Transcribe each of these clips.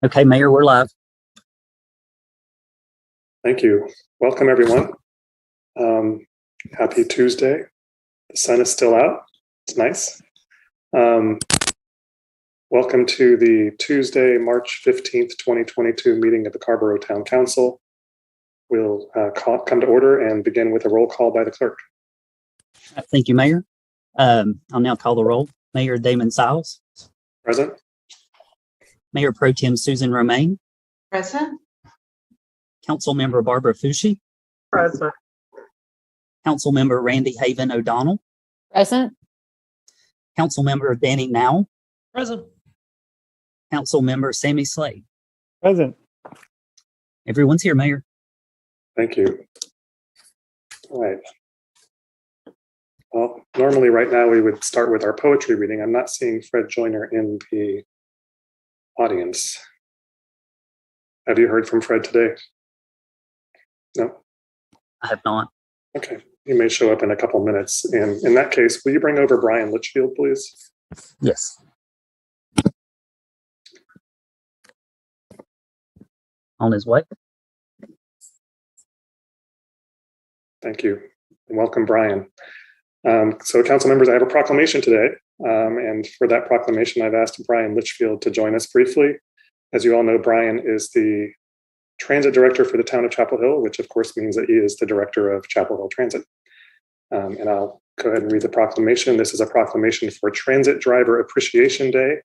Okay, Mayor, we're live. Thank you. Welcome, everyone. Happy Tuesday. The sun is still out. It's nice. Welcome to the Tuesday, March 15th, 2022 meeting of the Carrboro Town Council. We'll come to order and begin with a roll call by the clerk. Thank you, Mayor. I'll now call the roll. Mayor Damon Siles. Present. Mayor Pro Tem Susan Romaine. Present. Councilmember Barbara Fushi. Present. Councilmember Randy Haven O'Donnell. Present. Councilmember Danny Now. Present. Councilmember Sammy Slade. Present. Everyone's here, Mayor. Thank you. All right. Well, normally right now we would start with our poetry reading. I'm not seeing Fred Joyner in the audience. Have you heard from Fred today? No? I have not. Okay. He may show up in a couple minutes. And in that case, will you bring over Brian Litchfield, please? Yes. On his way. Thank you. And welcome, Brian. So council members, I have a proclamation today. And for that proclamation, I've asked Brian Litchfield to join us briefly. As you all know, Brian is the transit director for the town of Chapel Hill, which of course means that he is the director of Chapel Hill Transit. And I'll go ahead and read the proclamation. This is a proclamation for Transit Driver Appreciation Day,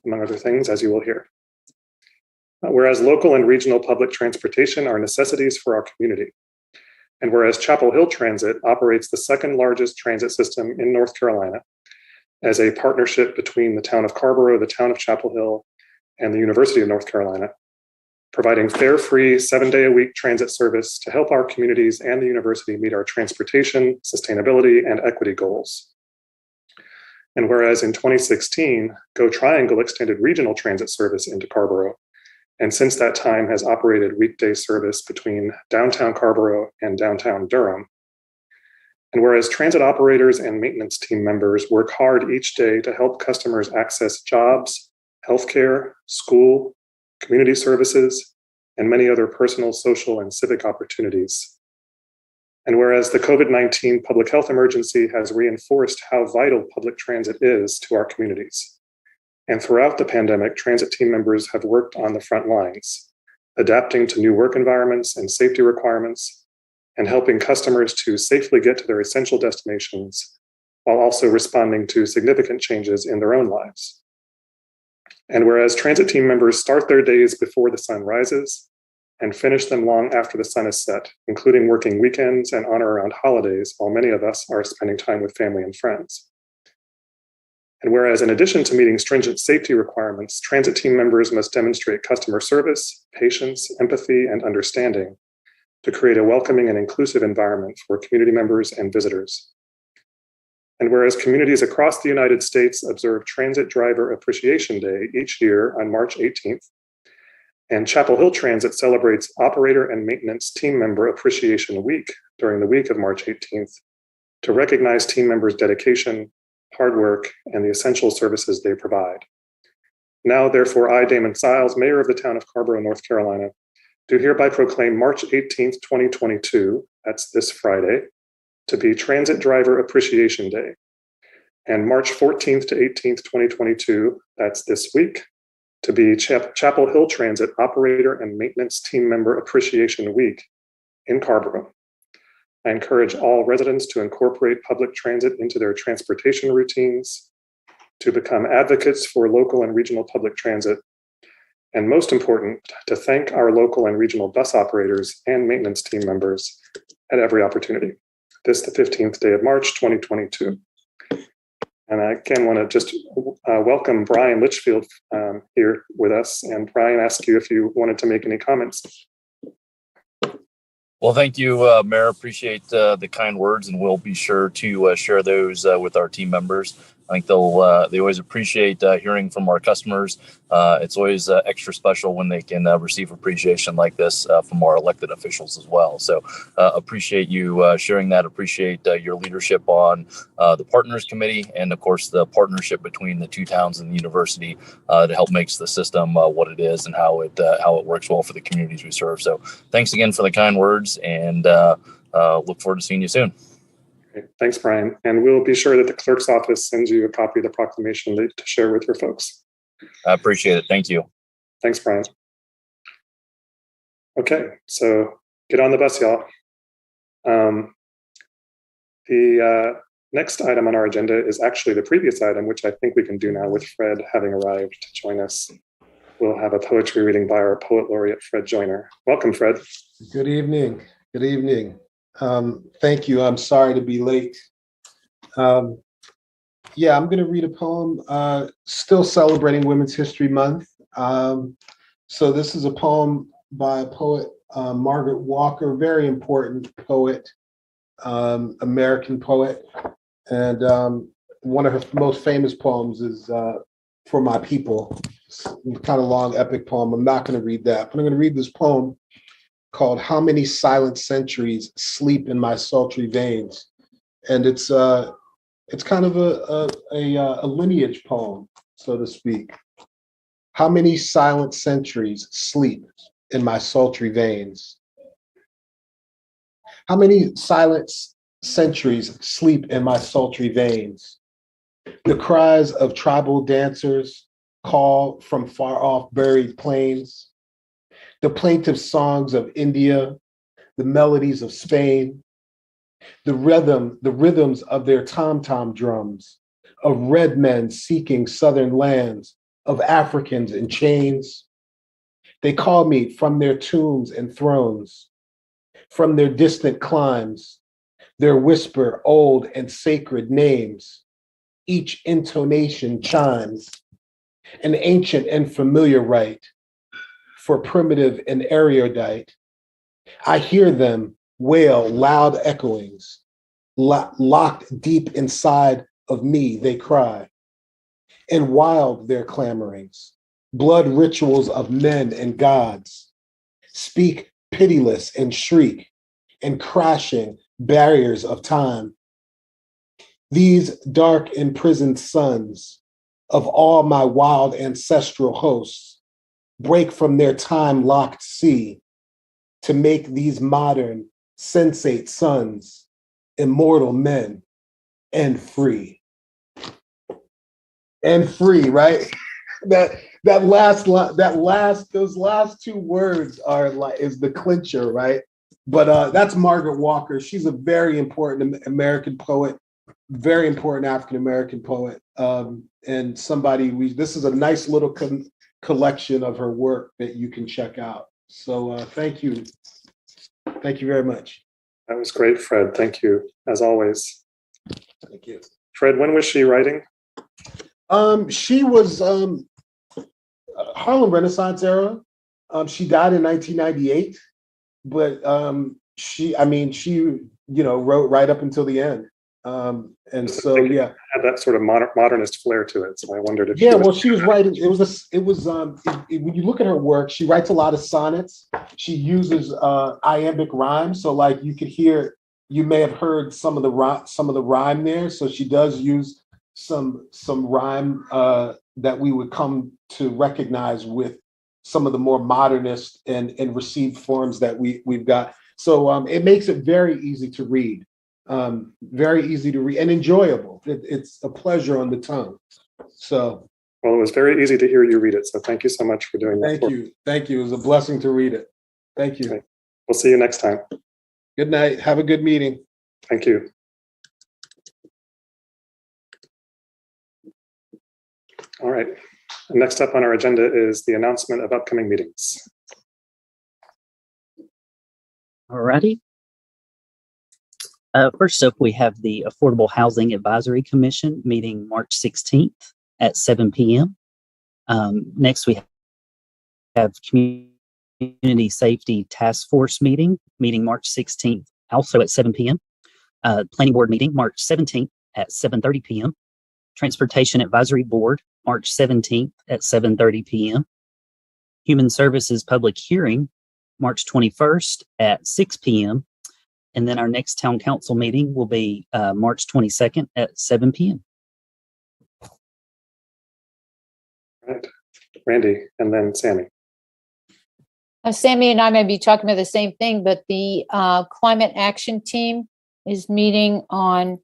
among other things, as you will hear. Whereas local and regional public transportation are necessities for our community. And whereas Chapel Hill Transit operates the second largest transit system in North Carolina as a partnership between the town of Carrboro, the town of Chapel Hill, and the University of North Carolina, providing fare-free 7-day-a-week transit service to help our communities and the university meet our transportation, sustainability, and equity goals. And whereas in 2016, Go Triangle extended regional transit service into Carrboro, and since that time has operated weekday service between downtown Carrboro and downtown Durham. And whereas transit operators and maintenance team members work hard each day to help customers access jobs, healthcare, school, community services, and many other personal, social, and civic opportunities. And whereas the COVID-19 public health emergency has reinforced how vital public transit is to our communities. And throughout the pandemic, transit team members have worked on the front lines, adapting to new work environments and safety requirements, and helping customers to safely get to their essential destinations, while also responding to significant changes in their own lives. And whereas transit team members start their days before the sun rises and finish them long after the sun is set, including working weekends and on or around holidays, while many of us are spending time with family and friends. And whereas in addition to meeting stringent safety requirements, transit team members must demonstrate customer service, patience, empathy, and understanding to create a welcoming and inclusive environment for community members and visitors. And whereas communities across the United States observe Transit Driver Appreciation Day each year on March 18th, and Chapel Hill Transit celebrates Operator and Maintenance Team Member Appreciation Week during the week of March 18th to recognize team members' dedication, hard work, and the essential services they provide. Now, therefore, I, Damon Siles, Mayor of the town of Carrboro, North Carolina, do hereby proclaim March 18th, 2022, that's this Friday, to be Transit Driver Appreciation Day, and March 14th to 18th, 2022, that's this week, to be Chapel Hill Transit Operator and Maintenance Team Member Appreciation Week in Carrboro. I encourage all residents to incorporate public transit into their transportation routines, to become advocates for local and regional public transit, and most important, to thank our local and regional bus operators and maintenance team members at every opportunity. This the 15th day of March, 2022. And I again want to just welcome Brian Litchfield here with us. And Brian, ask you if you wanted to make any comments. Well, thank you, Mayor. Appreciate the kind words, and we'll be sure to share those with our team members. I think they always appreciate hearing from our customers. It's always extra special when they can receive appreciation like this from our elected officials as well. So appreciate you sharing that. Appreciate your leadership on the Partners Committee, and of course the partnership between the two towns and the university to help makes the system what it is and how it works well for the communities we serve. So thanks again for the kind words, and look forward to seeing you soon. Okay, thanks, Brian. And we'll be sure that the clerk's office sends you a copy of the proclamation to share with your folks. I appreciate it. Thank you. Thanks, Brian. Okay, so get on the bus, y'all. The next item on our agenda is actually the previous item, which I think we can do now with Fred having arrived to join us. We'll have a poetry reading by our poet laureate, Fred Joyner. Welcome, Fred. Good evening. Good evening. Thank you. I'm sorry to be late. Yeah, I'm going to read a poem, still celebrating Women's History Month. So this is a poem by a poet, Margaret Walker, very important poet, American poet. And one of her most famous poems is For My People. It's kind of long, epic poem. I'm not going to read that, but I'm going to read this poem called How Many Silent Centuries Sleep in My Sultry Veins. And it's kind of a lineage poem, so to speak. How many silent centuries sleep in my sultry veins? How many silent centuries sleep in my sultry veins? The cries of tribal dancers call from far off buried plains. The plaintive songs of India, the melodies of Spain, the rhythms of their tom-tom drums, of red men seeking southern lands, of Africans in chains. They call me from their tombs and thrones, from their distant climes, their whisper old and sacred names. Each intonation chimes, an ancient and familiar rite, for primitive and erudite. I hear them wail loud echoings, locked deep inside of me, they cry. And wild their clamorings, blood rituals of men and gods, speak pitiless and shriek, and crashing barriers of time. These dark imprisoned sons of all my wild ancestral hosts break from their time-locked sea to make these modern, sensate sons, immortal men, and free. And free, right? Those last two words is the clincher, right? But that's Margaret Walker. She's a very important American poet, very important African-American poet, and somebody this is a nice little collection of her work that you can check out. So thank you. Thank you very much. That was great, Fred. Thank you, as always. Thank you. Fred, when was she writing? She was Harlem Renaissance era. She died in 1998, but she wrote right up until the end. And so yeah, had that sort of modernist flair to it. So I wondered if she was writing. When you look at her work, she writes a lot of sonnets. She uses iambic rhyme, so like you may have heard some of the rhyme there. So she does use some rhyme that we would come to recognize with some of the more modernist and received forms that we've got. So it makes it very easy to read. Very easy to read and enjoyable. It's a pleasure on the tongue. So, well, it was very easy to hear you read it. So thank you so much for doing that. Thank you. It was a blessing to read it. Thank you. Okay. We'll see you next time. Good night. Have a good meeting. Thank you. All right. Next up on our agenda is the announcement of upcoming meetings. All righty. First up, we have the Affordable Housing Advisory Commission meeting March 16th at 7 p.m. Next, we have Community Safety Task Force meeting March 16th, also at 7 p.m. Planning Board meeting March 17th at 7:30 p.m. Transportation Advisory Board, March 17th at 7:30 p.m. Human Services Public Hearing, March 21st at 6 p.m. And then our next town council meeting will be March 22nd at 7 p.m. Right. Randy, and then Sammy. Sammy and I may be talking about the same thing, but the climate action team is meeting on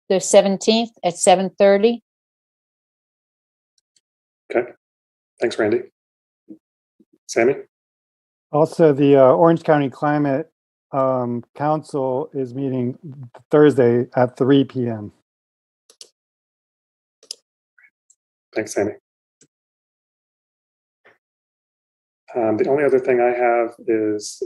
the 17th at 7:30. Okay. Thanks, Randy. Sammy? Also, the Orange County Climate Council is meeting Thursday at 3 p.m. Thanks, Sammy. The only other thing I have is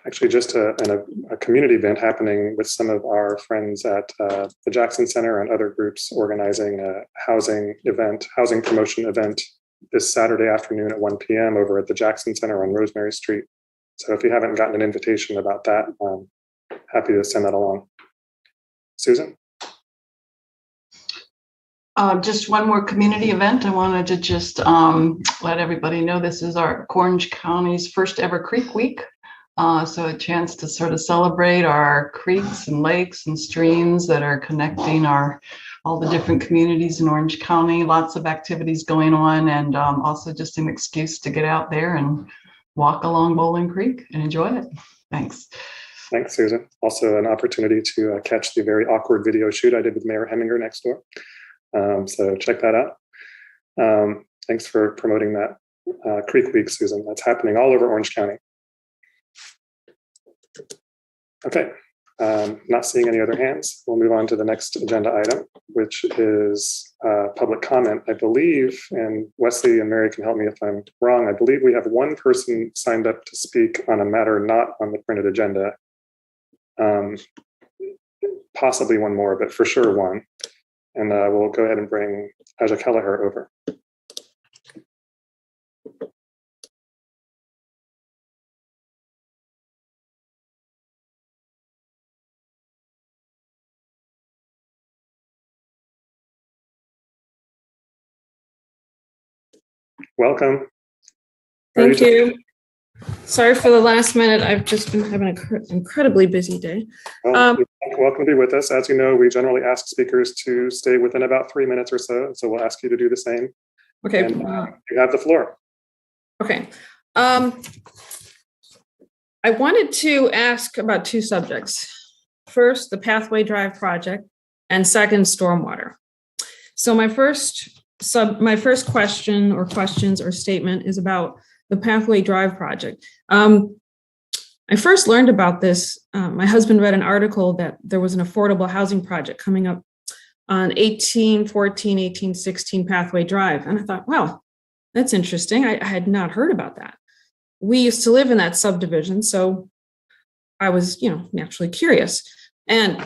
actually just a community event happening with some of our friends at the Jackson Center and other groups organizing a housing promotion event this Saturday afternoon at 1 p.m. over at the Jackson Center on Rosemary Street. So if you haven't gotten an invitation about that, I'm happy to send that along. Susan? Just one more community event. I wanted to just let everybody know this is our Orange County's first ever Creek Week. So a chance to sort of celebrate our creeks and lakes and streams that are connecting all the different communities in Orange County. Lots of activities going on, and also just an excuse to get out there and walk along Bowling Creek and enjoy it. Thanks. Thanks, Susan. Also an opportunity to catch the very awkward video shoot I did with Mayor Heminger next door. So check that out. Thanks for promoting that Creek Week, Susan. That's happening all over Orange County. Okay, not seeing any other hands. We'll move on to the next agenda item, which is public comment. I believe, and Wesley and Mary can help me if I'm wrong, I believe we have one person signed up to speak on a matter not on the printed agenda. Possibly one more, but for sure one. And we'll go ahead and bring Aja Kelleher over. Welcome. Thank you. Sorry for the last minute. I've just been having an incredibly busy day. Well, you're welcome to be with us. As you know, we generally ask speakers to stay within about 3 minutes or so. So we'll ask you to do the same. Okay. And, you have the floor. Okay. I wanted to ask about two subjects. First, the Pathway Drive project, and second, stormwater. So my first question or questions or statement is about the Pathway Drive project. I first learned about this. My husband read an article that there was an affordable housing project coming up on 1814, 1816 Pathway Drive. And I thought, wow, that's interesting. I had not heard about that. We used to live in that subdivision, so I was, naturally curious. And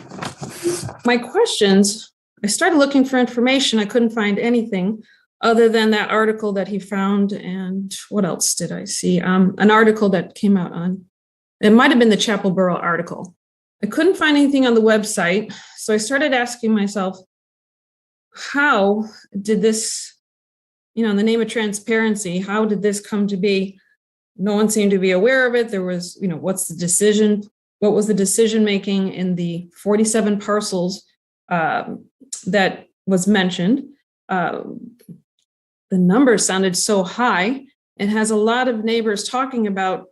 my questions, I started looking for information. I couldn't find anything other than that article that he found. And what else did I see? An article that came out on, it might have been the Carrboro article. I couldn't find anything on the website. So I started asking myself, how did this, in the name of transparency, how did this come to be? No one seemed to be aware of it. There was, what's the decision? What was the decision making in the 47 parcels that was mentioned? The number sounded so high. It has a lot of neighbors talking about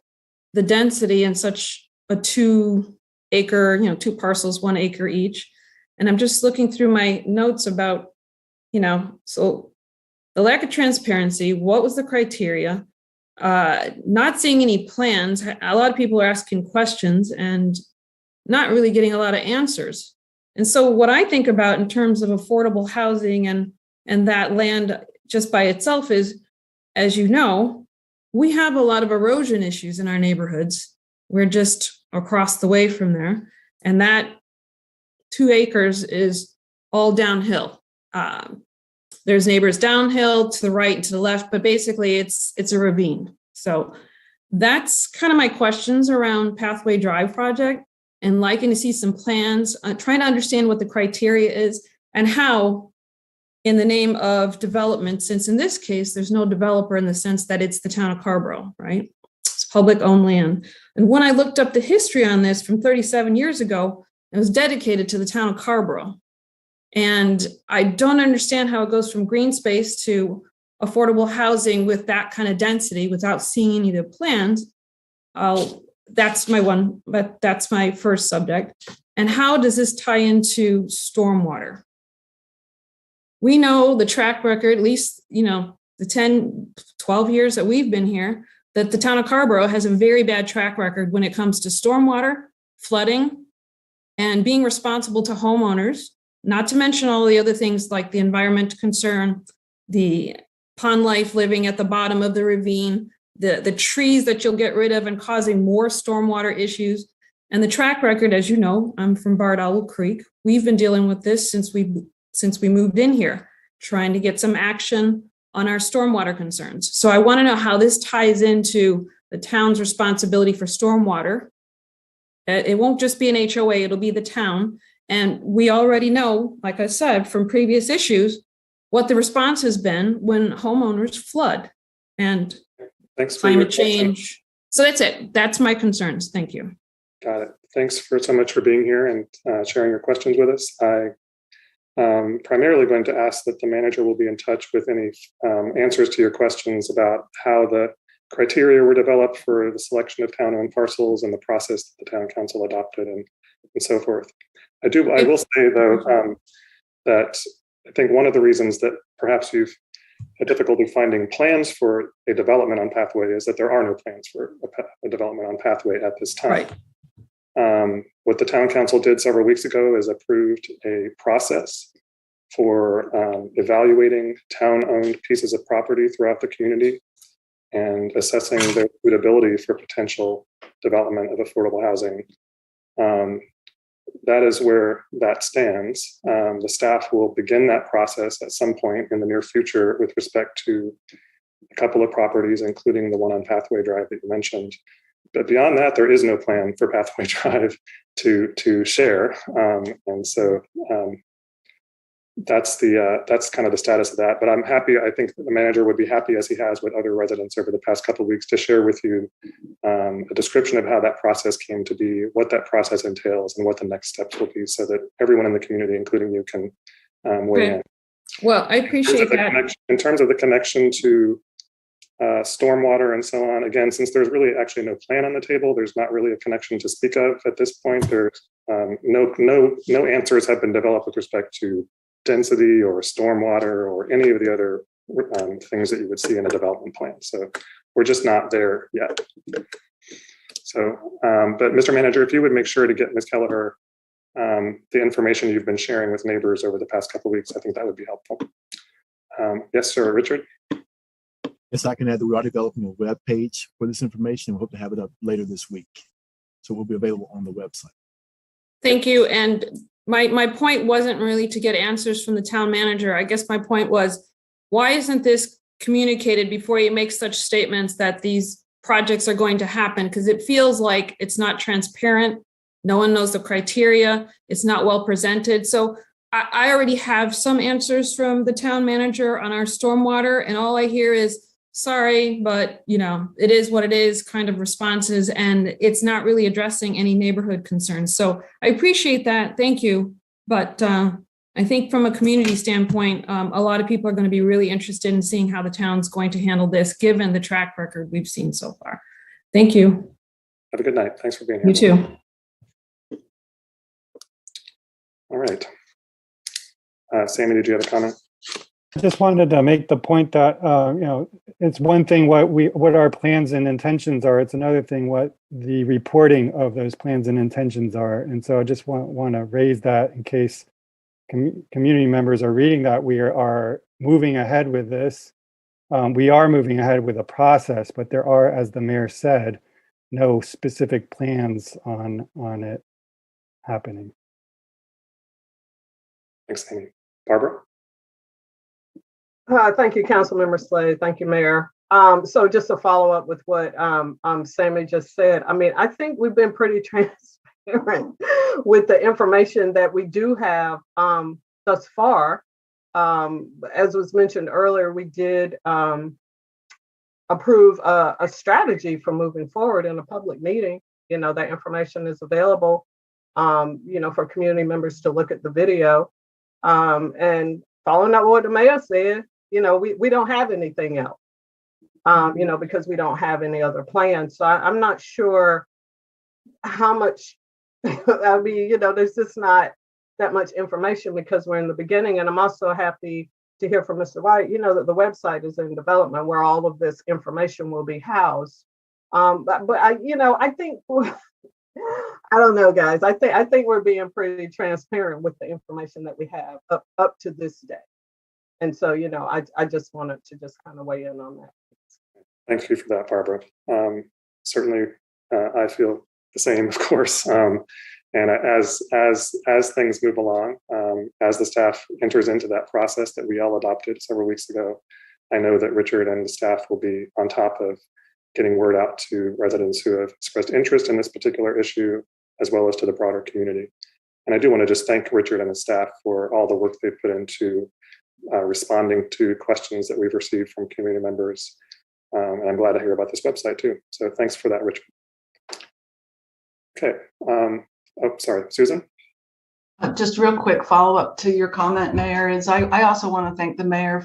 the density in such a 2 acre, 2 parcels, 1 acre each. And I'm just looking through my notes about, so the lack of transparency, what was the criteria? Not seeing any plans. A lot of people are asking questions and not really getting a lot of answers. And so what I think about in terms of affordable housing and that land just by itself is, as you know, we have a lot of erosion issues in our neighborhoods. We're just across the way from there. And that 2 acres is all downhill. There's neighbors downhill to the right and to the left, but basically it's a ravine. So that's kind of my questions around Pathway Drive project. and liking to see some plans, trying to understand what the criteria is and how, in the name of development, since in this case, there's no developer in the sense that it's the town of Carrboro, right? It's public owned land. And when I looked up the history on this from 37 years ago, it was dedicated to the town of Carrboro. And I don't understand how it goes from green space to affordable housing with that kind of density without seeing any of the plans. That's my first subject. And how does this tie into stormwater? We know the track record, at least, the 10, 12 years that we've been here, that the town of Carrboro has a very bad track record when it comes to stormwater, flooding, and being responsible to homeowners, not to mention all the other things like the environment concern, the pond life living at the bottom of the ravine, the trees that you'll get rid of and causing more stormwater issues. And the track record, as you know, I'm from Bard Owl Creek. We've been dealing with this since we moved in here, trying to get some action on our stormwater concerns. So I want to know how this ties into the town's responsibility for stormwater. It won't just be an HOA, it'll be the town. And we already know, like I said, from previous issues, what the response has been when homeowners flood and climate change. So that's it. That's my concerns. Thank you. Got it. Thanks so much for being here and sharing your questions with us. I'm primarily going to ask that the manager will be in touch with any answers to your questions about how the criteria were developed for the selection of town-owned parcels and the process that the town council adopted and so forth. I will say, though, that I think one of the reasons that perhaps you've had difficulty finding plans for a development on Pathway is that there are no plans for a development on Pathway at this time. Right. What the town council did several weeks ago is approved a process for evaluating town-owned pieces of property throughout the community and assessing their suitability for potential development of affordable housing. That is where that stands. The staff will begin that process at some point in the near future with respect to a couple of properties, including the one on Pathway Drive that you mentioned. But beyond that, there is no plan for Pathway Drive to share. And so that's kind of the status of that. But I'm happy. I think the manager would be happy, as he has with other residents over the past couple of weeks, to share with you a description of how that process came to be, what that process entails, and what the next steps will be, so that everyone in the community, including you, can weigh in. Well, I appreciate that. In terms of the connection to stormwater and so on, again, since there's really actually no plan on the table, there's not really a connection to speak of at this point. There's no answers have been developed with respect to density or stormwater or any of the other things that you would see in a development plan. So we're just not there yet. So, but Mr. Manager, if you would make sure to get Ms. Kelleher the information you've been sharing with neighbors over the past couple of weeks, I think that would be helpful. Yes, sir, Richard. Yes, I can add that we are developing a web page for this information. We hope to have it up later this week. So we'll be available on the website. Thank you. And my point wasn't really to get answers from the town manager. I guess my point was, why isn't this communicated before you make such statements that these projects are going to happen? Because it feels like it's not transparent. No one knows the criteria. It's not well presented. So I already have some answers from the town manager on our stormwater, and all I hear is, sorry, but it is what it is kind of responses, and it's not really addressing any neighborhood concerns. So I appreciate that. Thank you. But I think from a community standpoint, a lot of people are going to be really interested in seeing how the town's going to handle this, given the track record we've seen so far. Thank you. Have a good night. Thanks for being here. You too. All right. Sammy, did you have a comment? I just wanted to make the point that, it's one thing what our plans and intentions are. It's another thing what the reporting of those plans and intentions are. And so I just want to raise that in case community members are reading that we are moving ahead with this. We are moving ahead with a process, but there are, as the mayor said, no specific plans on it happening. Thanks, Amy. Barbara? Thank you, Councilmember Slade. Thank you, Mayor. So just to follow up with what Sammy just said, I mean, I think we've been pretty with the information that we do have thus far. As was mentioned earlier, we did approve a strategy for moving forward in a public meeting. You know, that information is available, you know, for community members to look at the video. And following up what the mayor said, you know, we don't have anything else, you know, because we don't have any other plans. So I'm not sure how much, I mean, you know, there's just not that much information because we're in the beginning. And I'm also happy to hear from Mr. White, you know, that the website is in development where all of this information will be housed. But I, you know, I think, I don't know, guys. I think we're being pretty transparent with the information that we have up to this day. And so, you know, I just wanted to just kind of weigh in on that. Thank you for that, Barbara. Certainly, I feel the same, of course. And as things move along, as the staff enters into that process that we all adopted several weeks ago, I know that Richard and the staff will be on top of getting word out to residents who have expressed interest in this particular issue, as well as to the broader community. And I do want to just thank Richard and his staff for all the work they've put into responding to questions that we've received from community members. And I'm glad to hear about this website too. So thanks for that, Richard. Okay. Oh, sorry, Susan? Just real quick follow-up to your comment, Mayor, is I also want to thank the mayor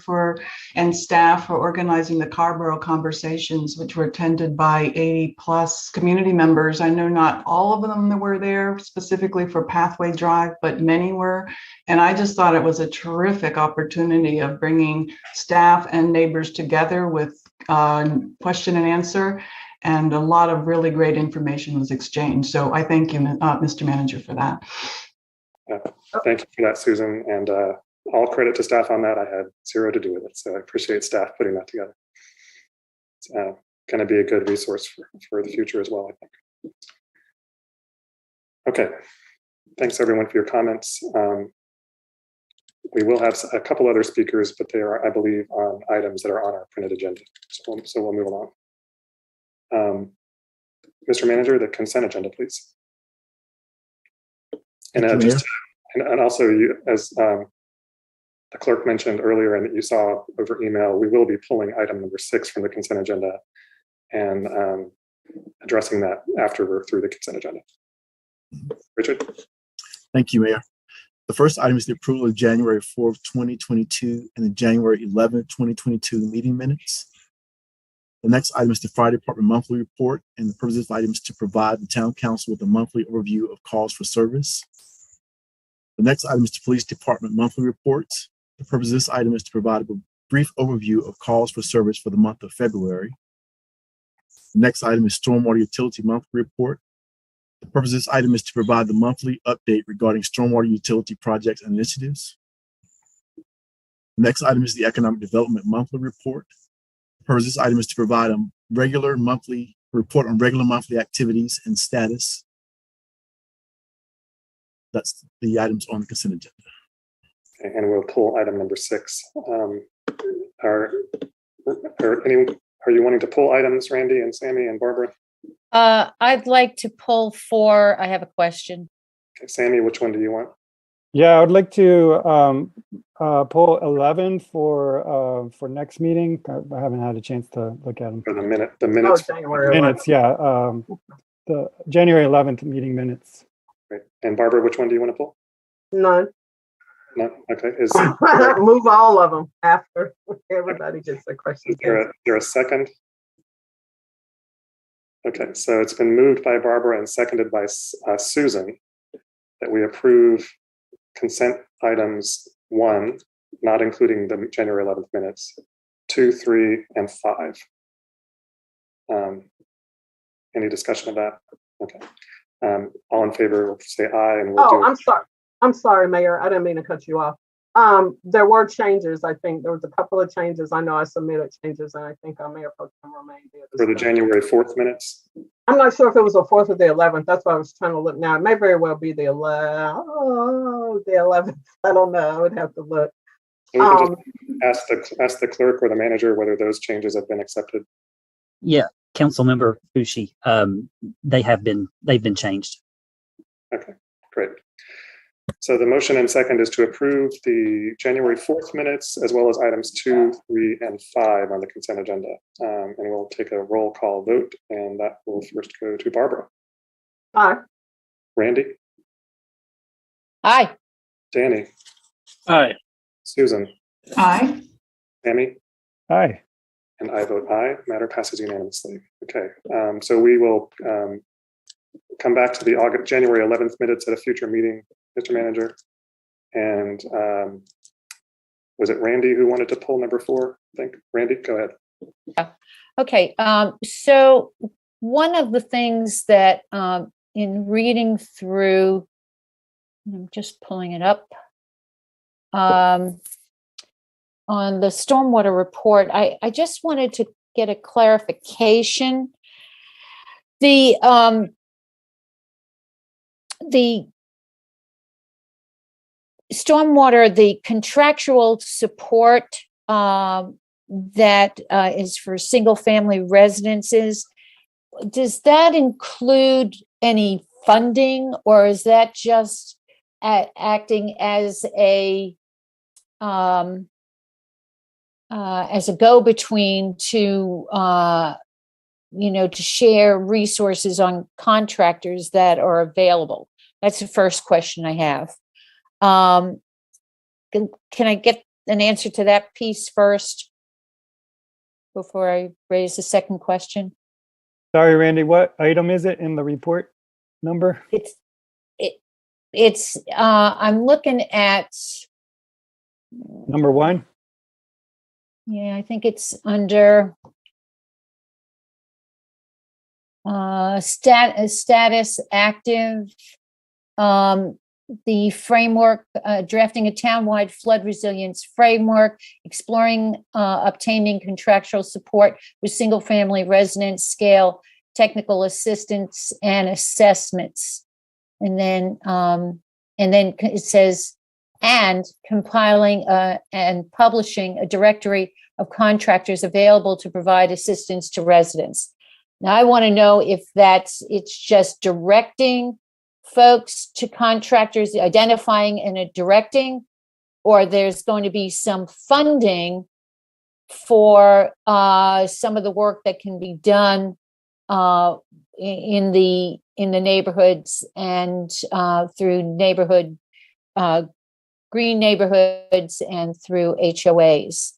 and staff for organizing the Carrboro conversations, which were attended by 80+ community members. I know not all of them that were there specifically for Pathway Drive, but many were. And I just thought it was a terrific opportunity of bringing staff and neighbors together with question and answer. And a lot of really great information was exchanged. So I thank you, Mr. Manager, for that. Thank you for that, Susan. And all credit to staff on that. I had zero to do with it. So I appreciate staff putting that together. It's going to be a good resource for the future as well, I think. Okay. Thanks, everyone, for your comments. We will have a couple other speakers, but they are, I believe, on items that are on our printed agenda. So we'll move along. Mr. Manager, the consent agenda, please. And and also, you, as the clerk mentioned earlier, and that you saw over email, we will be pulling item number 6 from the consent agenda and addressing that after we're through the consent agenda. Richard. Thank you, Mayor. The first item is the approval of January 4th, 2022 and the January 11th, 2022 meeting minutes. The next item is the Fire Department monthly report, and the purpose of this item is to provide the Town Council with a monthly overview of calls for service. The next item is the Police Department monthly report. The purpose of this item is to provide a brief overview of calls for service for the month of February. The next item is Stormwater Utility monthly report. The purpose of this item is to provide the monthly update regarding stormwater utility projects and initiatives. The next item is the Economic Development monthly report. The purpose of this item is to provide a regular monthly report on regular monthly activities and status. That's the items on the consent agenda. Okay, and we'll pull item number 6. Are you wanting to pull items, Randy and Sammy and Barbara? I'd like to pull 4. I have a question. Okay, Sammy, which one do you want? Yeah, I would like to pull 11 for next meeting. I haven't had a chance to look at them. For the minutes. Oh, January 11th. Minutes, yeah. The January 11th meeting minutes. Great. And Barbara, which one do you want to pull? None. No. Okay. Move all of them after everybody gets their questions. Is there a second? Okay, so it's been moved by Barbara and seconded by Susan that we approve consent items 1, not including the January 11th minutes, 2, 3, and 5. Any discussion of that? Okay. All in favor, say aye, and we'll do. I'm sorry. I'm sorry, Mayor. I didn't mean to cut you off. There were changes. I think there was a couple of changes. I know I submitted changes, and I think our Mayor Pro Tem Romaine did. For the January 4th minutes? I'm not sure if it was the 4th or the 11th. That's why I was trying to look now. It may very well be the 11th. I don't know. I would have to look. So we can just ask the clerk or the manager whether those changes have been accepted. Yeah, Councilmember Fushi, they've been changed. Okay, great. So the motion and second is to approve the January 4th minutes as well as items 2, 3, and 5 on the consent agenda. And we'll take a roll call vote, and that will first go to Barbara. Aye. Randy? Aye. Danny? Aye. Susan? Aye. Amy? Aye. And I vote aye. Matter passes unanimously. Okay, so we will come back to the January 11th minutes at a future meeting, Mr. Manager. And was it Randy who wanted to pull number 4? I think. Randy, go ahead. Okay, so one of the things that in reading through, I'm just pulling it up, on the stormwater report, I just wanted to get a clarification. The stormwater, the contractual support that is for single-family residences, does that include any funding, or is that just acting as a go-between to to share resources on contractors that are available? That's the first question I have. Can I get an answer to that piece first before I raise the second question? Sorry, Randy, what item is it in the report number? It's I'm looking at Number 1? Yeah, I think it's under status active, the framework, drafting a townwide flood resilience framework, exploring obtaining contractual support with single family residence scale, technical assistance and assessments. And then it says, and compiling and publishing a directory of contractors available to provide assistance to residents. Now, I want to know if it's just directing folks to contractors, identifying and directing, or there's going to be some funding for some of the work that can be done in the neighborhoods and through neighborhood green neighborhoods and through HOAs.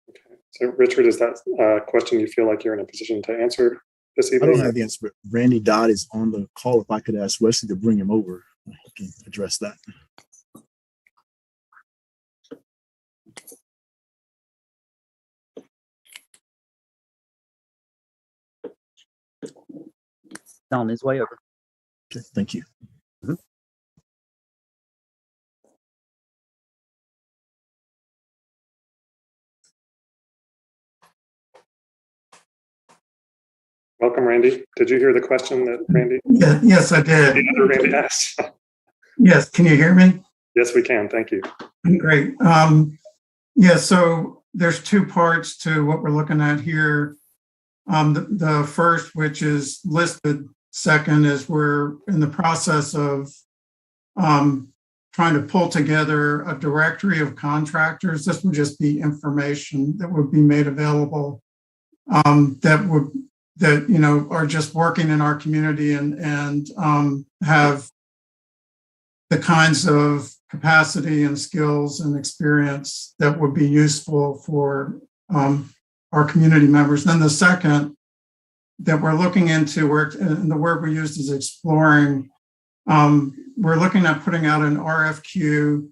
Okay. So Richard, is that a question you feel like you're in a position to answer this evening? I don't have the answer, but Randy Dodd is on the call. If I could ask Wesley to bring him over, I can address that. On his way over. Okay, thank you. Mm-hmm. Welcome, Randy. Did you hear the question that Randy? Yeah, yes, I did. The other Randy asked. Yes, can you hear me? Yes, we can. Thank you. Great. Yeah, so there's 2 parts to what we're looking at here. The first, which is listed, second is we're in the process of trying to pull together a directory of contractors. This would just be information that would be made available that are just working in our community and have the kinds of capacity and skills and experience that would be useful for our community members. Then the second that we're looking into, and the word we used is exploring, we're looking at putting out an RFQ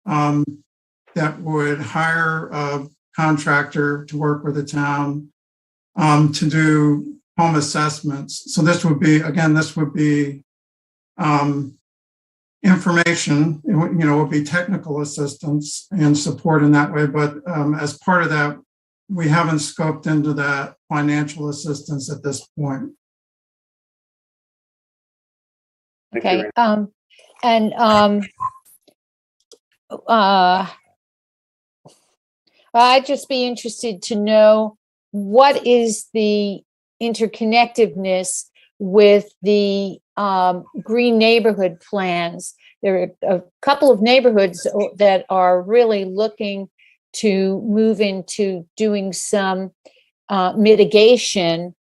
that would hire a contractor to work with the town to do home assessments. So this would be information, it would be technical assistance and support in that way. But as part of that, we haven't scoped into that financial assistance at this point. Okay. I'd just be interested to know what is the interconnectedness with the green neighborhood plans. There are a couple of neighborhoods that are really looking to move into doing some mitigation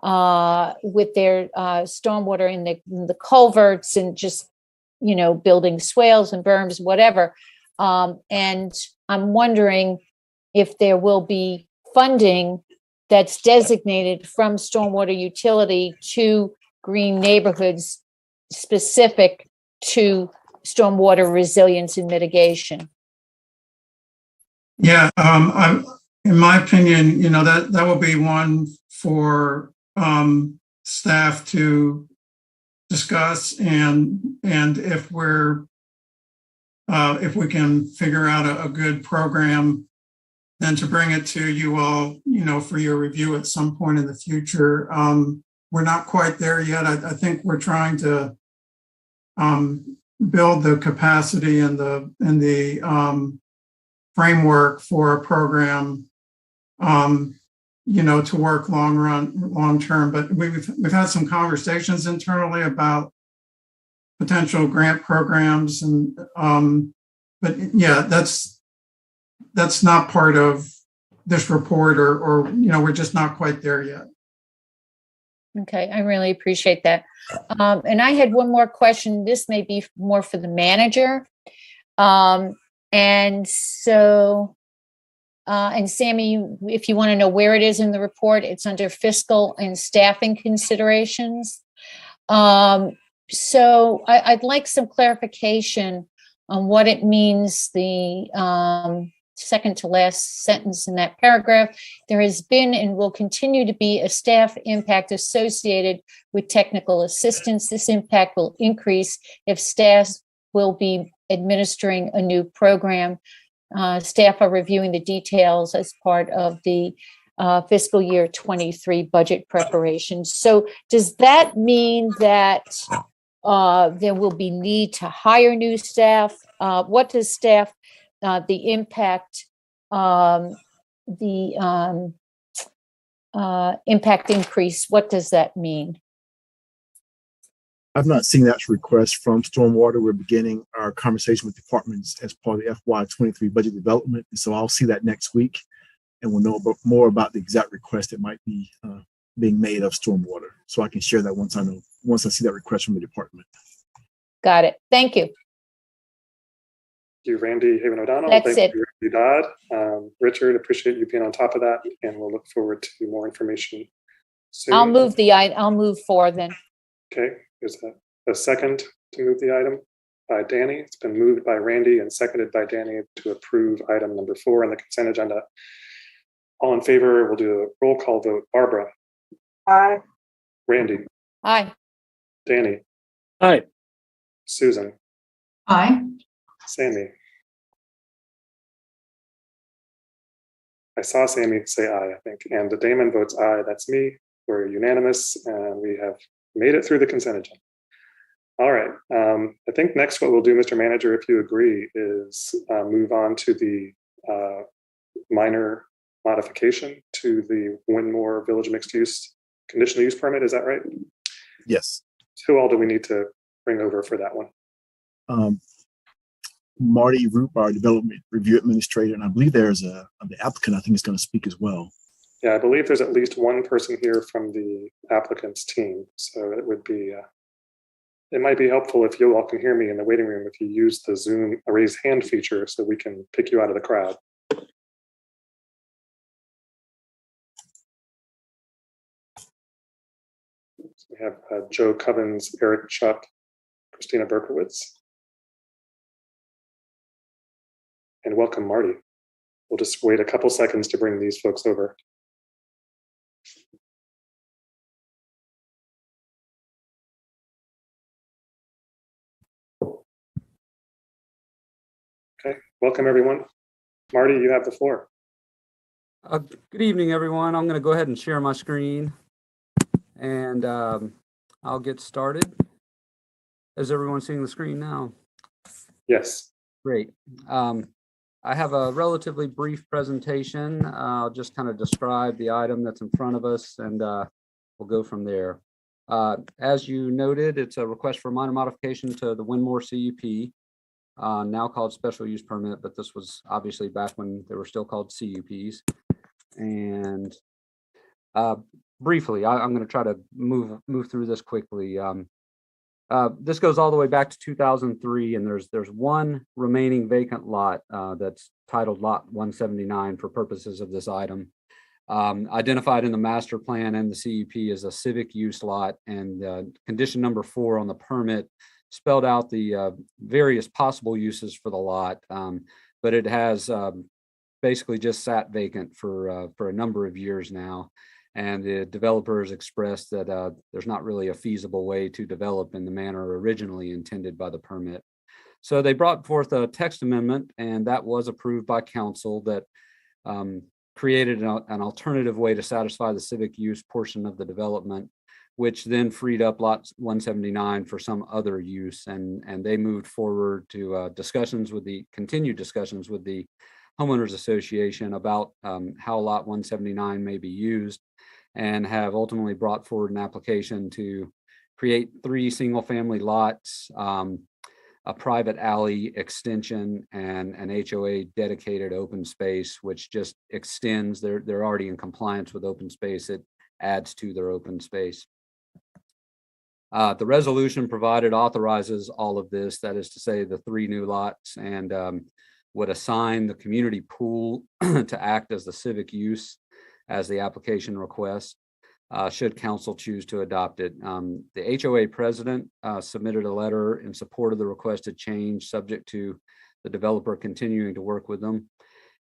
with their stormwater in the culverts and just, building swales and berms, whatever. And I'm wondering if there will be funding that's designated from stormwater utility to green neighborhoods specific to stormwater resilience and mitigation. Yeah, in my opinion, that will be one for staff to discuss, and if we can figure out a good program, then to bring it to you all, for your review at some point in the future. We're not quite there yet. I think we're trying to build the capacity and the framework for a program, to work long term. But we've had some conversations internally about potential grant programs, and but yeah, that's not part of this report, or we're just not quite there yet. Okay, I really appreciate that. And I had one more question. This may be more for the manager. And so, and Sammy, if you want to know where it is in the report, it's under fiscal and staffing considerations. So I'd like some clarification on what it means, the second to last sentence in that paragraph. There has been and will continue to be a staff impact associated with technical assistance. This impact will increase if staff will be administering a new program. Staff are reviewing the details as part of the fiscal year 23 budget preparation. So does that mean that there will be need to hire new staff? What does staff, the impact, impact increase, what does that mean? I've not seen that request from Stormwater. We're beginning our conversation with departments as part of the FY23 budget development. And so I'll see that next week, and we'll know more about the exact request that might be being made of Stormwater. So I can share that once I see that request from the department. Got it. Thank you. Thank you, Randy Haven O'Donnell. That's Thank it. you, Randy Dodd. Richard, appreciate you being on top of that, and we'll look forward to more information soon. I'll move forward then. Okay, there's a second to move the item by Danny. It's been moved by Randy and seconded by Danny to approve item number 4 on the consent agenda. All in favor, we'll do a roll call vote. Barbara. Aye. Randy. Aye. Danny. Aye. Susan. Aye. Sammy. I saw Sammy say aye, I think. And Damon votes aye. That's me. We're unanimous, and we have made it through the consent agenda. All right. I think next what we'll do, Mr. Manager, if you agree, is move on to the minor modification to the Winmore Village Mixed Use Conditional Use Permit. Is that right? Yes. Who all do we need to bring over for that one? Marty Roop, our Development Review Administrator, and I believe there's the applicant, I think, is going to speak as well. Yeah, I believe there's at least one person here from the applicant's team. So it would be, it might be helpful if you all can hear me in the waiting room if you use the Zoom raise hand feature so we can pick you out of the crowd. So we have Joe Covens, Eric Chuck, Christina Berkowitz. And welcome, Marty. We'll just wait a couple seconds to bring these folks over. Okay, welcome everyone. Marty, you have the floor. Good evening, everyone. I'm going to go ahead and share my screen, and I'll get started. Is everyone seeing the screen now? Yes. Great. I have a relatively brief presentation. I'll just kind of describe the item that's in front of us, and we'll go from there. As you noted, it's a request for minor modification to the Winmore CUP, now called special use permit, but this was obviously back when they were still called CUPs. And briefly, I'm going to try to move through this quickly. This goes all the way back to 2003, and there's one remaining vacant lot that's titled Lot 179 for purposes of this item. Identified in the master plan and the CUP as a civic use lot, and condition number 4 on the permit spelled out the various possible uses for the lot, but it has basically just sat vacant for a number of years now. And the developers expressed that there's not really a feasible way to develop in the manner originally intended by the permit. So they brought forth a text amendment, and that was approved by council that created an alternative way to satisfy the civic use portion of the development, which then freed up lot 179 for some other use. And they moved forward to continued discussions with the homeowners association about how lot 179 may be used, and have ultimately brought forward an application to create 3 single family lots, a private alley extension, and an HOA dedicated open space, which just extends. They're already in compliance with open space. It adds to their open space. The resolution provided authorizes all of this, that is to say the 3 new lots, and would assign the community pool to act as the civic use as the application requests, should council choose to adopt it. The HOA president submitted a letter in support of the requested change, subject to the developer continuing to work with them,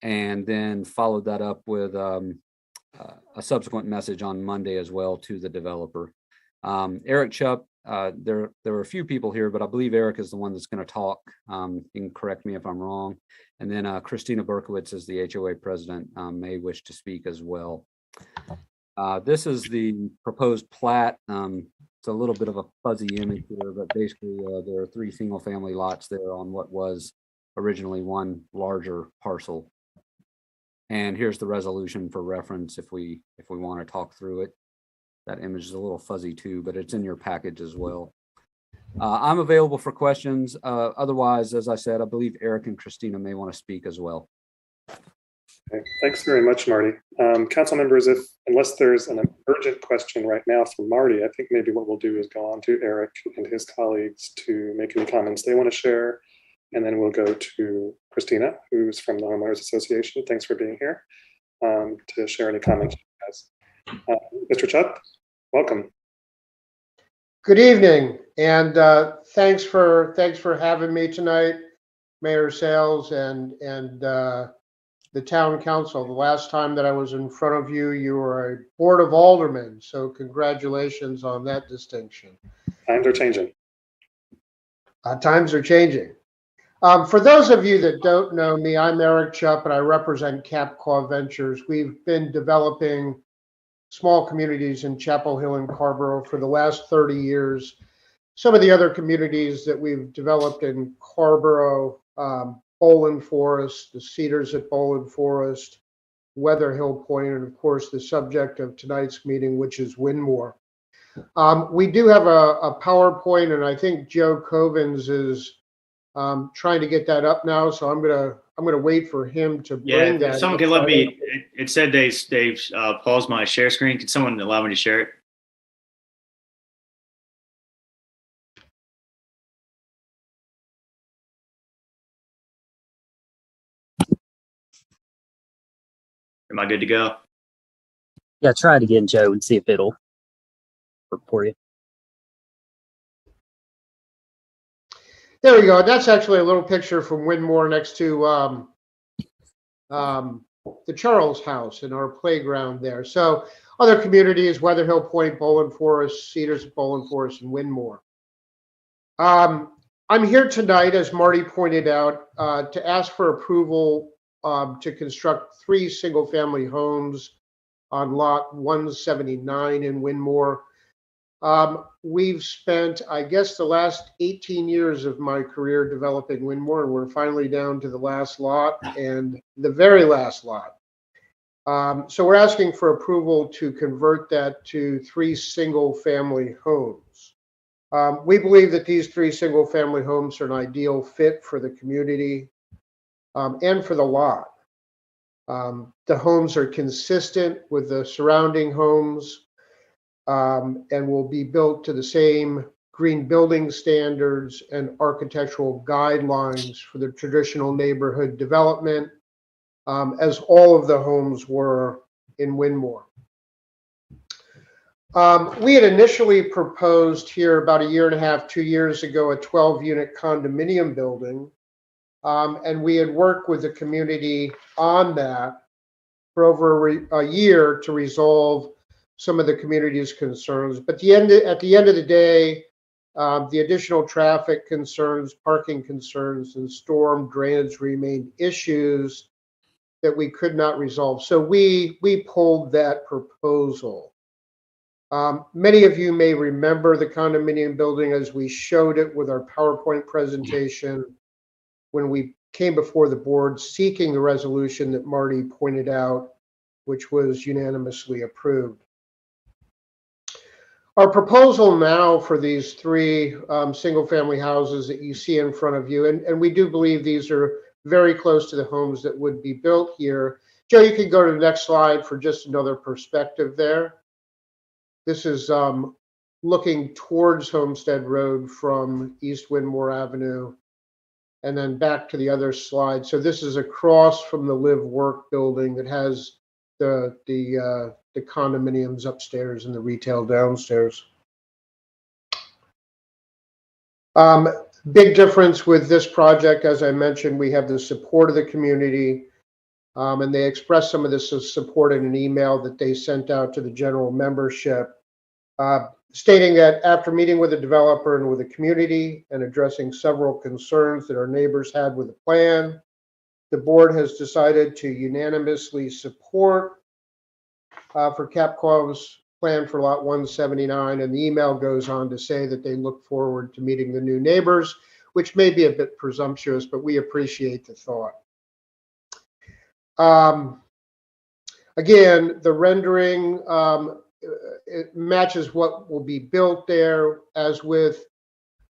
and then followed that up with a subsequent message on Monday as well to the developer. Eric Chupp, there were a few people here, but I believe Eric is the one that's going to talk. You can correct me if I'm wrong. And then Christina Berkowitz is the HOA president, may wish to speak as well. This is the proposed plat. It's a little bit of a fuzzy image here, but basically there are 3 single family lots there on what was originally one larger parcel. And here's the resolution for reference if we want to talk through it. That image is a little fuzzy too, but it's in your package as well. I'm available for questions. Otherwise, as I said, I believe Eric and Christina may want to speak as well. Okay. Thanks very much, Marty. Council members, unless there's an urgent question right now from Marty, I think maybe what we'll do is go on to Eric and his colleagues to make any comments they want to share. And then we'll go to Christina, who's from the Homeowners Association. Thanks for being here, to share any comments you guys. Mr. Chupp, welcome. Good evening, and thanks for having me tonight, Mayor Sales and the town council. The last time that I was in front of you, you were a board of aldermen, so congratulations on that distinction. Times are changing. Times are changing. For those of you that don't know me, I'm Eric Chupp, and I represent Capcaw Ventures. We've been developing small communities in Chapel Hill and Carrboro for the last 30 years. Some of the other communities that we've developed in Carrboro, Bowland Forest, the Cedars at Bowland Forest, Weather Hill Point, and of course the subject of tonight's meeting, which is Winmore. We do have a PowerPoint, and I think Joe Covens is trying to get that up now, so I'm gonna wait for him to bring that. If someone can let me. It said they've paused my share screen. Can someone allow me to share it? Am I good to go? Yeah, try it again, Joe, and see if it'll work for you. There we go. That's actually a little picture from Winmore next to the Charles House in our playground there. So other communities, Weather Hill Point, Bowland Forest, Cedars at Bowland Forest, and Winmore. I'm here tonight, as Marty pointed out, to ask for approval to construct 3 single-family homes on lot 179 in Winmore. We've spent, I guess, the last 18 years of my career developing Winmore, and we're finally down to the last lot and the very last lot. So we're asking for approval to convert that to 3 single-family homes. We believe that these 3 single-family homes are an ideal fit for the community and for the lot. The homes are consistent with the surrounding homes and will be built to the same green building standards and architectural guidelines for the traditional neighborhood development, as all of the homes were in Winmore. We had initially proposed here about 1.5 years, 2 years ago, a 12-unit condominium building. And we had worked with the community on that for over a year to resolve some of the community's concerns. But at the end of the day, the additional traffic concerns, parking concerns, and storm drainage remained issues that we could not resolve. So we pulled that proposal. Many of you may remember the condominium building as we showed it with our PowerPoint presentation when we came before the board seeking the resolution that Marty pointed out, which was unanimously approved. Our proposal now for these 3 single-family houses that you see in front of you, and we do believe these are very close to the homes that would be built here. Joe, you can go to the next slide for just another perspective there. This is looking towards Homestead Road from East Winmore Avenue, and then back to the other slide. So this is across from the Live Work building that has the condominiums upstairs and the retail downstairs. Big difference with this project, as I mentioned, we have the support of the community, and they expressed some of this support in an email that they sent out to the general membership, stating that after meeting with the developer and with the community and addressing several concerns that our neighbors had with the plan, the board has decided to unanimously support for Capco's plan for lot 179. And the email goes on to say that they look forward to meeting the new neighbors, which may be a bit presumptuous, but we appreciate the thought. Again, the rendering it matches what will be built there. As with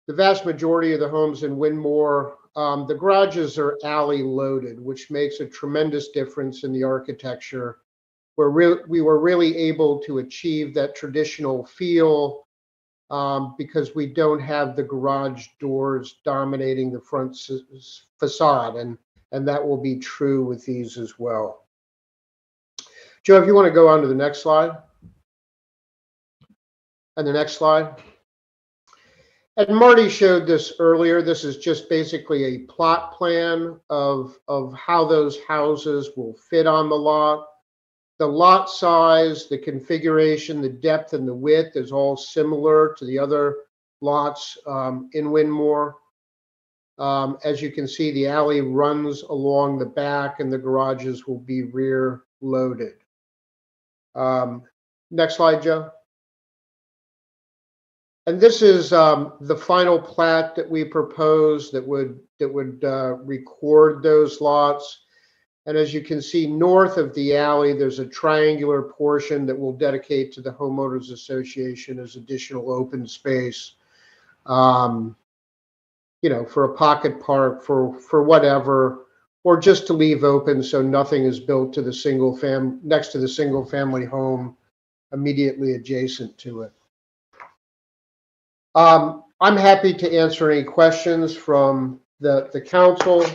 the vast majority of the homes in Winmore, the garages are alley loaded, which makes a tremendous difference in the architecture. We were really able to achieve that traditional feel because we don't have the garage doors dominating the front facade, and that will be true with these as well. Joe, if you want to go on to the next slide. And the next slide. And Marty showed this earlier. This is just basically a plot plan of how those houses will fit on the lot. The lot size, the configuration, the depth, and the width is all similar to the other lots in Winmore. As you can see, the alley runs along the back and the garages will be rear loaded. Next slide, Joe. And this is the final plat that we proposed that would record those lots. And as you can see, north of the alley, there's a triangular portion that we'll dedicate to the Homeowners Association as additional open space. You know, for a pocket park, for whatever, or just to leave open so nothing is built to the next to the single family home immediately adjacent to it. I'm happy to answer any questions from the council,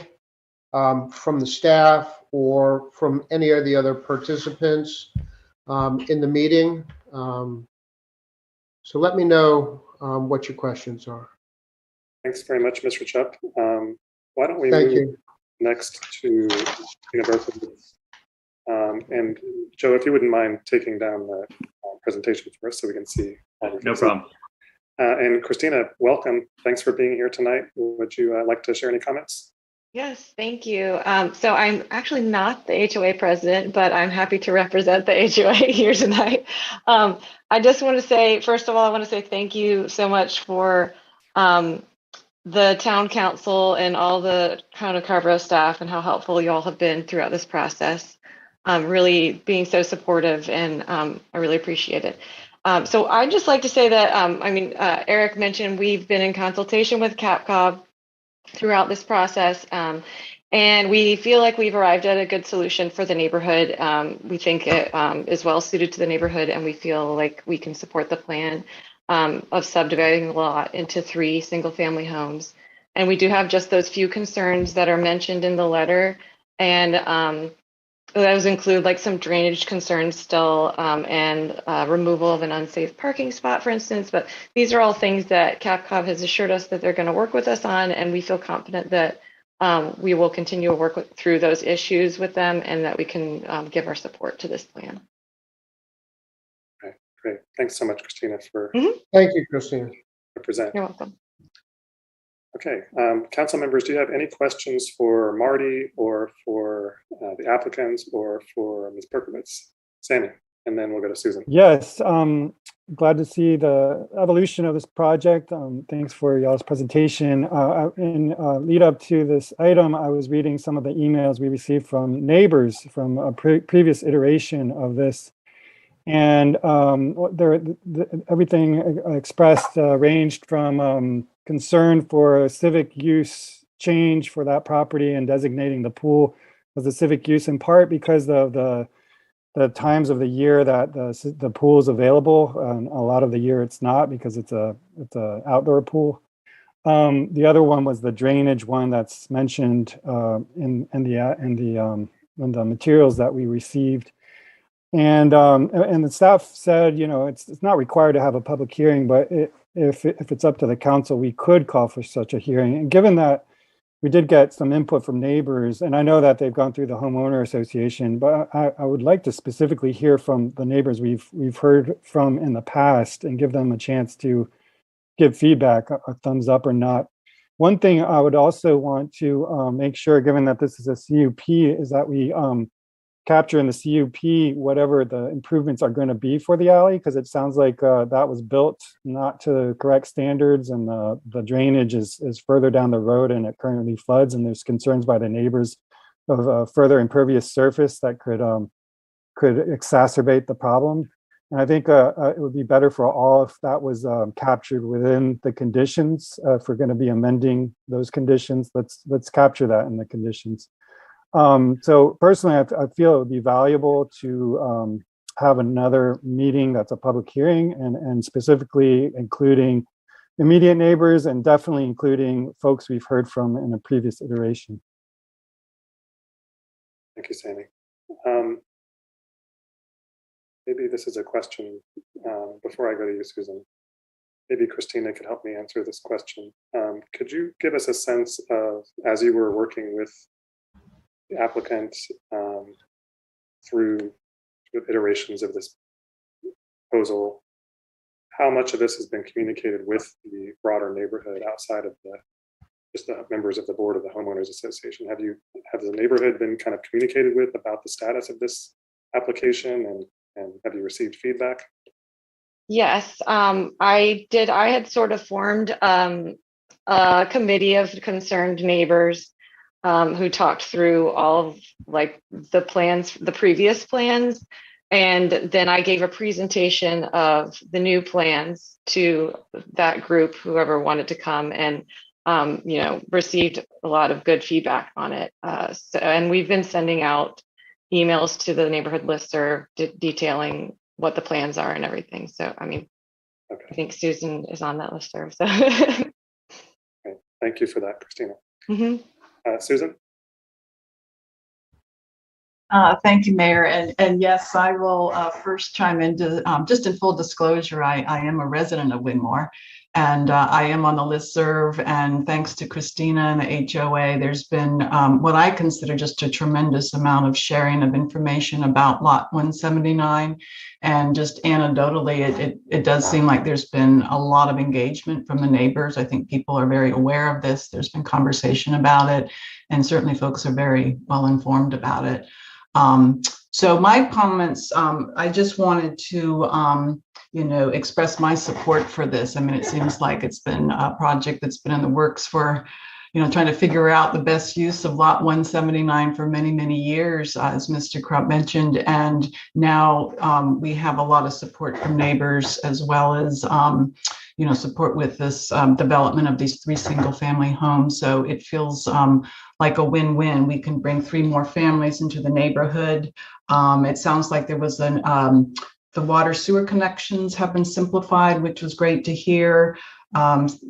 from the staff, or from any of the other participants in the meeting. So let me know what your questions are. Thanks very much, Mr. Chupp. Why don't we Thank move you. next to University? And Joe, if you wouldn't mind taking down the presentation for us so we can see. No problem. And Christina, welcome. Thanks for being here tonight. Would you like to share any comments? Yes, thank you. So I'm actually not the HOA president, but I'm happy to represent the HOA here tonight. I just want to say, first of all, I want to say thank you so much for the town council and all the town of Carrboro staff and how helpful you all have been throughout this process. really being so supportive, and I really appreciate it. So I'd just like to say that, Eric mentioned we've been in consultation with CapCobb throughout this process, and we feel like we've arrived at a good solution for the neighborhood. We think it is well suited to the neighborhood, and we feel like we can support the plan of subdividing the lot into 3 single-family homes. And we do have just those few concerns that are mentioned in the letter, and those include like some drainage concerns still, and removal of an unsafe parking spot, for instance. But these are all things that CapCobb has assured us that they're going to work with us on, and we feel confident that we will continue to work through those issues with them, and that we can give our support to this plan. Okay, great. Thanks so much, Christina, for Thank you, Christina. representing. You're welcome. Okay, council members, do you have any questions for Marty or for the applicants or for Ms. Berkowitz? Sammy, and then we'll go to Susan. Yes, glad to see the evolution of this project. Thanks for y'all's presentation. In lead up to this item, I was reading some of the emails we received from neighbors from a previous iteration of this. And everything expressed ranged from concern for a civic use change for that property and designating the pool as a civic use, in part because of the times of the year that the pool is available, and a lot of the year it's not, because it's a outdoor pool. The other one was the drainage one that's mentioned in the materials that we received. And the staff said, it's not required to have a public hearing, but if it's up to the council, we could call for such a hearing. And given that we did get some input from neighbors, and I know that they've gone through the homeowner association, but I would like to specifically hear from the neighbors we've heard from in the past and give them a chance to give feedback, a thumbs up or not. One thing I would also want to make sure, given that this is a CUP, is that we capture in the CUP whatever the improvements are going to be for the alley, because it sounds like that was built not to correct standards, and the drainage is further down the road and it currently floods, and there's concerns by the neighbors of further impervious surface that could exacerbate the problem. And I think it would be better for all if that was captured within the conditions. If we're going to be amending those conditions, let's capture that in the conditions. So personally, I feel it would be valuable to have another meeting that's a public hearing, and specifically including immediate neighbors, and definitely including folks we've heard from in a previous iteration. Thank you, Sammy. Maybe this is a question before I go to you, Susan. Maybe Christina could help me answer this question. Could you give us a sense of, as you were working with the applicant through iterations of this proposal, how much of this has been communicated with the broader neighborhood outside of just the members of the board of the homeowners association? Have the neighborhood been kind of communicated with about the status of this application, and have you received feedback? Yes, I did. I had sort of formed a committee of concerned neighbors who talked through all of the plans, the previous plans. And then I gave a presentation of the new plans to that group, whoever wanted to come, and received a lot of good feedback on it. And we've been sending out emails to the neighborhood listserv detailing what the plans are and everything. So, okay. I think Susan is on that listserv. So. Okay. Thank you for that, Christina. Susan? Thank you, Mayor. And yes, I will first chime into, just in full disclosure, I am a resident of Winmore, and I am on the listserv, and thanks to Christina and the HOA, there's been what I consider just a tremendous amount of sharing of information about Lot 179. And just anecdotally, it does seem like there's been a lot of engagement from the neighbors. I think people are very aware of this. There's been conversation about it, and certainly folks are very well informed about it. So my comments, I just wanted to, express my support for this. I mean, it seems like it's been a project that's been in the works for, trying to figure out the best use of lot 179 for many, many years, as Mr. Krupp mentioned. And now we have a lot of support from neighbors, as well as support with this development of these 3 single-family homes. So it feels like a win-win. We can bring 3 more families into the neighborhood. It sounds like there was the water sewer connections have been simplified, which was great to hear.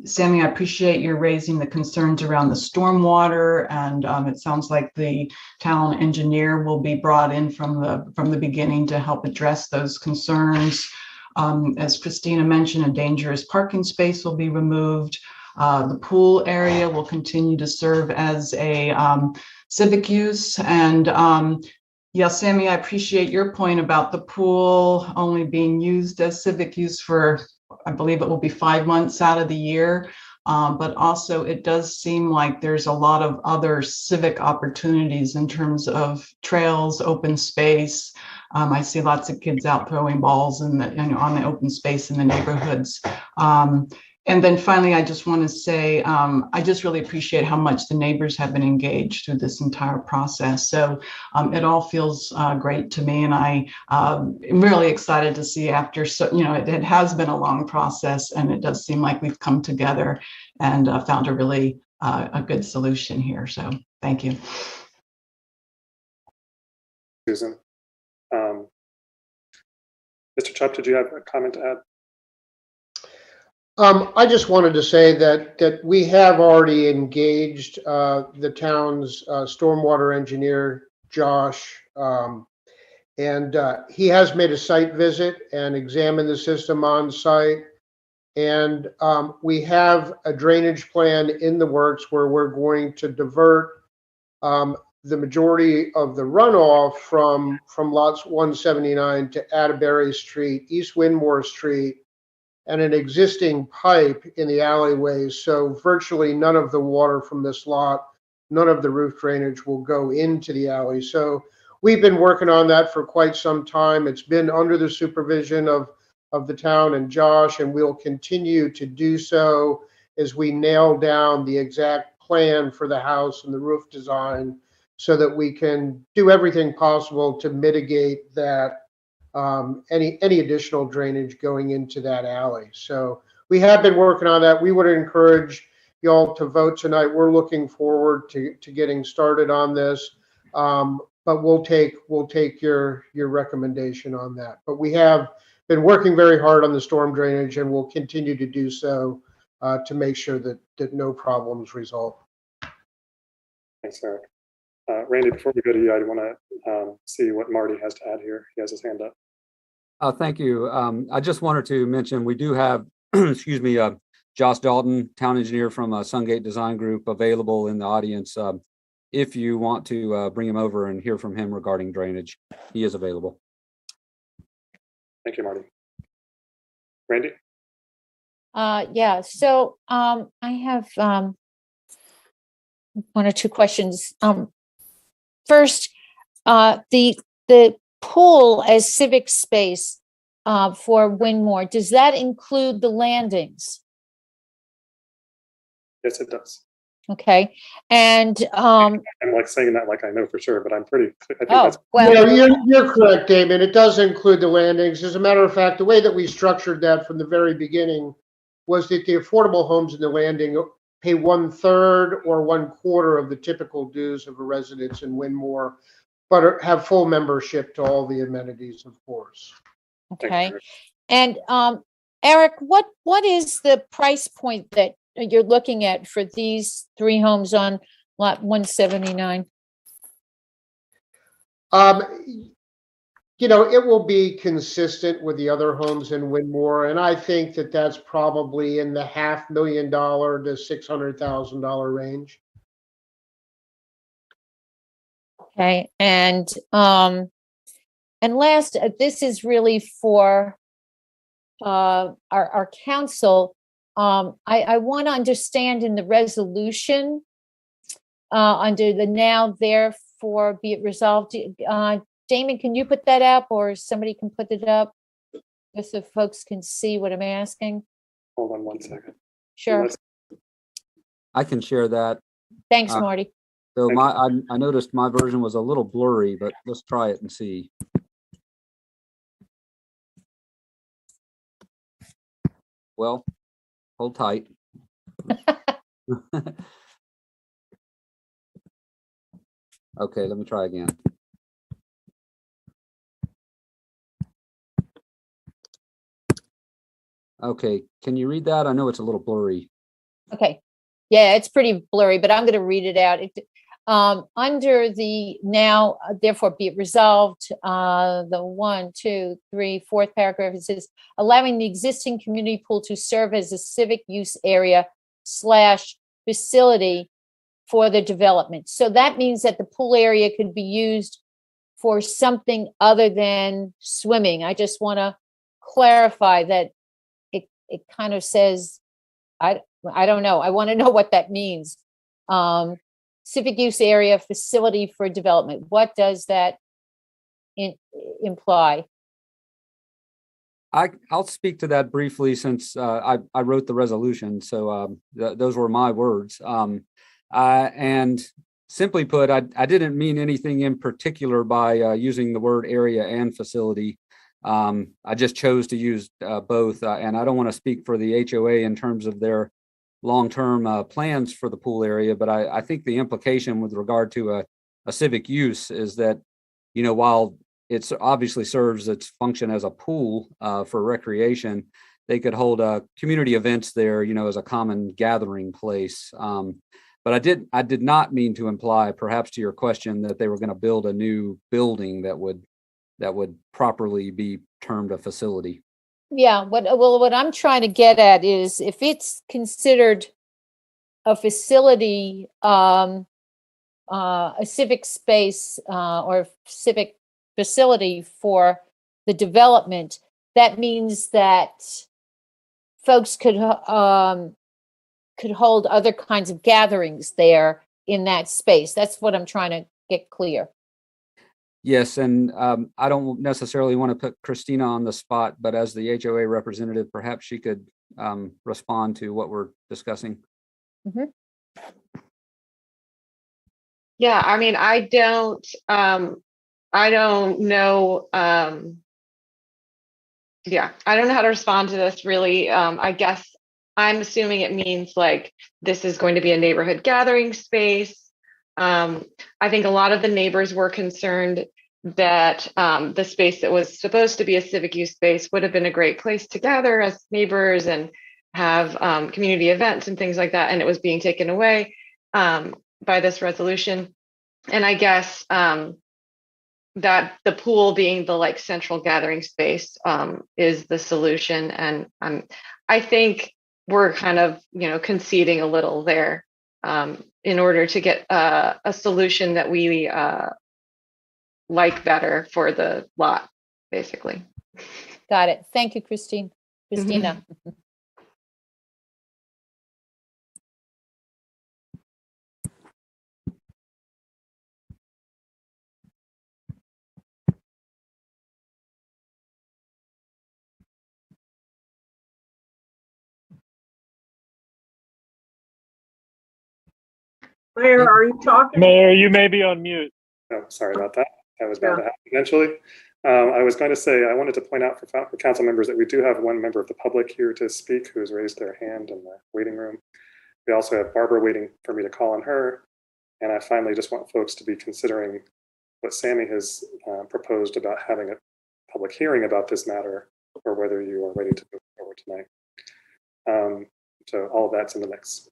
Sammy, I appreciate you raising the concerns around the stormwater, and it sounds like the town engineer will be brought in from the beginning to help address those concerns. As Christina mentioned, a dangerous parking space will be removed. The pool area will continue to serve as a civic use. And yeah, Sammy, I appreciate your point about the pool only being used as civic use for, I believe it will be 5 months out of the year. But also it does seem like there's a lot of other civic opportunities in terms of trails, open space. I see lots of kids out throwing balls on the open space in the neighborhoods. And then finally, I just want to say, I just really appreciate how much the neighbors have been engaged through this entire process. So it all feels great to me. And I am really excited to see after, it has been a long process, and it does seem like we've come together and found a really a good solution here. So thank you. Susan. Mr. Chubb, did you have a comment to add? I just wanted to say that we have already engaged the town's stormwater engineer, Josh, and he has made a site visit and examined the system on site. And we have a drainage plan in the works where we're going to divert the majority of the runoff from lots 179 to Atterbury Street, East Windmore Street, and an existing pipe in the alleyways. So virtually none of the water from this lot, none of the roof drainage will go into the alley. So we've been working on that for quite some time. It's been under the supervision of the town and Josh, and we'll continue to do so as we nail down the exact plan for the house and the roof design, so that we can do everything possible to mitigate that any additional drainage going into that alley. So we have been working on that. We would encourage y'all to vote tonight. We're looking forward to getting started on this, but we'll take your recommendation on that. But we have been working very hard on the storm drainage, and we'll continue to do so to make sure that no problems result. Thanks, Eric. Randy, before we go to you, I want to see what Marty has to add here. He has his hand up. Thank you. I just wanted to mention we do have, excuse me, Josh Dalton, town engineer from Sungate Design Group, available in the audience. If you want to bring him over and hear from him regarding drainage, he is available. Thank you, Marty. Randy? Yeah, so I have 1 or 2 questions. First, the pool as civic space for Windmore, does that include the landings? Yes, it does. Okay, and I'm like saying that like I know for sure, but I think that's well, yeah, you're correct, Damon. It does include the landings. As a matter of fact, the way that we structured that from the very beginning was that the affordable homes in the landing pay 1/3 or 1/4 of the typical dues of a residence in Windmore, but have full membership to all the amenities, of course. okay, and Eric, what is the price point that you're looking at for these 3 homes on lot 179? It will be consistent with the other homes in Windmore, and I think that that's probably in the $500,000 to $600,000 range. Okay, and last, this is really for our council. I want to understand in the resolution under the now therefore be it resolved. Damon, can you put that up, or somebody can put it up just so folks can see what I'm asking? Hold on 1 second. Sure. I can share that. Thanks, Marty. So I noticed my version was a little blurry, but let's try it and see. Well, hold tight. Okay, let me try again. Okay, can you read that? I know it's a little blurry. Okay. Yeah, it's pretty blurry, but I'm going to read it out. Under the now, therefore be it resolved, the 1, 2, 3, 4th paragraph, it says, allowing the existing community pool to serve as a civic use area / facility for the development. So that means that the pool area could be used for something other than swimming. I just want to clarify that it kind of says, I don't know. I want to know what that means. Civic use area facility for development. What does that imply? I'll speak to that briefly since I wrote the resolution. So those were my words. And simply put, I didn't mean anything in particular by using the word area and facility. I just chose to use both, and I don't want to speak for the HOA in terms of their long-term plans for the pool area, but I think the implication with regard to a civic use is that, while it's obviously serves its function as a pool for recreation, they could hold community events there, as a common gathering place. But I did not mean to imply, perhaps to your question, that they were going to build a new building that would properly be termed a facility. Yeah, what I'm trying to get at is if it's considered a facility, a civic space or civic facility for the development, that means that folks could hold other kinds of gatherings there in that space. That's what I'm trying to get clear. Yes, and I don't necessarily want to put Christina on the spot, but as the HOA representative, perhaps she could respond to what we're discussing. Mm-hmm. Yeah, I mean, I don't know. Yeah, I don't know how to respond to this really. I guess I'm assuming it means like this is going to be a neighborhood gathering space. I think a lot of the neighbors were concerned that the space that was supposed to be a civic use space would have been a great place to gather as neighbors and have community events and things like that. And it was being taken away by this resolution. And I guess that the pool being the like central gathering space is the solution. And I think we're kind of, conceding a little there in order to get a solution that we like better for the lot, basically. Got it. Thank you, Christina. Mm-hmm. Mayor, are you talking? Mayor, you may be on mute. Oh, sorry about that. That was bound to happen eventually. I was going to say, I wanted to point out for council members that we do have one member of the public here to speak who has raised their hand in the waiting room. We also have Barbara waiting for me to call on her. And I finally just want folks to be considering what Sammy has proposed about having a public hearing about this matter, or whether you are ready to move forward tonight. So all of that's in the mix.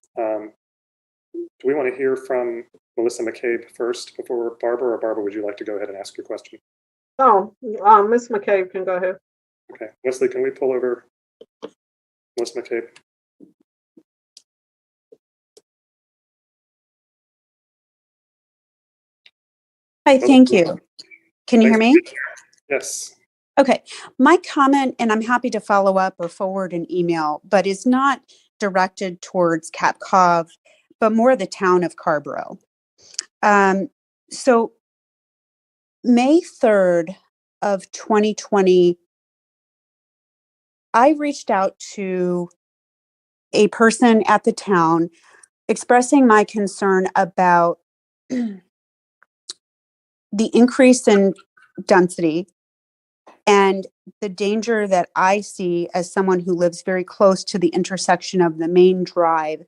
Do we want to hear from Melissa McCabe first before Barbara, or Barbara, would you like to go ahead and ask your question? Oh, Ms. McCabe can go ahead. Okay, Wesley, can we pull over Melissa McCabe? Hi, thank you. Can you hear me? Yes. Okay, my comment, and I'm happy to follow up or forward an email, but is not directed towards Cap Cove, but more the town of Carrboro. So May 3rd of 2020, I reached out to a person at the town expressing my concern about the increase in density and the danger that I see as someone who lives very close to the intersection of the main drive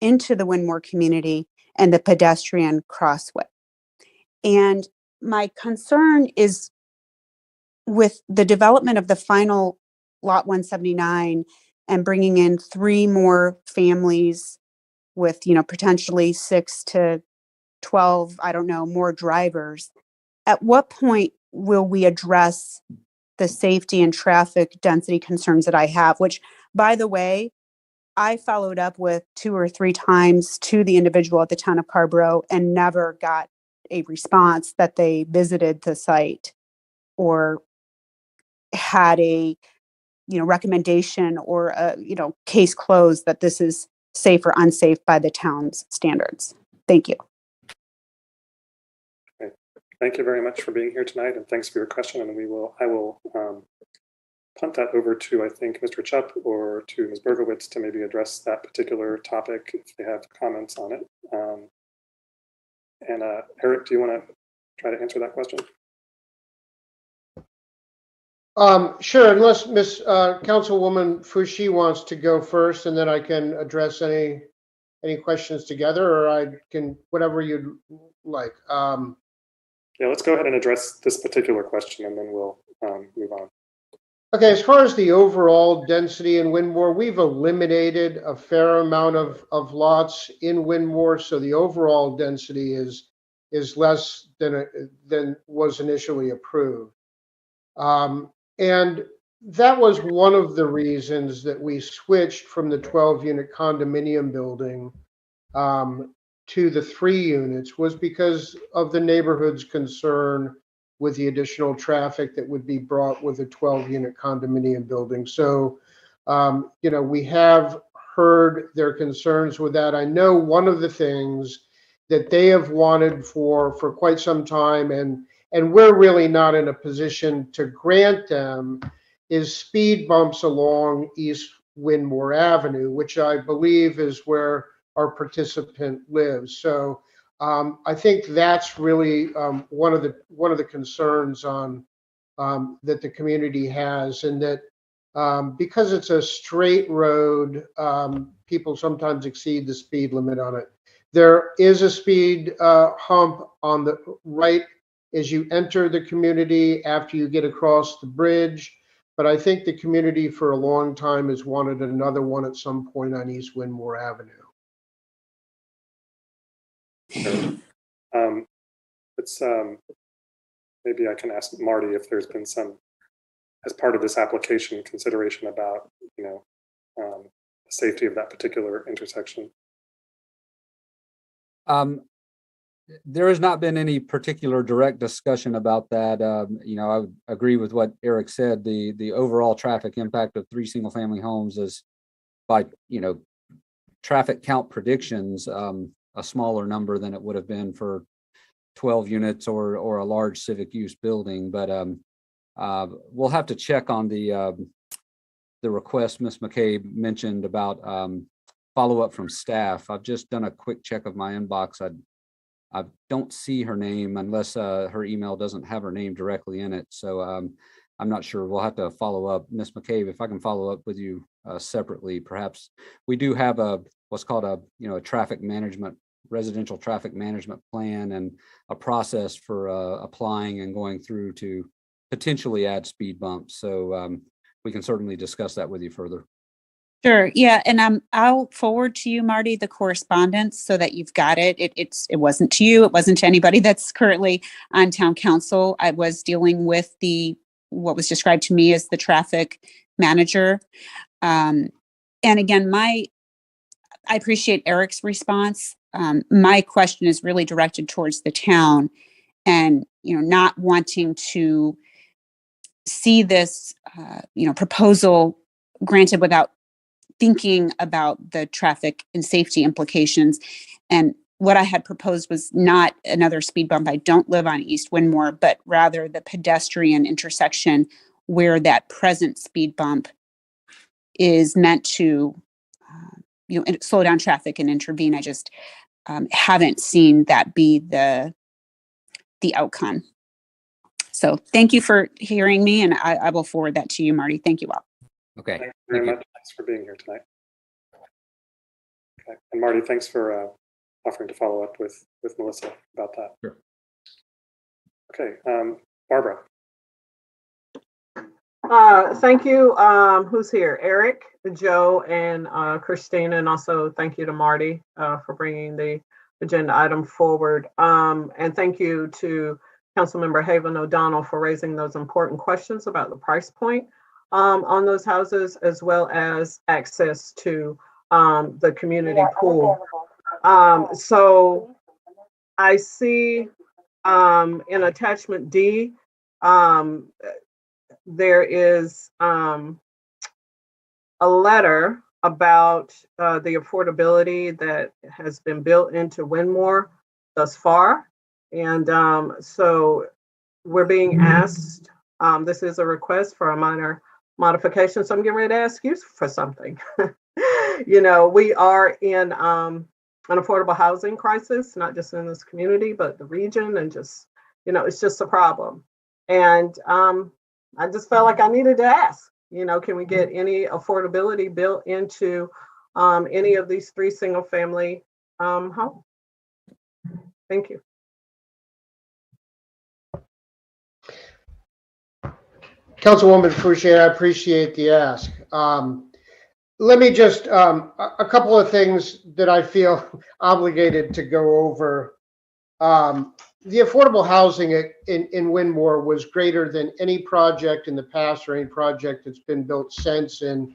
into the Winmore community and the pedestrian crossway. And my concern is with the development of the final lot 179 and bringing in 3 more families with, potentially 6 to 12, I don't know, more drivers. At what point will we address the safety and traffic density concerns that I have, which, by the way, I followed up with 2 or 3 times to the individual at the town of Carrboro and never got a response that they visited the site or had a, recommendation or a, case closed that this is safe or unsafe by the town's standards. Thank you. Okay. Thank you very much for being here tonight, and thanks for your question. And I will punt that over to, I think, Mr. Chupp or to Ms. Bergowitz to maybe address that particular topic if they have comments on it. Eric, do you want to try to answer that question? Sure, unless Miss Councilwoman Fushi wants to go first, and then I can address any questions together, or I can, whatever you'd like. Yeah, let's go ahead and address this particular question, and then we'll move on. Okay, as far as the overall density in Winmore, we've eliminated a fair amount of lots in Winmore, so the overall density is less than was initially approved. And that was one of the reasons that we switched from the 12-unit condominium building to the 3 units, was because of the neighborhood's concern with the additional traffic that would be brought with a 12-unit condominium building. So, we have heard their concerns with that. I know one of the things that they have wanted for quite some time, and we're really not in a position to grant them, is speed bumps along East Winmore Avenue, which I believe is where our participant lives. So I think that's really one of the concerns on that the community has, and that because it's a straight road, people sometimes exceed the speed limit on it. There is a speed hump on the right as you enter the community after you get across the bridge. But I think the community for a long time has wanted another one at some point on East Winmore Avenue. It's maybe I can ask Marty if there's been some, as part of this application, consideration about the safety of that particular intersection. There has not been any particular direct discussion about that. I would agree with what Eric said. The overall traffic impact of 3 single-family homes is, by traffic count predictions, a smaller number than it would have been for 12 units or a large civic use building. But we'll have to check on the request Ms. McCabe mentioned about follow-up from staff. I've just done a quick check of my inbox. I don't see her name unless her email doesn't have her name directly in it. So I'm not sure. We'll have to follow up. Ms. McCabe, if I can follow up with you separately, perhaps. We do have what's called a residential traffic management plan, and a process for applying and going through to potentially add speed bumps. So we can certainly discuss that with you further. Sure. Yeah. And I'll forward to you, Marty, the correspondence so that you've got it. It wasn't to you. It wasn't to anybody that's currently on town council. I was dealing with what was described to me as the traffic manager. And again, I appreciate Eric's response. My question is really directed towards the town, and, not wanting to see this, proposal granted without thinking about the traffic and safety implications. And what I had proposed was not another speed bump. I don't live on East Winmore, but rather the pedestrian intersection where that present speed bump is meant to slow down traffic and intervene. I just haven't seen that be the outcome. So thank you for hearing me, and I will forward that to you, Marty. Thank you all. Okay. Thank you very much. Thanks for being here tonight. Okay. And Marty, thanks for offering to follow up with Melissa about that. Sure. Okay. Barbara. Thank you. Who's here? Eric, Joe, and Christina, and also thank you to Marty for bringing the agenda item forward. And thank you to Councilmember Haven O'Donnell for raising those important questions about the price point on those houses, as well as access to the community pool. So I see in attachment D, there is a letter about the affordability that has been built into Winmore thus far. And so we're being asked, this is a request for a minor modification. So I'm getting ready to ask you for something. We are in an affordable housing crisis, not just in this community, but the region, and just, it's just a problem. And I just felt like I needed to ask, can we get any affordability built into any of these 3 single family homes? Thank you. Councilwoman Fouché, I appreciate the ask. Let me just, a couple of things that I feel obligated to go over. The affordable housing in Winmore was greater than any project in the past or any project that's been built since in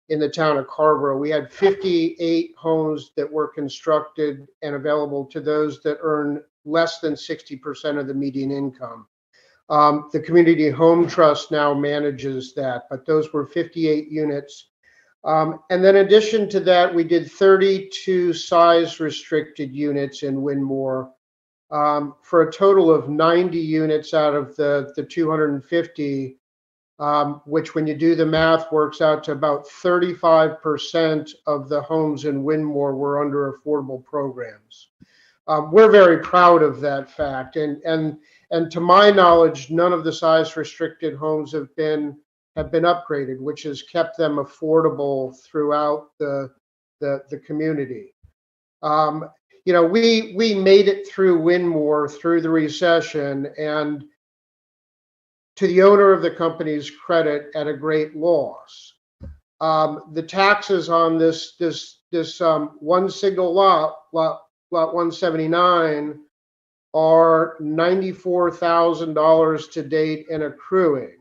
the town of Carrboro. We had 58 homes that were constructed and available to those that earn less than 60% of the median income. The Community Home Trust now manages that, but those were 58 units. And then in addition to that, we did 32 size restricted units in Winmore, for a total of 90 units out of the 250, which when you do the math works out to about 35% of the homes in Winmore were under affordable programs. We're very proud of that fact. And to my knowledge, none of the size restricted homes have been upgraded, which has kept them affordable throughout the community. We made it through Winmore, through the recession, and to the owner of the company's credit, at a great loss. The taxes on this one single lot 179, are $94,000 to date and accruing.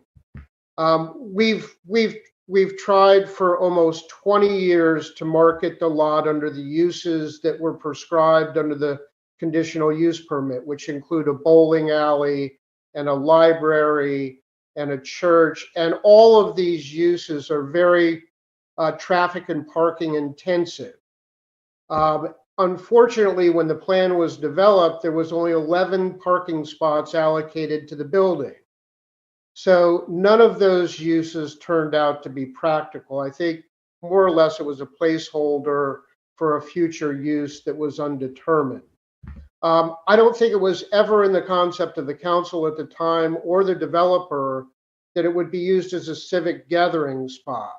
We've tried for almost 20 years to market the lot under the uses that were prescribed under the conditional use permit, which include a bowling alley and a library and a church. And all of these uses are very traffic and parking intensive. Unfortunately, when the plan was developed, there was only 11 parking spots allocated to the building. So none of those uses turned out to be practical. I think more or less it was a placeholder for a future use that was undetermined. I don't think it was ever in the concept of the council at the time or the developer that it would be used as a civic gathering spot.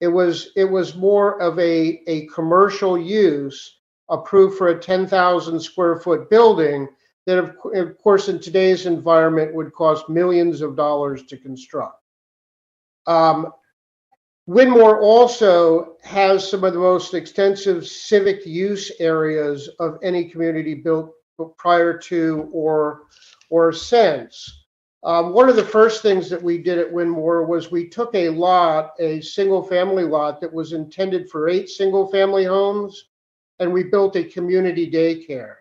It was more of a commercial use approved for a 10,000 square foot building that of course in today's environment would cost millions of dollars to construct. Winmore also has some of the most extensive civic use areas of any community built prior to or since. One of the first things that we did at Winmore was we took a lot, a single family lot that was intended for 8 single family homes, and we built a community daycare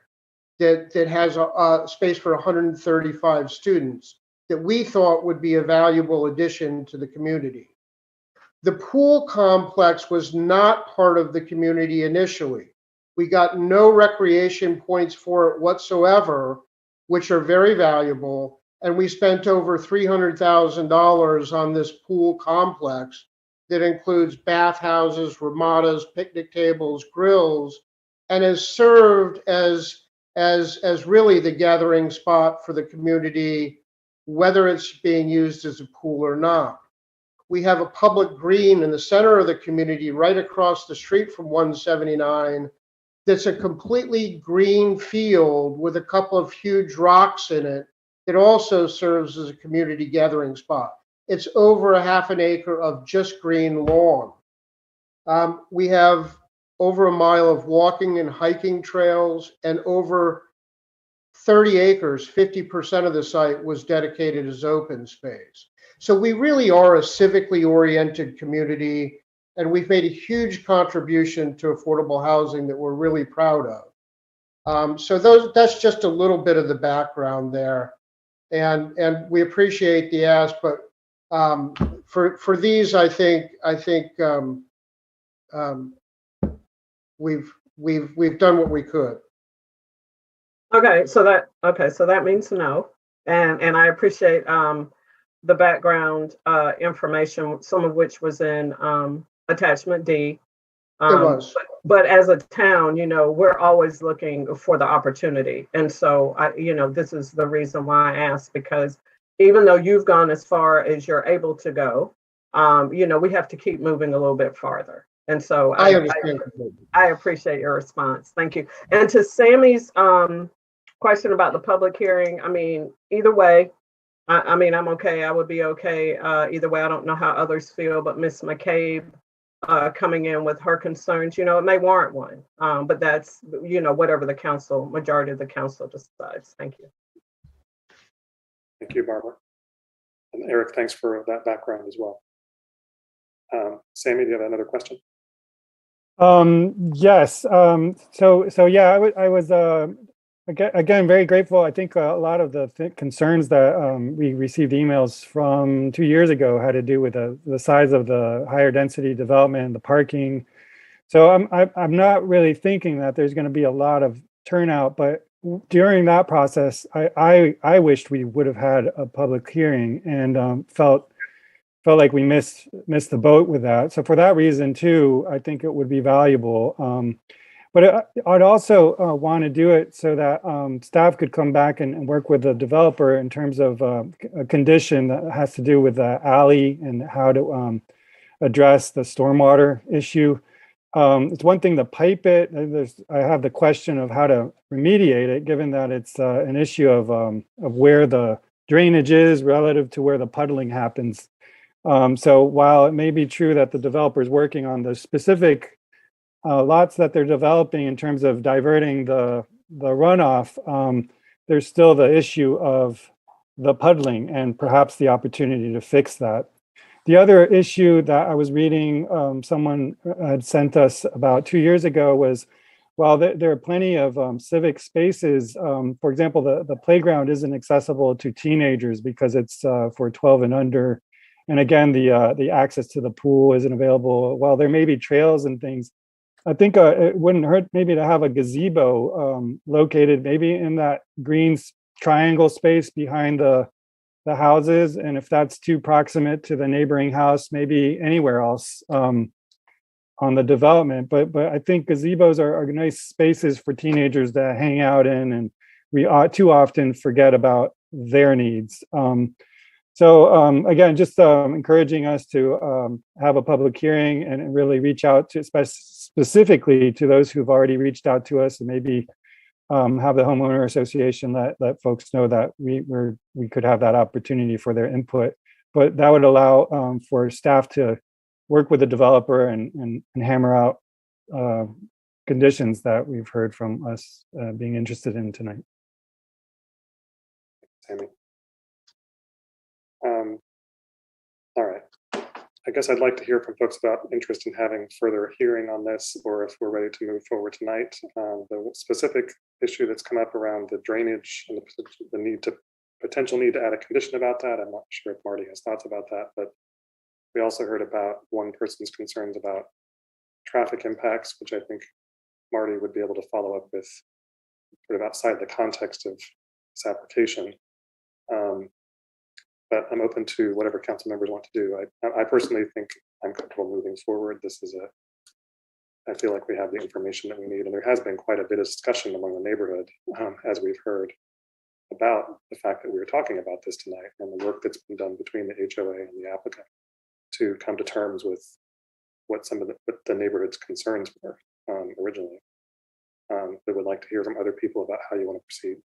that has a space for 135 students that we thought would be a valuable addition to the community. The pool complex was not part of the community initially. We got no recreation points for it whatsoever, which are very valuable. And we spent over $300,000 on this pool complex, that includes bathhouses, ramadas, picnic tables, grills, and has served as really the gathering spot for the community, whether it's being used as a pool or not. We have a public green in the center of the community right across the street from 179 that's a completely green field with a couple of huge rocks in it that also serves as a community gathering spot. It's over a half an acre of just green lawn. We have over a mile of walking and hiking trails, and over 30 acres, 50% of the site was dedicated as open space. So we really are a civically oriented community, and we've made a huge contribution to affordable housing that we're really proud of. So that's just a little bit of the background there. And we appreciate the ask, but for these, I think we've done what we could. Okay, so that means no, and I appreciate the background information, some of which was in attachment D. It was. But as a town, we're always looking for the opportunity, and so this is the reason why I asked, because even though you've gone as far as you're able to go, we have to keep moving a little bit farther. And so I understand. I appreciate your response. Thank you. And to Sammy's question about the public hearing, I mean, either way, I'm okay. I would be okay either way. I don't know how others feel, but Ms. McCabe coming in with her concerns, it may warrant one, but that's, whatever the majority of the council decides. Thank you. Thank you, Barbara. And Eric, thanks for that background as well. Sammy, do you have another question? Yes. So yeah, I was again very grateful. I think a lot of the concerns that we received emails from 2 years ago had to do with the size of the higher density development, the parking. So I'm not really thinking that there's going to be a lot of turnout, but during that process, I wished we would have had a public hearing, and felt like we missed the boat with that. So for that reason too, I think it would be valuable. But I'd also want to do it so that staff could come back and work with the developer in terms of a condition that has to do with the alley and how to address the stormwater issue. It's one thing to pipe it. I have the question of how to remediate it, given that it's an issue of where the drainage is relative to where the puddling happens. So while it may be true that the developer is working on the specific lots that they're developing in terms of diverting the runoff, there's still the issue of the puddling and perhaps the opportunity to fix that. The other issue that I was reading, someone had sent us about 2 years ago was, well, there are plenty of civic spaces. For example, the playground isn't accessible to teenagers because it's for 12 and under. And again, the access to the pool isn't available. While there may be trails and things, I think it wouldn't hurt maybe to have a gazebo located maybe in that green triangle space behind the houses. And if that's too proximate to the neighboring house, maybe anywhere else on the development. But I think gazebos are nice spaces for teenagers to hang out in, and we too often forget about their needs. So again, just encouraging us to have a public hearing and really reach out to specifically to those who've already reached out to us, and maybe have the homeowner association let folks know that we could have that opportunity for their input. But that would allow for staff to work with the developer and hammer out conditions that we've heard from us being interested in tonight. Sammy. All right. I guess I'd like to hear from folks about interest in having further hearing on this, or if we're ready to move forward tonight. The specific issue that's come up around the drainage and the potential need to add a condition about that. I'm not sure if Marty has thoughts about that, but we also heard about one person's concerns about traffic impacts, which I think Marty would be able to follow up with sort of outside the context of this application. but I'm open to whatever council members want to do. I personally think I'm comfortable moving forward. I feel like we have the information that we need, and there has been quite a bit of discussion among the neighborhood, as we've heard, about the fact that we were talking about this tonight and the work that's been done between the HOA and the applicant to come to terms with what some of the neighborhood's concerns were originally. I would like to hear from other people about how you want to proceed.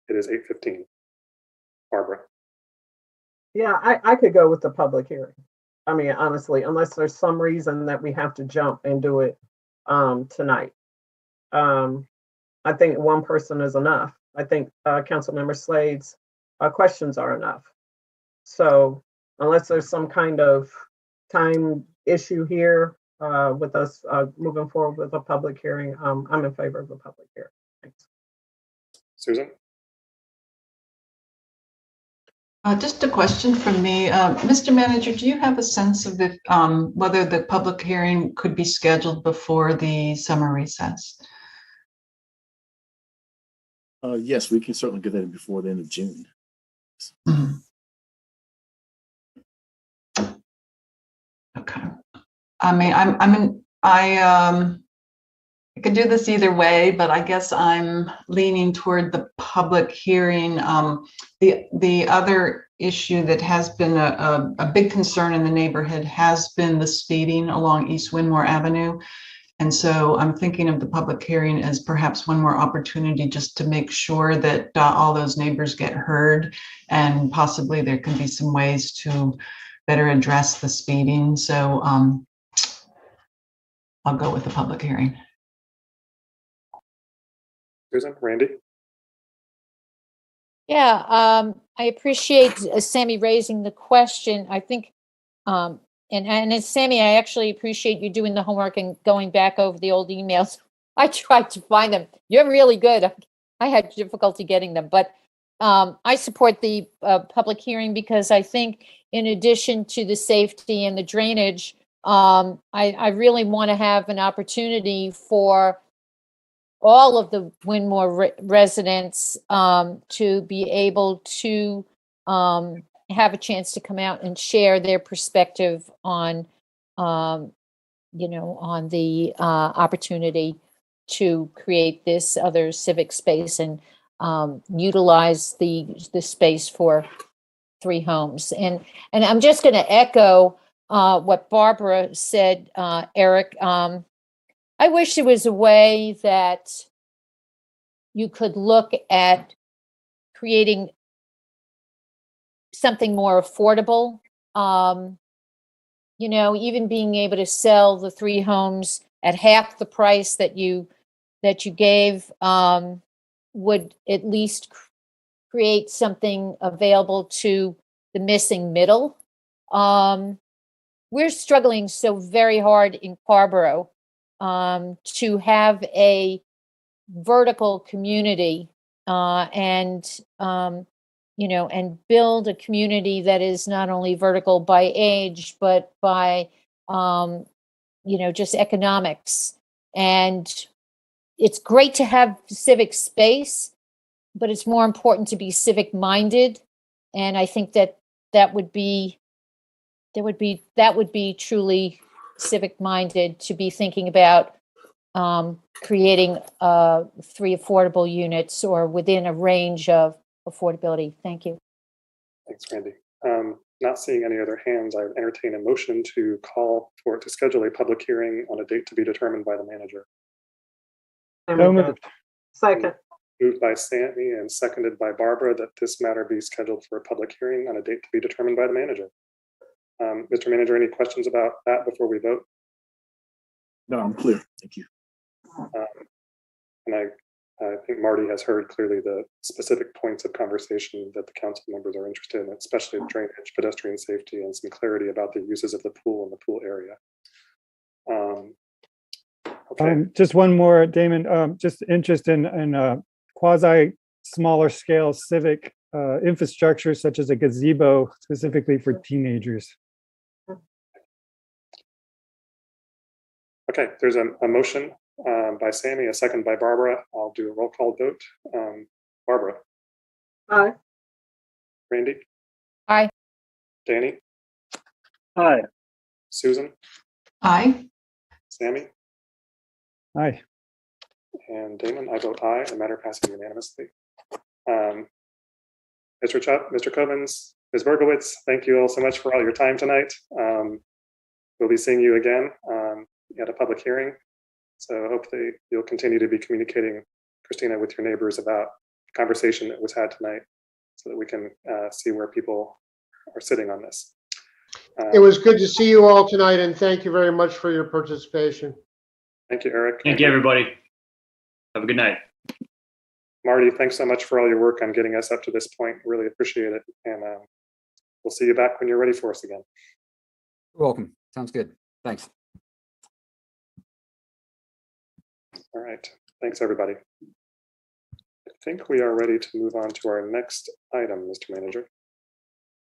It is 8:15. Barbara. Yeah, I could go with the public hearing. I mean, honestly, unless there's some reason that we have to jump and do it tonight. I think one person is enough. I think Councilmember Slade's questions are enough. So unless there's some kind of time issue here with us moving forward with a public hearing, I'm in favor of a public hearing. Thanks. Susan? Just a question from me. Mr. Manager, do you have a sense of if, whether the public hearing could be scheduled before the summer recess? Yes, we can certainly get that in before the end of June. Mm-hmm. Okay. I mean, I could do this either way, but I guess I'm leaning toward the public hearing. The other issue that has been a big concern in the neighborhood has been the speeding along East Winmore Avenue. And so I'm thinking of the public hearing as perhaps one more opportunity just to make sure that all those neighbors get heard, and possibly there can be some ways to better address the speeding. So I'll go with the public hearing. Susan, Randy? Yeah, I appreciate Sammy raising the question. I think, and Sammy, I actually appreciate you doing the homework and going back over the old emails. I tried to find them. You're really good. I had difficulty getting them, but I support the public hearing because I think in addition to the safety and the drainage, I really want to have an opportunity for all of the Winmore residents to be able to have a chance to come out and share their perspective on, you know, on the opportunity to create this other civic space and utilize the space for 3 homes. And I'm just going to echo what Barbara said, Eric. I wish there was a way that you could look at creating something more affordable. You know, even being able to sell the 3 homes at half the price that you gave would at least create something available to the missing middle. We're struggling so very hard in Carrboro to have a vertical community and you know, and build a community that is not only vertical by age but by you know, just economics. And it's great to have civic space, but it's more important to be civic minded. And I think that would be truly civic minded to be thinking about creating 3 affordable units or within a range of affordability. Thank you. Thanks, Randy. Not seeing any other hands, I would entertain a motion to schedule a public hearing on a date to be determined by the manager. Second. Moved by Sammy and seconded by Barbara that this matter be scheduled for a public hearing on a date to be determined by the manager. Mr. Manager, any questions about that before we vote? No, I'm clear. Thank you. And I think Marty has heard clearly the specific points of conversation that the council members are interested in, especially drainage, pedestrian safety, and some clarity about the uses of the pool and the pool area. Okay. Just one more, Damon, just interest in quasi smaller scale civic infrastructure, such as a gazebo specifically for teenagers. Okay, there's a motion by Sammy, a second by Barbara. I'll do a roll call vote. Barbara? Aye. Randy? Aye. Danny, Aye. Susan, Aye. Sammy, Aye. and Damon. I vote aye. The matter passes unanimously. Mr. Chubb, Mr. Covens, Ms. Bergowitz, thank you all so much for all your time tonight. We'll be seeing you again at a public hearing. So hopefully you'll continue to be communicating, Christina, with your neighbors about the conversation that was had tonight so that we can see where people are sitting on this. It was good to see you all tonight, and thank you very much for your participation. Thank you, Eric. Thank you, everybody. Have a good night. Marty, thanks so much for all your work on getting us up to this point. Really appreciate it. And we'll see you back when you're ready for us again. You're welcome. Sounds good. Thanks. All right. Thanks, everybody. I think we are ready to move on to our next item, Mr. Manager.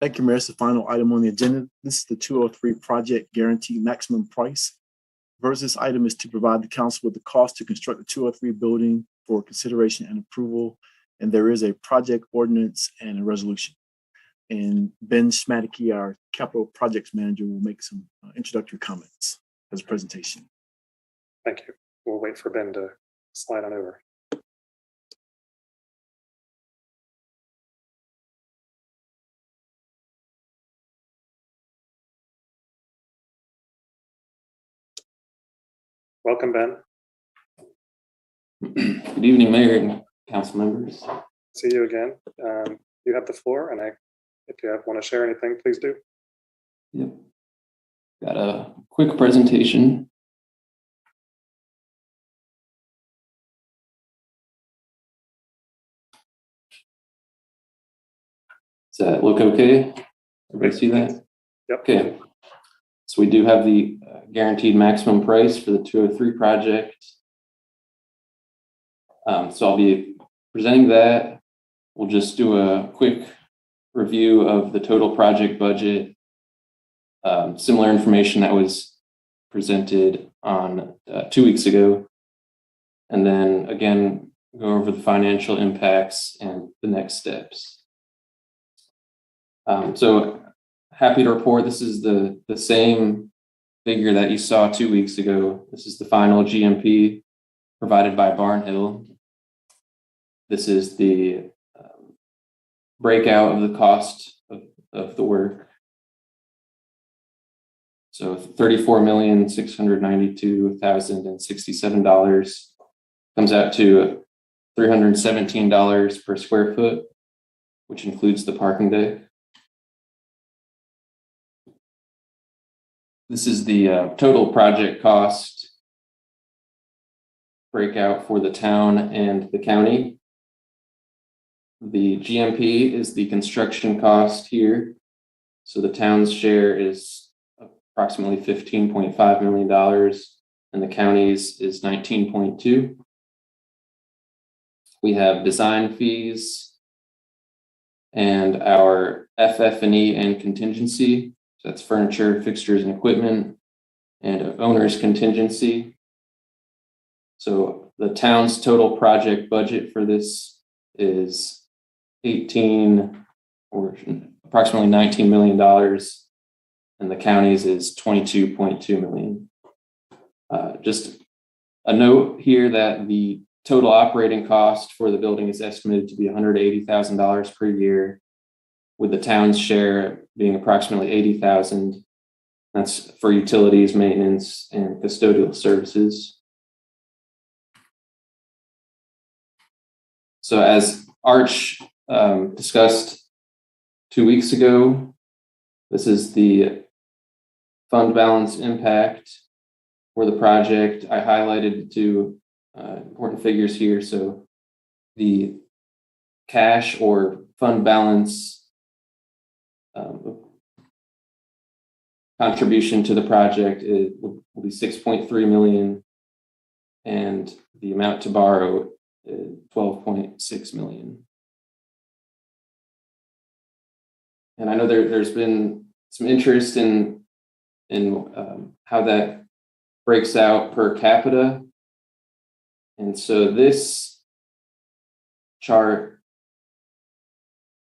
Thank you, Mayor. It's the final item on the agenda. This is the 203 project guaranteed maximum price. Versus item is to provide the council with the cost to construct the 203 building for consideration and approval. And there is a project ordinance and a resolution. And Ben Schmadeke, our capital projects manager, will make some introductory comments as a presentation. Thank you. We'll wait for Ben to slide on over. Welcome, Ben. Good evening, Mayor and council members. See you again. You have the floor, and if you want to share anything, please do. Yep. Got a quick presentation. Does that look okay? Everybody see that? Yep. Okay. So we do have the guaranteed maximum price for the 203 project. So I'll be presenting that. We'll just do a quick review of the total project budget. Similar information that was presented on 2 weeks ago. And then again, go over the financial impacts and the next steps. So happy to report this is the same figure that you saw 2 weeks ago. This is the final GMP provided by Barnhill. This is the breakout of the cost of the work. So $34,692,067 comes out to $317 per square foot, which includes the parking deck. This is the total project cost breakout for the town and the county. The GMP is the construction cost here. So the town's share is approximately $15.5 million and the county's is 19.2. We have design fees and our FF&E and contingency. So that's furniture, fixtures, and equipment, and owner's contingency. So the town's total project budget for this is approximately $19 million, and the county's is $22.2 million. Just a note here that the total operating cost for the building is estimated to be $180,000 per year, with the town's share being approximately $80,000. That's for utilities, maintenance, and custodial services. So as Arch discussed 2 weeks ago, this is the fund balance impact for the project. I highlighted two important figures here. So the cash or fund balance contribution to the project will be $6.3 million, and the amount to borrow is $12.6 million. And I know there's been some interest in how that breaks out per capita. And so this chart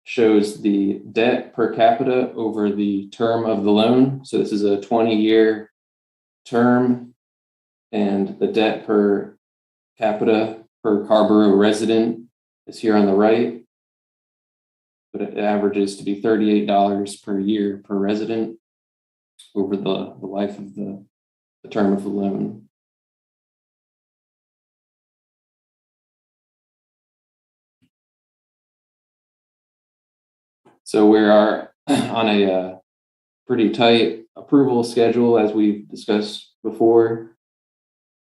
shows the debt per capita over the term of the loan. So this is a 20-year term, and the debt per capita per Carrboro resident is here on the right, but it averages to be $38 per year per resident over the life of the term of the loan. So we are on a pretty tight approval schedule, as we've discussed before.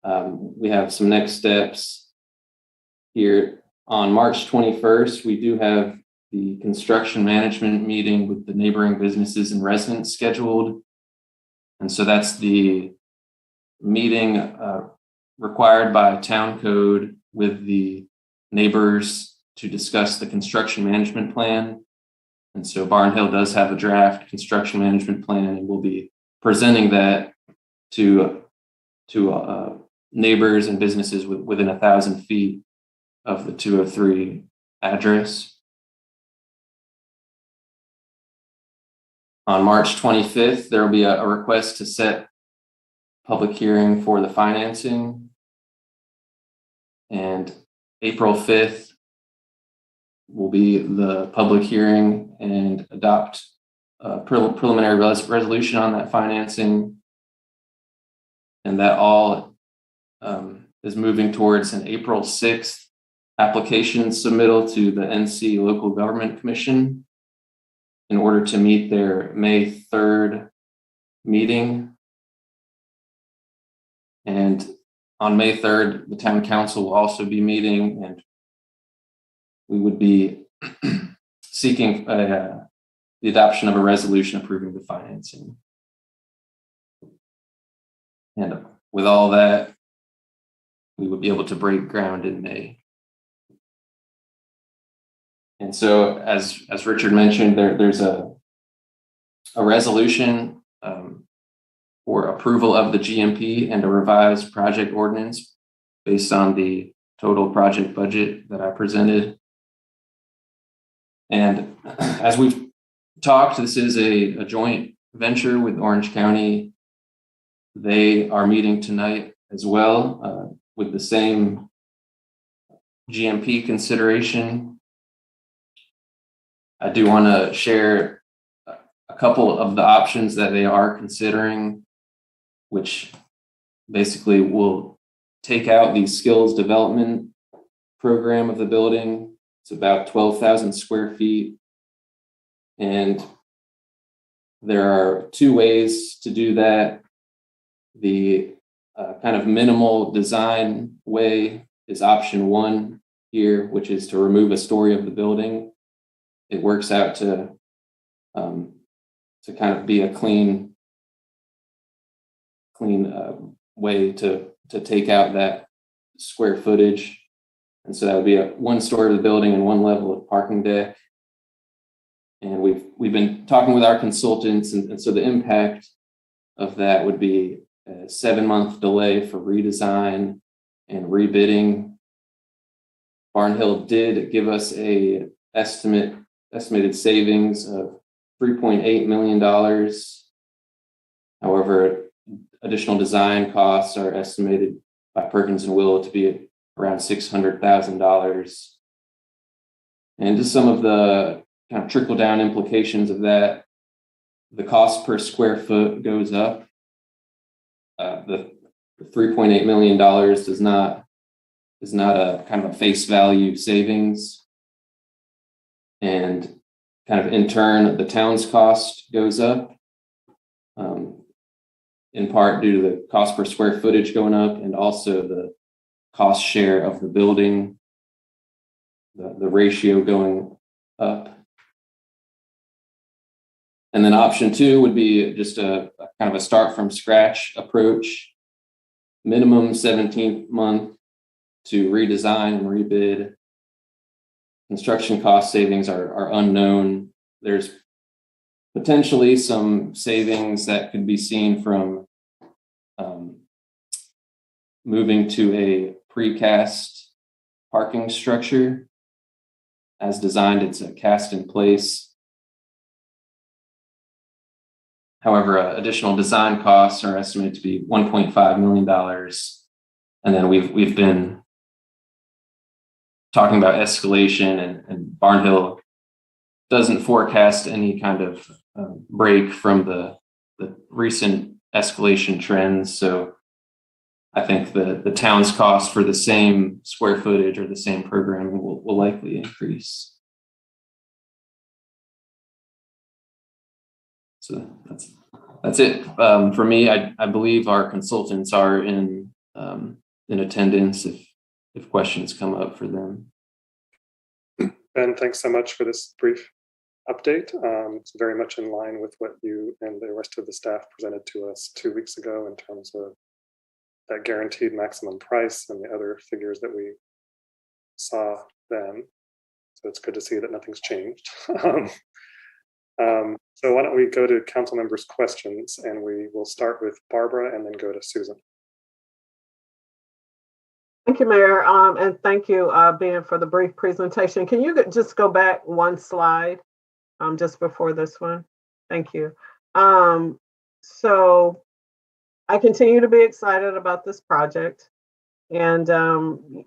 We have some next steps here. On March 21st, we do have the construction management meeting with the neighboring businesses and residents scheduled. And so that's the meeting required by town code with the neighbors to discuss the construction management plan. And so Barn Hill does have a draft construction management plan, and we'll be presenting that to neighbors and businesses within 1,000 feet of the 203 address. On March 25th, there will be a request to set public hearing for the financing. And April 5th will be the public hearing and adopt a preliminary resolution on that financing. And that all is moving towards an April 6th application submittal to the NC Local Government Commission in order to meet their May 3rd meeting. And on May 3rd, the town council will also be meeting, and we would be seeking the adoption of a resolution approving the financing. And with all that, we would be able to break ground in May. And so, as Richard mentioned, there's a resolution for approval of the GMP and a revised project ordinance based on the total project budget that I presented. And as we've talked, this is a joint venture with Orange County. They are meeting tonight as well with the same GMP consideration. I do want to share a couple of the options that they are considering, which basically will take out the skills development program of the building. It's about 12,000 square feet. And there are two ways to do that. The kind of minimal design way is option one here, which is to remove a story of the building. It works out to kind of be a clean way to take out that square footage. And so that would be one story of the building and one level of parking deck. And we've been talking with our consultants, and so the impact of that would be a 7-month delay for redesign and rebidding. Barn Hill did give us a estimated savings of $3.8 million. However, additional design costs are estimated by Perkins and Will to be around $600,000. And just some of the kind of trickle down implications of that, the cost per square foot goes up. The $3.8 million is not a kind of a face value savings. And kind of in turn, the town's cost goes up, in part due to the cost per square footage going up, and also the cost share of the building, the ratio going up. And then option two would be just a kind of a start from scratch approach, minimum 17th month to redesign and rebid. Construction cost savings are unknown. There's potentially some savings that could be seen from moving to a precast parking structure. as designed. It's a cast in place. However, additional design costs are estimated to be $1.5 million. And then we've been talking about escalation, and Barnhill doesn't forecast any kind of break from the recent escalation trends. So I think the town's cost for the same square footage or the same programming will likely increase. So that's it for me. I believe our consultants are in attendance if questions come up for them. Ben, thanks so much for this brief update. It's very much in line with what you and the rest of the staff presented to us 2 weeks ago in terms of that guaranteed maximum price and the other figures that we saw then. So it's good to see that nothing's changed. So why don't we go to council members' questions, and we will start with Barbara and then go to Susan. Thank you, Mayor, and thank you, Ben, for the brief presentation. Can you just go back one slide just before this one? Thank you. So I continue to be excited about this project. And,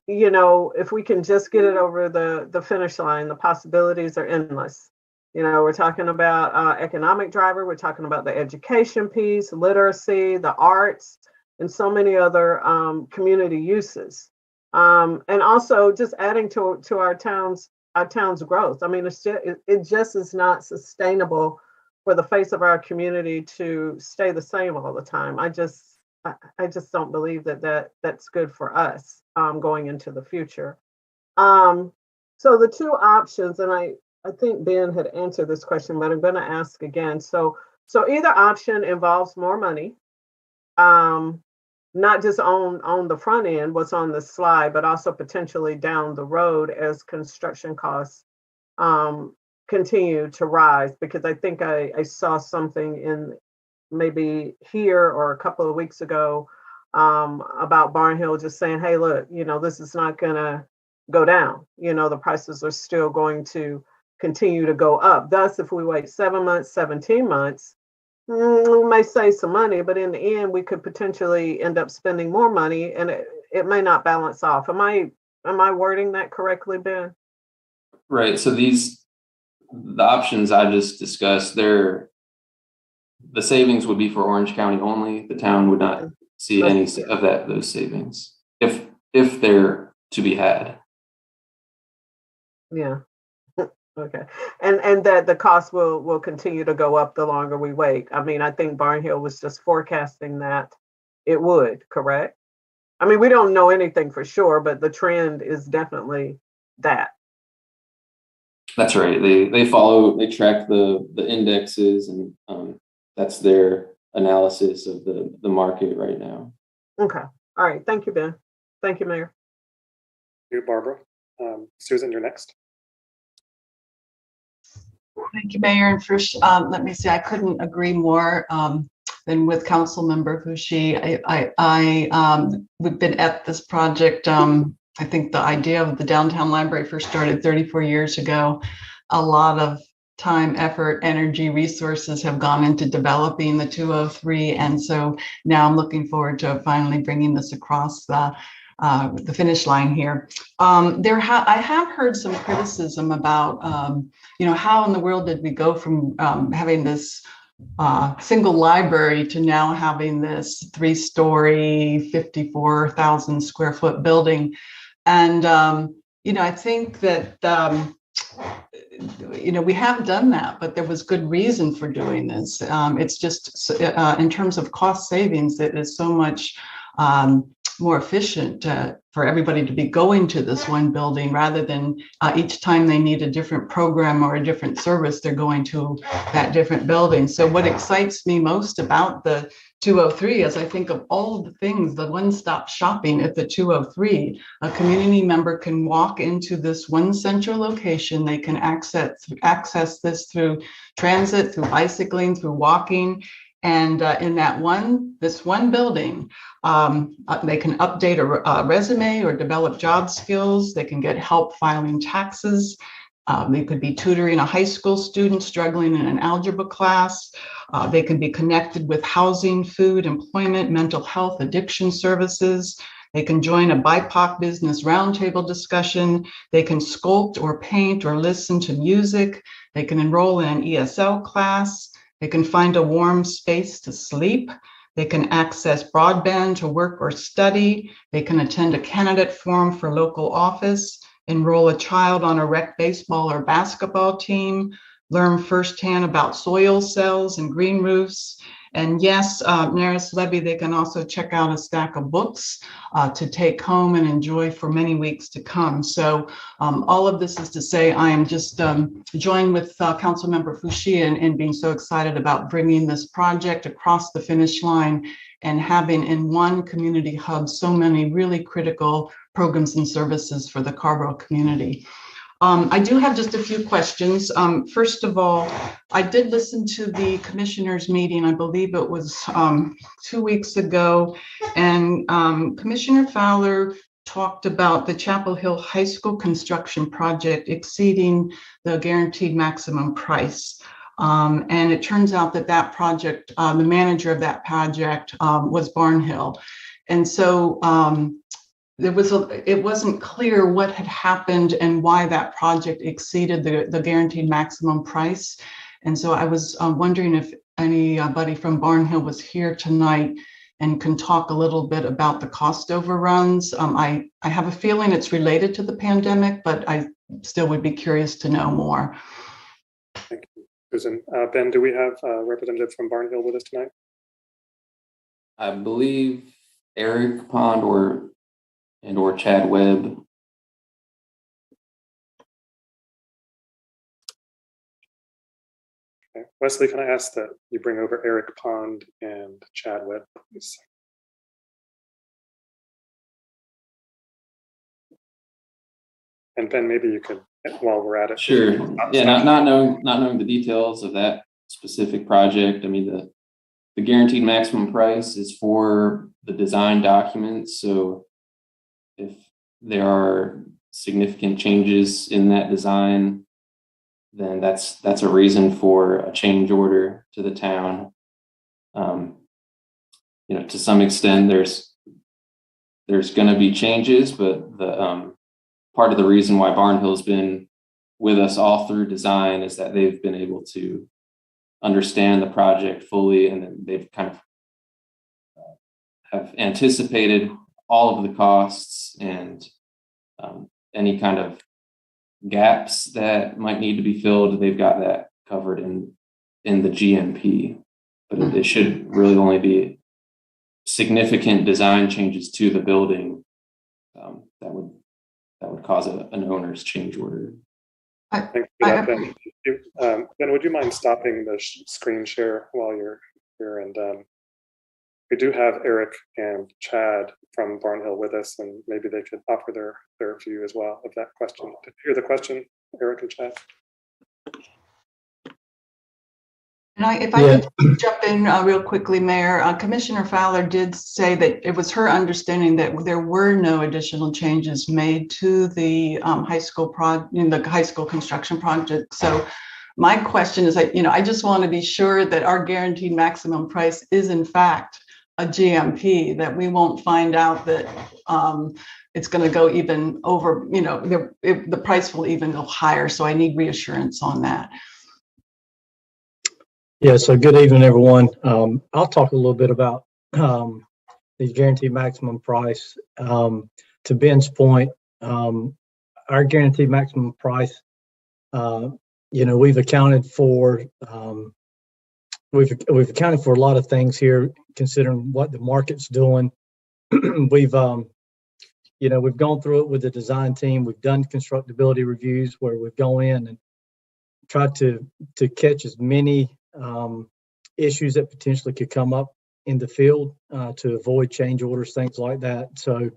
you know, if we can just get it over the finish line, the possibilities are endless. You know, we're talking about economic driver, we're talking about the education piece, literacy, the arts, and so many other community uses. And also just adding to our town's growth. I mean, it just is not sustainable for the face of our community to stay the same all the time. I just don't believe that's good for us going into the future. So the two options, and I think Ben had answered this question, but I'm going to ask again. So either option involves more money, not just on the front end, what's on the slide, but also potentially down the road as construction costs continue to rise. Because I think I saw something in maybe here or a couple of weeks ago about Barnhill just saying, hey, look, you know, this is not going to go down. You know, the prices are still going to continue to go up. Thus, if we wait 7 months, 17 months, we may save some money, but in the end, we could potentially end up spending more money, and it may not balance off. Am I wording that correctly, Ben? Right. So the options I just discussed, the savings would be for Orange County only. The town would not see any of those savings if they're to be had. Yeah. Okay. And that the cost will continue to go up the longer we wait. I mean, I think Barnhill was just forecasting that it would, correct? I mean, we don't know anything for sure, but the trend is definitely that. That's right. They track the indexes, and that's their analysis of the market right now. Okay. All right. Thank you, Ben. Thank you, Mayor. Thank you, Barbara. Susan, you're next. Thank you, Mayor. And first, let me say I couldn't agree more than with Councilmember Fushi. We've been at this project. I think the idea of the downtown library first started 34 years ago. A lot of time, effort, energy, resources have gone into developing the 203. And so now I'm looking forward to finally bringing this across the finish line here. I have heard some criticism about, how in the world did we go from having this single library to now having this 3-story, 54,000 square foot building. And, I think that, we have done that, but there was good reason for doing this. It's just in terms of cost savings, it is so much more efficient for everybody to be going to this one building rather than each time they need a different program or a different service, they're going to that different building. So what excites me most about the 203 is I think of all of the things, the one-stop shopping at the 203. A community member can walk into this one central location. They can access this through transit, through bicycling, through walking. And in this one building, they can update a resume or develop job skills. They can get help filing taxes. They could be tutoring a high school student struggling in an algebra class. They can be connected with housing, food, employment, mental health, addiction services. They can join a BIPOC business roundtable discussion. They can sculpt or paint or listen to music. They can enroll in an ESL class. They can find a warm space to sleep. They can access broadband to work or study. They can attend a candidate forum for local office, enroll a child on a rec baseball or basketball team, learn firsthand about soil cells and green roofs. And yes, Naris Levy, they can also check out a stack of books to take home and enjoy for many weeks to come. So all of this is to say, I am just joined with Councilmember Fouché in being so excited about bringing this project across the finish line and having in one community hub so many really critical programs and services for the Carrboro community. I do have just a few questions. First of all, I did listen to the commissioners meeting, I believe it was 2 weeks ago, and Commissioner Fowler talked about the Chapel Hill High School construction project exceeding the guaranteed maximum price. And it turns out that that project, the manager of that project was Barnhill. And so it wasn't clear what had happened and why that project exceeded the guaranteed maximum price. And so I was wondering if anybody from Barnhill was here tonight and can talk a little bit about the cost overruns. I have a feeling it's related to the pandemic, but I still would be curious to know more. Thank you, Susan. Ben, do we have a representative from Barnhill with us tonight? I believe Eric Pond or Chad Webb. Okay. Wesley, can I ask that you bring over Eric Pond and Chad Webb, please? And Ben, maybe you could, while we're at it. Sure. Yeah, not knowing the details of that specific project. I mean, the guaranteed maximum price is for the design documents. So if there are significant changes in that design, then that's a reason for a change order to the town. To some extent, there's going to be changes, but the part of the reason why Barnhill's been with us all through design is that they've been able to understand the project fully, and they've kind of have anticipated all of the costs and any kind of gaps that might need to be filled. They've got that covered in the GMP, but it should really only be significant design changes to the building that would cause an owner's change order. Thank you for that, Ben. Ben, would you mind stopping the screen share while you're here? And we do have Eric and Chad from Barnhill with us, and maybe they could offer their view as well of that question. Did you hear the question, Eric and Chad? And if I could jump in real quickly, Mayor, Commissioner Fowler did say that it was her understanding that there were no additional changes made to the high school construction project. So my question is, I just want to be sure that our guaranteed maximum price is in fact a GMP, that we won't find out that it's going to go even over, the price will even go higher. So I need reassurance on that. Yeah, so good evening, everyone. I'll talk a little bit about the guaranteed maximum price. To Ben's point, our guaranteed maximum price, we've accounted for we've accounted for a lot of things here, considering what the market's doing. We've gone through it with the design team. We've done constructability reviews where we've gone in and tried to catch as many issues that potentially could come up in the field to avoid change orders, things like that. So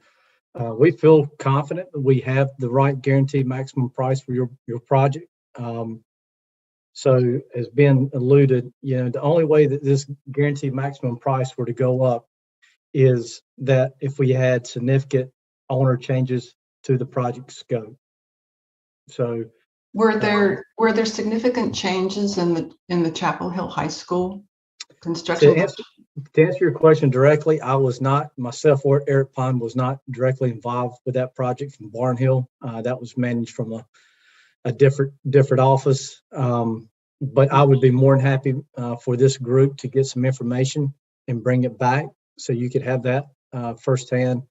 we feel confident that we have the right guaranteed maximum price for your project. So as Ben alluded, the only way that this guaranteed maximum price were to go up is that if we had significant owner changes to the project scope. So Were there significant changes in the Chapel Hill High School construction? To answer your question directly, I was not myself, or Eric Pond was not directly involved with that project from Barnhill. That was managed from a different office. But I would be more than happy for this group to get some information and bring it back so you could have that firsthand.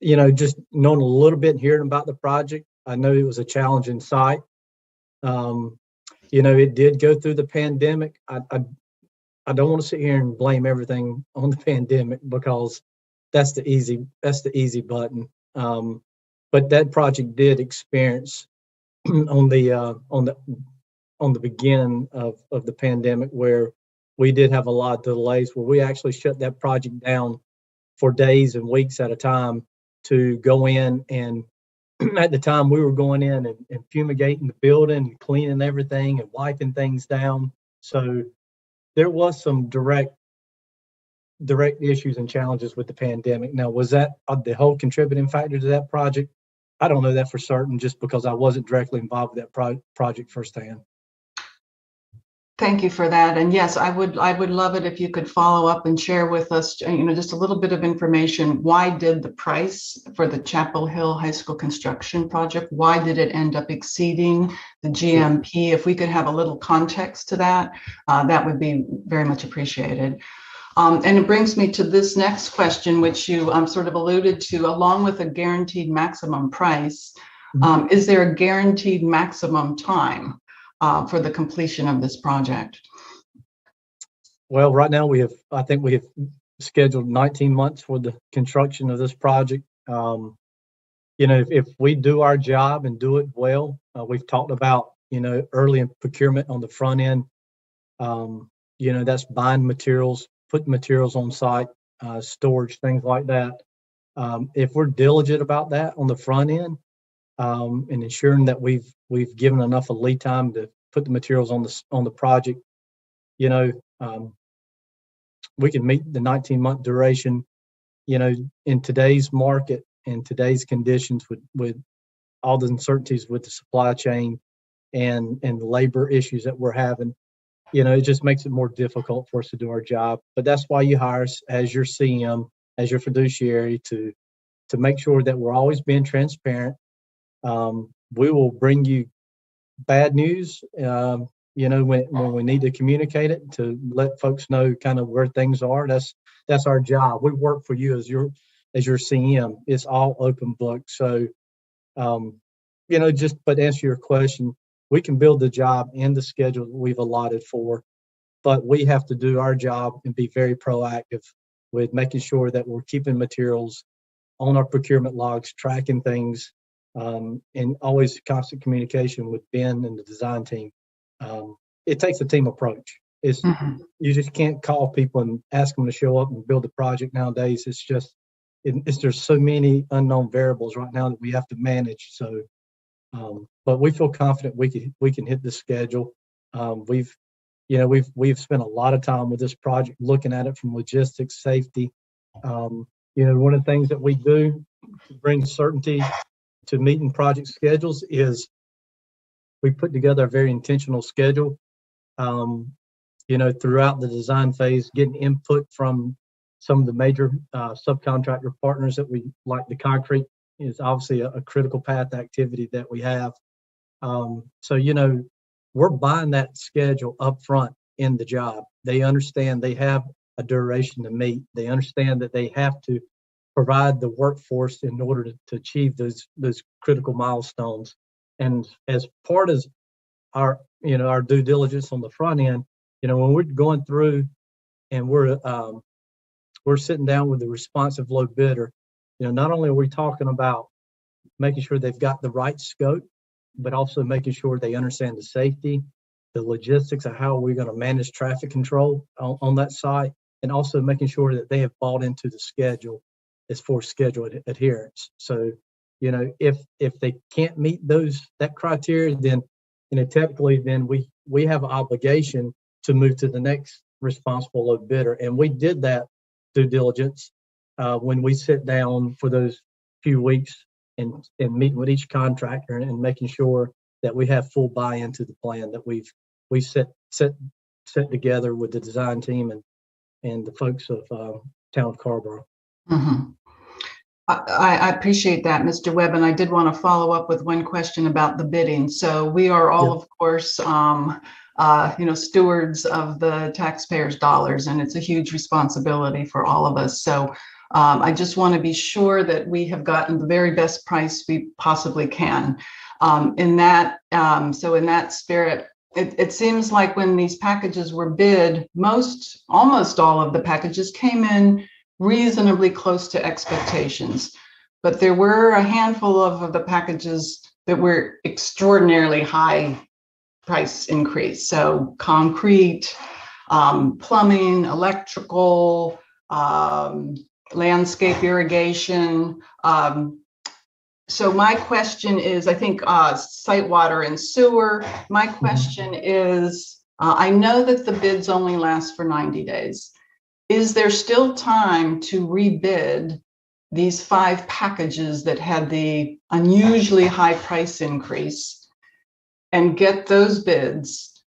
You know, just knowing a little bit and hearing about the project, I know it was a challenging site. You know, it did go through the pandemic. I don't want to sit here and blame everything on the pandemic, because that's the easy button. But that project did experience on the beginning of the pandemic, where we did have a lot of delays, where we actually shut that project down for days and weeks at a time to go in, and at the time we were going in and fumigating the building and cleaning everything and wiping things down. So there was some direct issues and challenges with the pandemic. Now, was that the whole contributing factor to that project? I don't know that for certain, just because I wasn't directly involved with that project firsthand. Thank you for that. And yes, I would love it if you could follow up and share with us, you know, just a little bit of information. Why did the price for the Chapel Hill High School construction project, why did it end up exceeding the GMP? If we could have a little context to that, that would be very much appreciated. And it brings me to this next question, which you sort of alluded to, along with a guaranteed maximum price. Is there a guaranteed maximum time for the completion of this project? Well, right now I think we have scheduled 19 months for the construction of this project. You know, if we do our job and do it well, we've talked about, you know, early procurement on the front end. You know, that's buying materials, putting materials on site, storage, things like that. If we're diligent about that on the front end, and ensuring that we've given enough of lead time to put the materials on the project, you know, we can meet the 19-month duration. You know, in today's market, in today's conditions, with all the uncertainties with the supply chain and the labor issues that we're having, you know, it just makes it more difficult for us to do our job. But that's why you hire us as your CM, as your fiduciary, to make sure that we're always being transparent. We will bring you bad news, you know, when we need to communicate it, to let folks know kind of where things are. That's our job. We work for you as your CM. It's all open book. So, you know, but to answer your question, we can build the job and the schedule that we've allotted for, but we have to do our job and be very proactive with making sure that we're keeping materials on our procurement logs, tracking things, and always constant communication with Ben and the design team. It takes a team approach. You just can't call people and ask them to show up and build a project nowadays. It's just, there's so many unknown variables right now that we have to manage. So, but we feel confident we can hit the schedule. We've spent a lot of time with this project, looking at it from logistics, safety. You know, one of the things that we do to bring certainty to meeting project schedules is we put together a very intentional schedule. You know, throughout the design phase, getting input from some of the major subcontractor partners that we like. The concrete is obviously a critical path activity that we have. So, you know, we're buying that schedule up front in the job. They understand they have a duration to meet. They understand that they have to provide the workforce in order to achieve those critical milestones. And as part of our due diligence on the front end, you know, when we're going through and we're sitting down with the responsive low bidder, you know, not only are we talking about making sure they've got the right scope, but also making sure they understand the safety, the logistics of how we're going to manage traffic control on that site, and also making sure that they have bought into the schedule as for schedule adherence. So, you know, if they can't meet that criteria, then, you know, technically then we have an obligation to move to the next responsible low bidder. And we did that due diligence when we sit down for those few weeks and meet with each contractor and making sure that we have full buy-in to the plan that we've set together with the design team and the folks of town of Carrboro. Mhm. I appreciate that, Mr. Webb, and I did want to follow up with one question about the bidding. So we are all, of course, stewards of the taxpayers' dollars, and it's a huge responsibility for all of us. So I just want to be sure that we have gotten the very best price we possibly can. In that spirit, it seems like when these packages were bid, almost all of the packages came in reasonably close to expectations, but there were a handful of the packages that were extraordinarily high price increase. So concrete, plumbing, electrical, landscape irrigation. So my question is, I think site water and sewer. My question is, I know that the bids only last for 90 days. Is there still time to rebid these 5 packages that had the unusually high price increase and get those bids,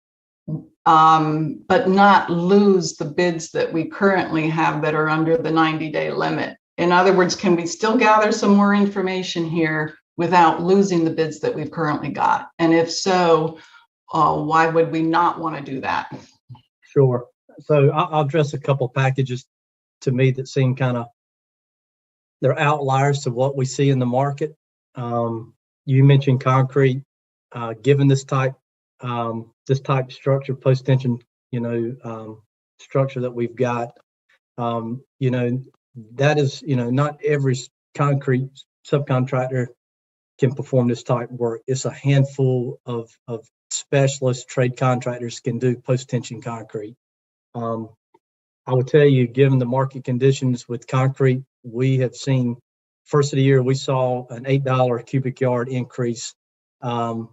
but not lose the bids that we currently have that are under the 90-day limit? In other words, can we still gather some more information here without losing the bids that we've currently got? And if so, why would we not want to do that? Sure. So I'll address a couple packages to me that seem they're outliers to what we see in the market. You mentioned concrete. Given this type structure, post-tension, structure that we've got, that is, not every concrete subcontractor can perform this type of work. It's a handful of specialist trade contractors can do post-tension concrete. I would tell you, given the market conditions with concrete, we have seen first of the year, we saw an $8 a cubic yard increase, with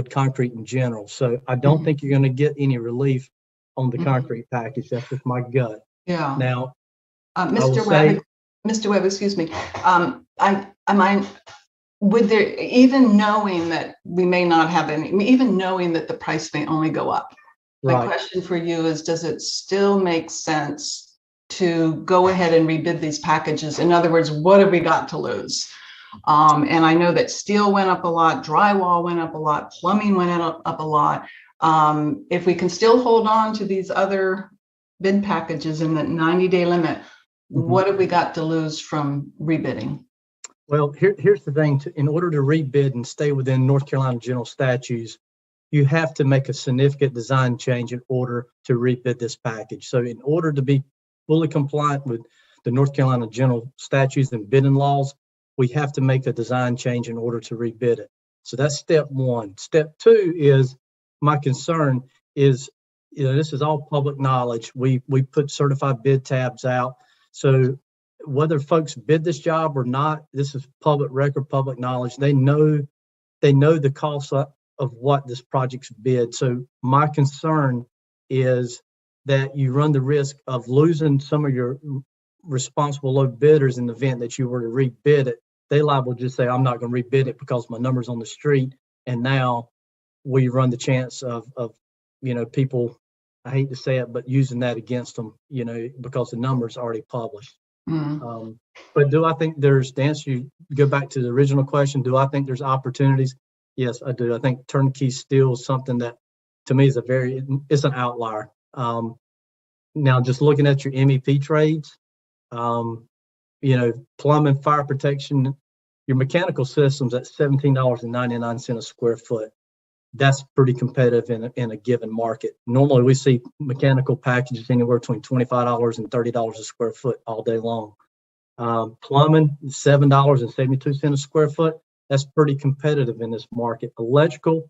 concrete in general. So I don't think you're going to get any relief on the concrete package. That's just my gut. Yeah. Now, Mr. Webb, excuse me. Would there, even knowing that we may not have any, even knowing that the price may only go up, my question for you is, does it still make sense to go ahead and rebid these packages? In other words, what have we got to lose? And I know that steel went up a lot, drywall went up a lot, plumbing went up a lot. If we can still hold on to these other bid packages in the 90-day limit, what have we got to lose from rebidding? Well, here's the thing. In order to rebid and stay within North Carolina general statutes, you have to make a significant design change in order to rebid this package. So in order to be fully compliant with the North Carolina general statutes and bidding laws, we have to make a design change in order to rebid it. So that's step one. Step two is, my concern is, this is all public knowledge. We put certified bid tabs out. So whether folks bid this job or not, this is public record, public knowledge. They know the cost of what this project's bid. So my concern is that you run the risk of losing some of your responsible low bidders in the event that you were to rebid it. They liable to just say, I'm not going to rebid it because my number's on the street. And now we run the chance of people, I hate to say it, but using that against them, because the number's already published. But do I think to answer you, go back to the original question, do I think there's opportunities? Yes, I do. I think turnkey steel is something that, to me, is it's an outlier. Now, just looking at your MEP trades, plumbing, fire protection, your mechanical systems at $17.99 a square foot. That's pretty competitive in a given market. Normally, we see mechanical packages anywhere between $25 and $30 a square foot all day long. Plumbing, $7.72 a square foot. That's pretty competitive in this market. Electrical,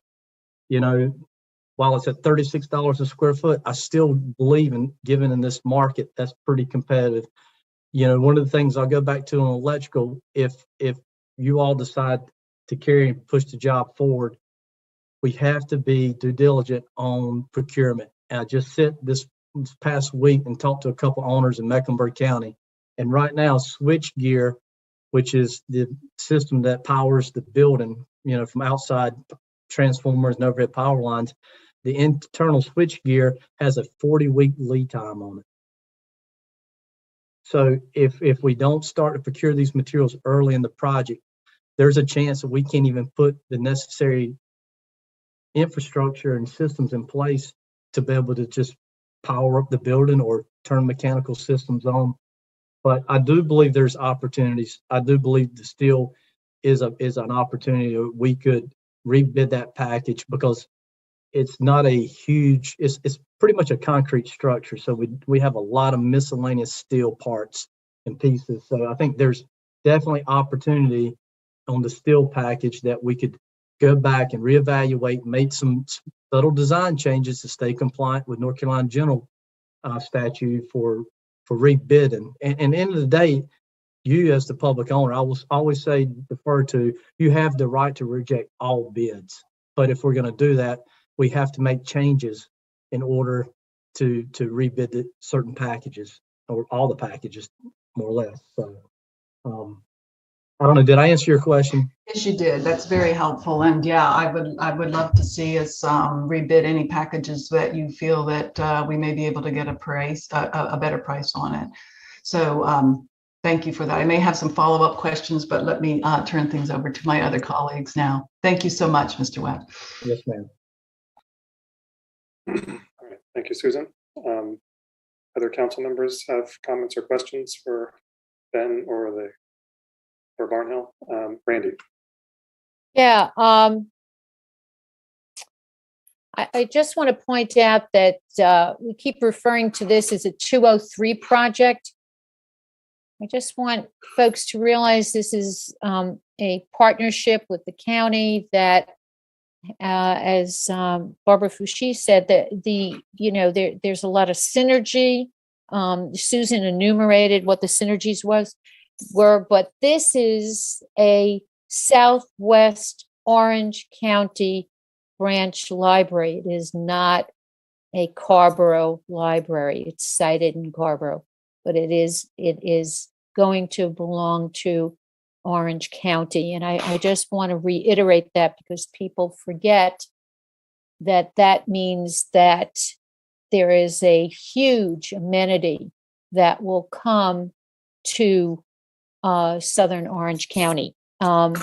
while it's at $36 a square foot, I still believe given in this market, that's pretty competitive. One of the things I'll go back to on electrical, if you all decide to carry and push the job forward, we have to be due diligent on procurement. And I just sit this past week and talked to a couple owners in Mecklenburg County. And right now, switch gear, which is the system that powers the building, from outside transformers and overhead power lines. The internal switch gear has a 40-week lead time on it. So if we don't start to procure these materials early in the project, there's a chance that we can't even put the necessary infrastructure and systems in place to be able to just power up the building or turn mechanical systems on. But I do believe there's opportunities. I do believe the steel is an opportunity. We could rebid that package because it's not a huge, it's pretty much a concrete structure. So we have a lot of miscellaneous steel parts and pieces. So I think there's definitely opportunity on the steel package that we could go back and reevaluate, make some subtle design changes to stay compliant with North Carolina General statute for rebidding. And at the end of the day, you as the public owner, I will always say, defer to, you have the right to reject all bids. But if we're going to do that, we have to make changes in order to rebid certain packages, or all the packages, more or less. So I don't know, did I answer your question? Yes, you did. That's very helpful. And yeah, I would love to see us rebid any packages that you feel that we may be able to get a better price on it. So thank you for that. I may have some follow-up questions, but let me turn things over to my other colleagues now. Thank you so much, Mr. Webb. Yes, ma'am. All right, thank you, Susan. Other council members have comments or questions for Ben or Barnhill? Randy. Yeah, I just want to point out that we keep referring to this as a 203 project. I just want folks to realize this is a partnership with the county that, as Barbara Fouché said, that there's a lot of synergy. Susan enumerated what the synergies were, but this is a Southwest Orange County branch library. It is not a Carrboro library. It's cited in Carrboro, but it is going to belong to Orange County. And I just want to reiterate that because people forget that means that there is a huge amenity that will come to Southern Orange County. I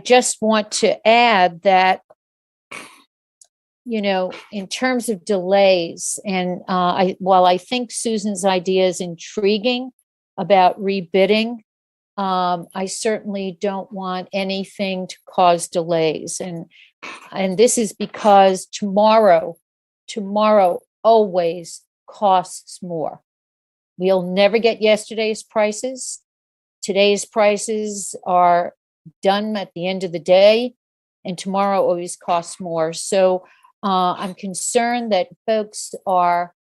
just want to add that, in terms of delays, and while I think Susan's idea is intriguing about rebidding, I certainly don't want anything to cause delays. And this is because tomorrow always costs more. We'll never get yesterday's prices. Today's prices are done at the end of the day, and tomorrow always costs more. So I'm concerned that folks are,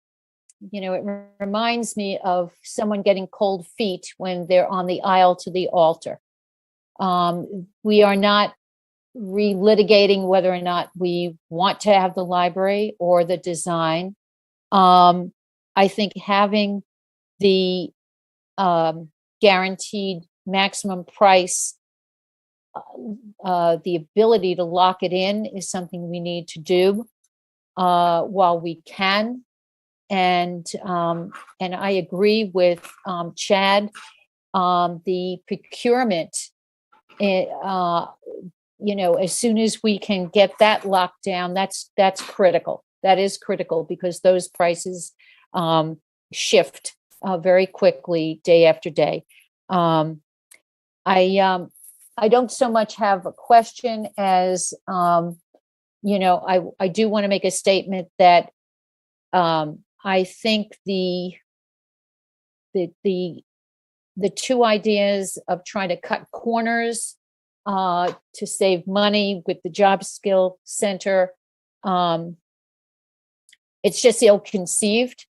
it reminds me of someone getting cold feet when they're on the aisle to the altar. We are not relitigating whether or not we want to have the library or the design. I think having the guaranteed maximum price, the ability to lock it in, is something we need to do while we can. And I agree with Chad. The procurement, as soon as we can get that locked down, that's critical. That is critical because those prices shift very quickly day after day. I don't so much have a question as, I do want to make a statement that I think the two ideas of trying to cut corners to save money with the Job Skill Center, it's just ill-conceived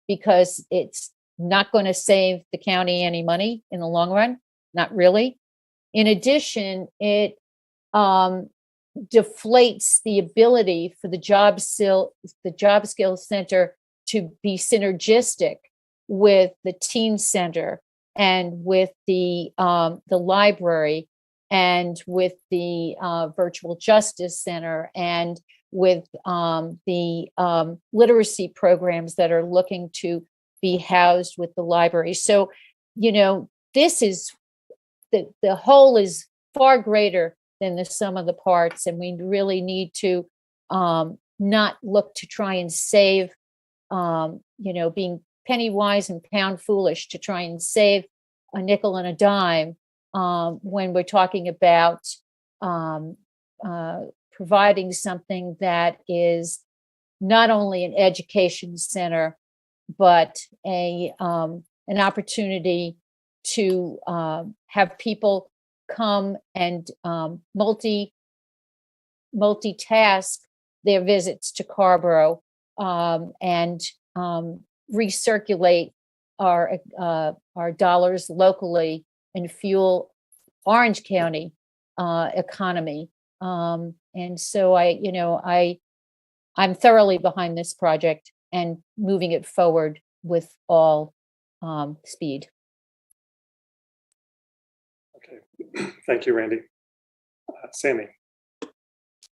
because it's not going to save the county any money in the long run, not really. In addition, it deflates the ability for the Job Skill Center to be synergistic with the Teen Center and with the library, and with the virtual justice center, and with the literacy programs that are looking to be housed with the library. So, this is the whole is far greater than the sum of the parts, and we really need to not look to try and save, being penny wise and pound foolish to try and save a nickel and a dime when we're talking about providing something that is not only an education center, but an opportunity to have people come and multitask their visits to Carrboro and recirculate our dollars locally and fuel Orange County economy. And so I'm thoroughly behind this project and moving it forward with all speed. Okay, thank you, Randy. Sammy.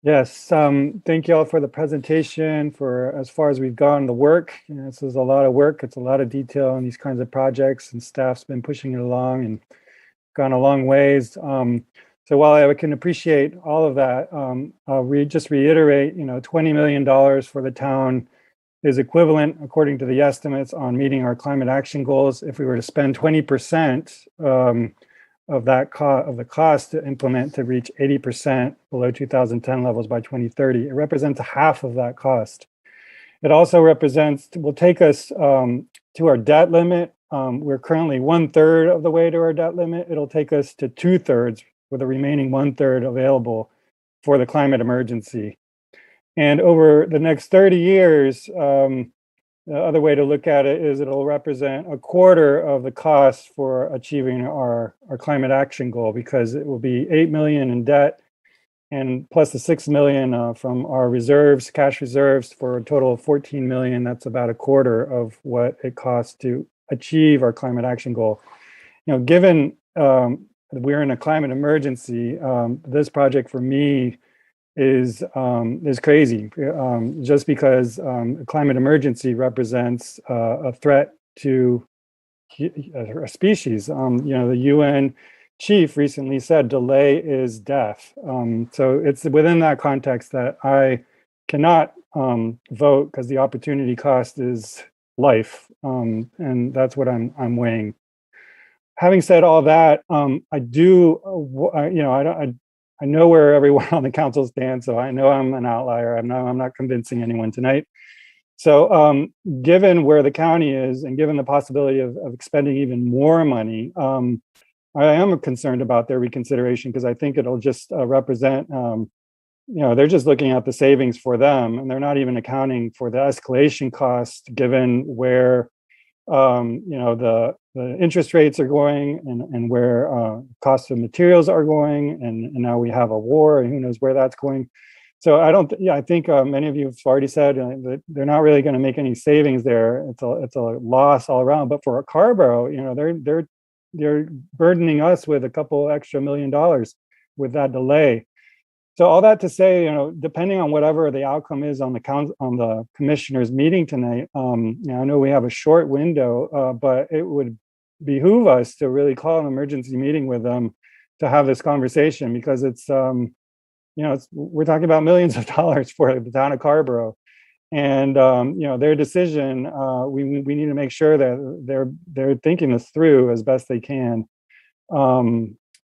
Yes, thank you all for the presentation. For as far as we've gone, the work, this is a lot of work. It's a lot of detail on these kinds of projects, and staff's been pushing it along and gone a long ways. So while I can appreciate all of that, I'll just reiterate, $20 million for the town is equivalent, according to the estimates, on meeting our climate action goals. If we were to spend 20% of the cost to implement to reach 80% below 2010 levels by 2030, it represents half of that cost. It also will take us to our debt limit. We're currently 1/3 of the way to our debt limit. It'll take us to 2/3, with the remaining 1/3 available for the climate emergency. And over the next 30 years, the other way to look at it is it'll represent 1/4 of the cost for achieving our climate action goal, because it will be $8 million in debt and plus the $6 million from our reserves, cash reserves, for a total of $14 million. That's about 1/4 of what it costs to achieve our climate action goal. Given we're in a climate emergency, this project for me is crazy, just because a climate emergency represents a threat to a species. The UN chief recently said delay is death. So it's within that context that I cannot vote, because the opportunity cost is life, and that's what I'm weighing. Having said all that, I know where everyone on the council stands, so I know I'm an outlier. I'm not convincing anyone tonight. So given where the county is, and given the possibility of expending even more money, I am concerned about their reconsideration, because I think it'll just represent, they're just looking at the savings for them, and they're not even accounting for the escalation cost, given where the interest rates are going, and where costs of materials are going, and now we have a war, and who knows where that's going. So I think many of you have already said that they're not really going to make any savings there. It's a loss all around. But for Carrboro, they're burdening us with a couple extra $1 million with that delay. So all that to say, depending on whatever the outcome is on the commissioners' meeting tonight, I know we have a short window, but it would behoove us to really call an emergency meeting with them to have this conversation, because we're talking about millions of dollars for the town of Carrboro, and their decision. We need to make sure that they're thinking this through as best they can.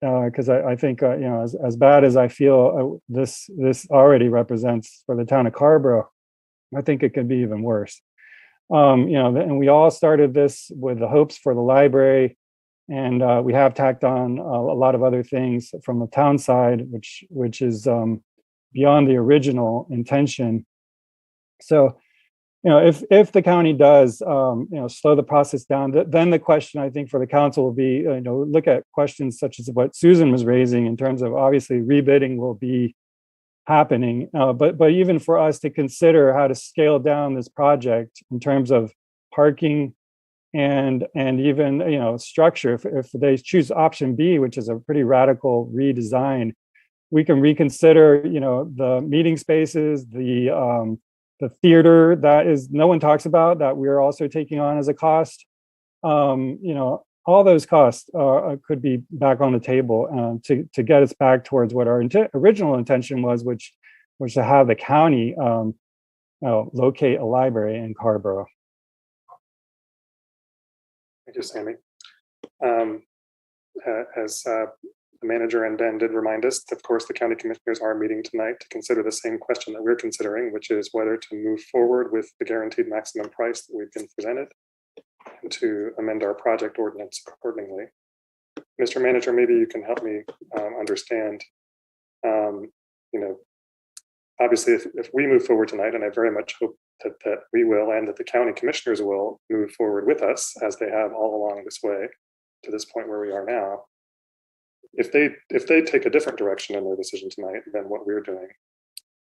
Because I think as bad as I feel this already represents for the town of Carrboro, I think it could be even worse. And we all started this with the hopes for the library, and we have tacked on a lot of other things from the town side, which is beyond the original intention. So, if the county does, slow the process down, then the question, I think, for the council will be, look at questions such as what Susan was raising, in terms of, obviously, rebidding will be happening, but even for us to consider how to scale down this project in terms of parking, and even, you know, structure. If they choose option B, which is a pretty radical redesign, we can reconsider, you know, the meeting spaces, the theater that is no one talks about that we're also taking on as a cost. You know, all those costs could be back on the table to get us back towards what our original intention was, which was to have the county locate a library in Carrboro. Thank you, Sammy. As the manager and Ben did remind us, of course, the county commissioners are meeting tonight to consider the same question that we're considering, which is whether to move forward with the guaranteed maximum price that we've been presented and to amend our project ordinance accordingly. Mr. Manager, maybe you can help me understand, you know, obviously if we move forward tonight, and I very much hope that we will, and that the county commissioners will move forward with us as they have all along this way to this point where we are now. If they take a different direction in their decision tonight than what we're doing,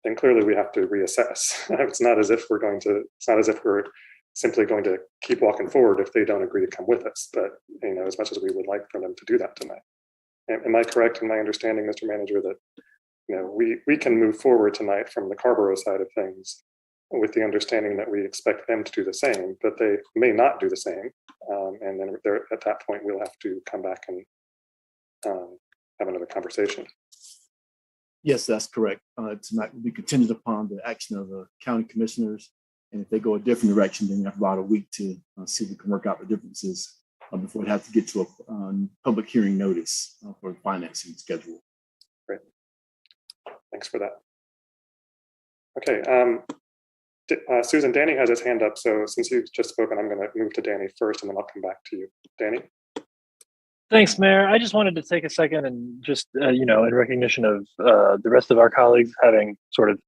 then clearly we have to reassess. It's not as if we're simply going to keep walking forward if they don't agree to come with us. But, you know, as much as we would like for them to do that tonight. Am I correct in my understanding, Mr. Manager, that, you know, we can move forward tonight from the Carrboro side of things with the understanding that we expect them to do the same, but they may not do the same. And then at that point, we'll have to come back and have another conversation. Yes, that's correct. Tonight will be contingent upon the action of the county commissioners. And if they go a different direction, then we have about a week to see if we can work out the differences before we have to get to a public hearing notice for the financing schedule. Great. Thanks for that. Okay. Susan, Danny has his hand up. So since you've just spoken, I'm going to move to Danny first, and then I'll come back to you. Danny? Thanks, Mayor. I just wanted to take a second and just, you know, in recognition of the rest of our colleagues having sort of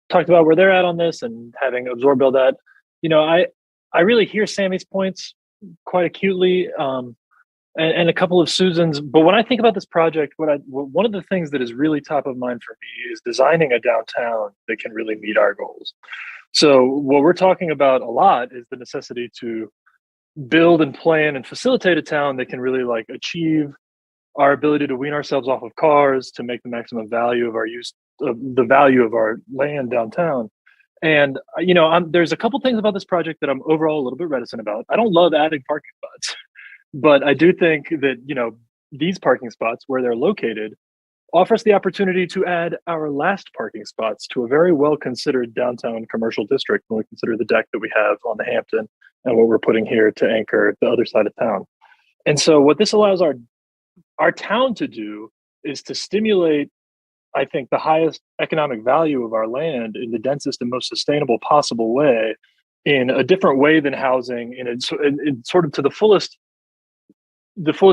talked about where they're at on this and having absorbed all that, you know, I really hear Sammy's points quite acutely, and a couple of Susan's. But when I think about this project, one of the things that is really top of mind for me is designing a downtown that can really meet our goals. So what we're talking about a lot is the necessity to build and plan and facilitate a town that can really like achieve our ability to wean ourselves off of cars, to make the maximum value of our use of the value of our land downtown. And, you know, there's a couple things about this project that I'm overall a little bit reticent about. I don't love adding parking spots, but I do think that, you know, these parking spots where they're located offers the opportunity to add our last parking spots to a very well-considered downtown commercial district when we consider the deck that we have on the Hampton and what we're putting here to anchor the other side of town. And so what this allows our town to do is to stimulate, I think, the highest economic value of our land in the densest and most sustainable possible way, in a different way than housing, in sort of to the fullest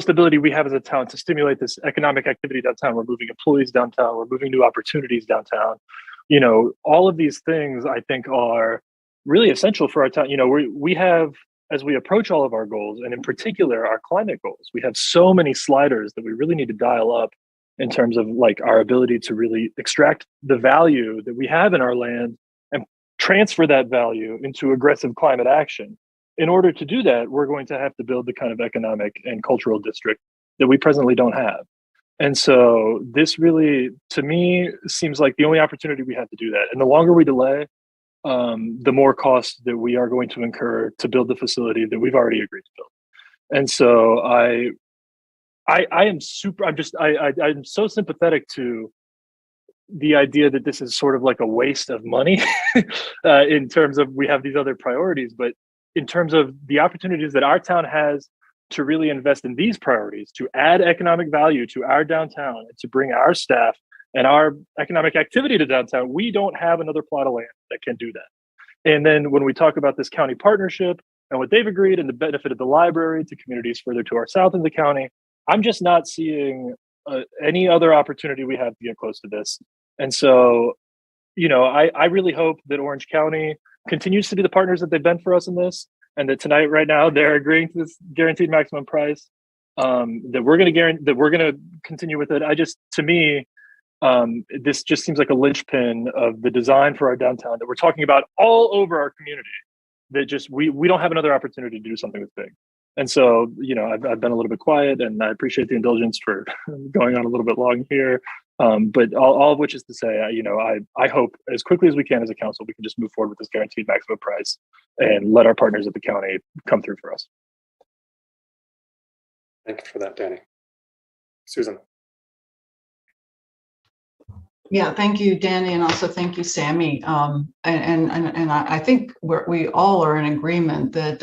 ability we have as a town to stimulate this economic activity downtown. We're moving employees downtown. We're moving new opportunities downtown. You know, all of these things I think are really essential for our town. You know, we have, as we approach all of our goals, and in particular our climate goals, we have so many sliders that we really need to dial up in terms of like our ability to really extract the value that we have in our land and transfer that value into aggressive climate action. In order to do that, we're going to have to build the kind of economic and cultural district that we presently don't have. And so this really, to me, seems like the only opportunity we have to do that. And the longer we delay, the more cost that we are going to incur to build the facility that we've already agreed to build. And so I'm so sympathetic to the idea that this is sort of like a waste of money in terms of we have these other priorities, but in terms of the opportunities that our town has to really invest in these priorities, to add economic value to our downtown and to bring our staff and our economic activity to downtown, we don't have another plot of land that can do that. And then when we talk about this county partnership and what they've agreed and the benefit of the library to communities further to our south in the county, I'm just not seeing any other opportunity we have to get close to this. And so, you know, I really hope that Orange County continues to be the partners that they've been for us in this, and that tonight, right now, they're agreeing to this guaranteed maximum price. That we're going to continue with it. To me, this just seems like a linchpin of the design for our downtown that we're talking about all over our community. That just we don't have another opportunity to do something that's big. And so, I've been a little bit quiet, and I appreciate the indulgence for going on a little bit long here. But all of which is to say, I hope as quickly as we can as a council, we can just move forward with this guaranteed maximum price and let our partners at the county come through for us. Thank you for that, Danny. Susan. Yeah, thank you, Danny, and also thank you, Sammy. And I think we all are in agreement that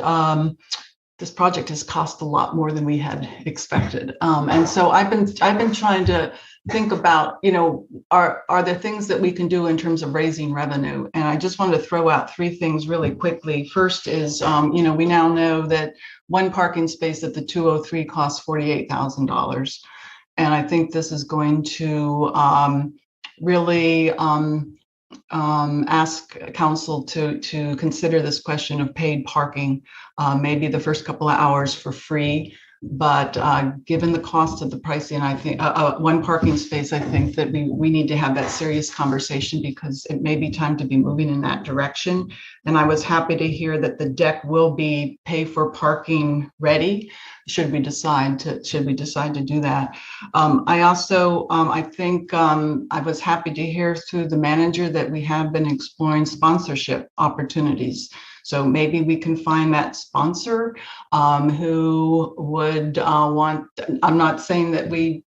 this project has cost a lot more than we had expected. And so I've been trying to think about, are there things that we can do in terms of raising revenue? And I just wanted to throw out three things really quickly. First is, we now know that one parking space at the 203 costs $48,000. And I think this is going to really ask council to consider this question of paid parking, maybe the first couple of hours for free. But given the cost of the pricing, I think one parking space, I think that we need to have that serious conversation, because it may be time to be moving in that direction. And I was happy to hear that the deck will be pay for parking ready should we decide to do that. I also I think I was happy to hear through the manager that we have been exploring sponsorship opportunities. So maybe we can find that sponsor who would want, I'm not saying that we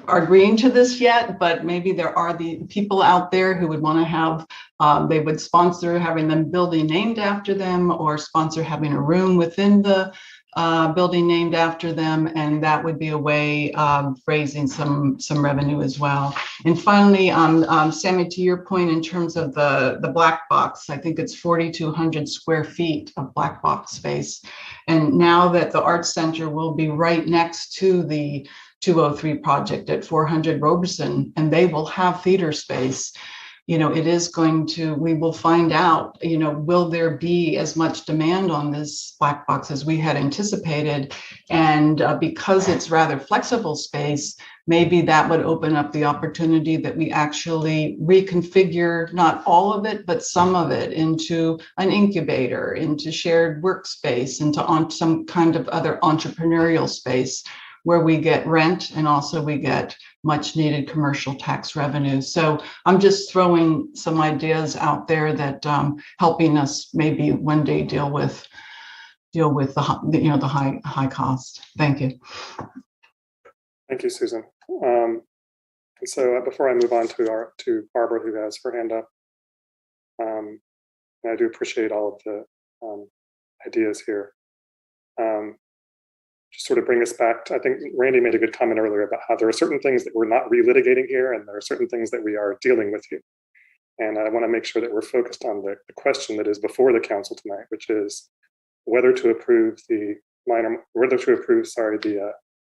are agreeing to this yet, but maybe there are the people out there who would want to have, they would sponsor having the building named after them, or sponsor having a room within the building named after them, and that would be a way of raising some revenue as well. And finally, Sammy, to your point in terms of the black box, I think it's 4,200 square feet of black box space. And now that the Arts Center will be right next to the 203 project at 400 Robeson, and they will have theater space. It is going to, we will find out, will there be as much demand on this black box as we had anticipated? And because it's rather flexible space, maybe that would open up the opportunity that we actually reconfigure, not all of it, but some of it into an incubator, into shared workspace, into some kind of other entrepreneurial space where we get rent and also we get much needed commercial tax revenue. So I'm just throwing some ideas out there that helping us maybe one day deal with the high cost. Thank you. Thank you, Susan. And so before I move on to Barbara, who has her hand up, and I do appreciate all of the ideas here. Just sort of bring us back to, I think Randy made a good comment earlier about how there are certain things that we're not relitigating here, and there are certain things that we are dealing with here. And I want to make sure that we're focused on the question that is before the council tonight, which is whether to approve the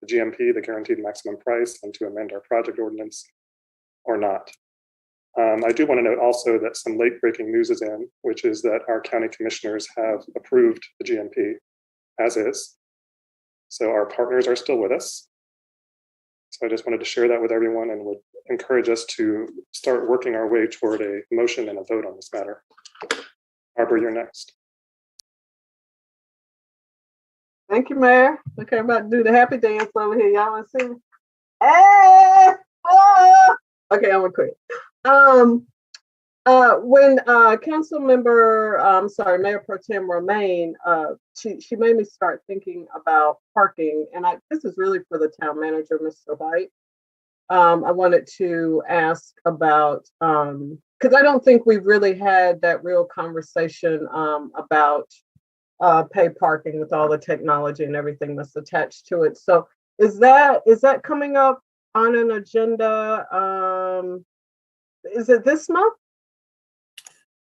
GMP, the guaranteed maximum price, and to amend our project ordinance or not. I do want to note also that some late breaking news is in, which is that our county commissioners have approved the GMP as is. So our partners are still with us. So I just wanted to share that with everyone and would encourage us to start working our way toward a motion and a vote on this matter. Barbara, you're next. Thank you, Mayor. Okay, I'm about to do the happy dance over here. Y'all want to see me? Hey! Oh! Okay, I'm gonna quit. When Council Member, Mayor Pro Tem Romaine, she made me start thinking about parking, and this is really for the town manager, Mr. White. I wanted to ask about, because I don't think we've really had that real conversation about paid parking with all the technology and everything that's attached to it. So is that coming up on an agenda? Is it this month?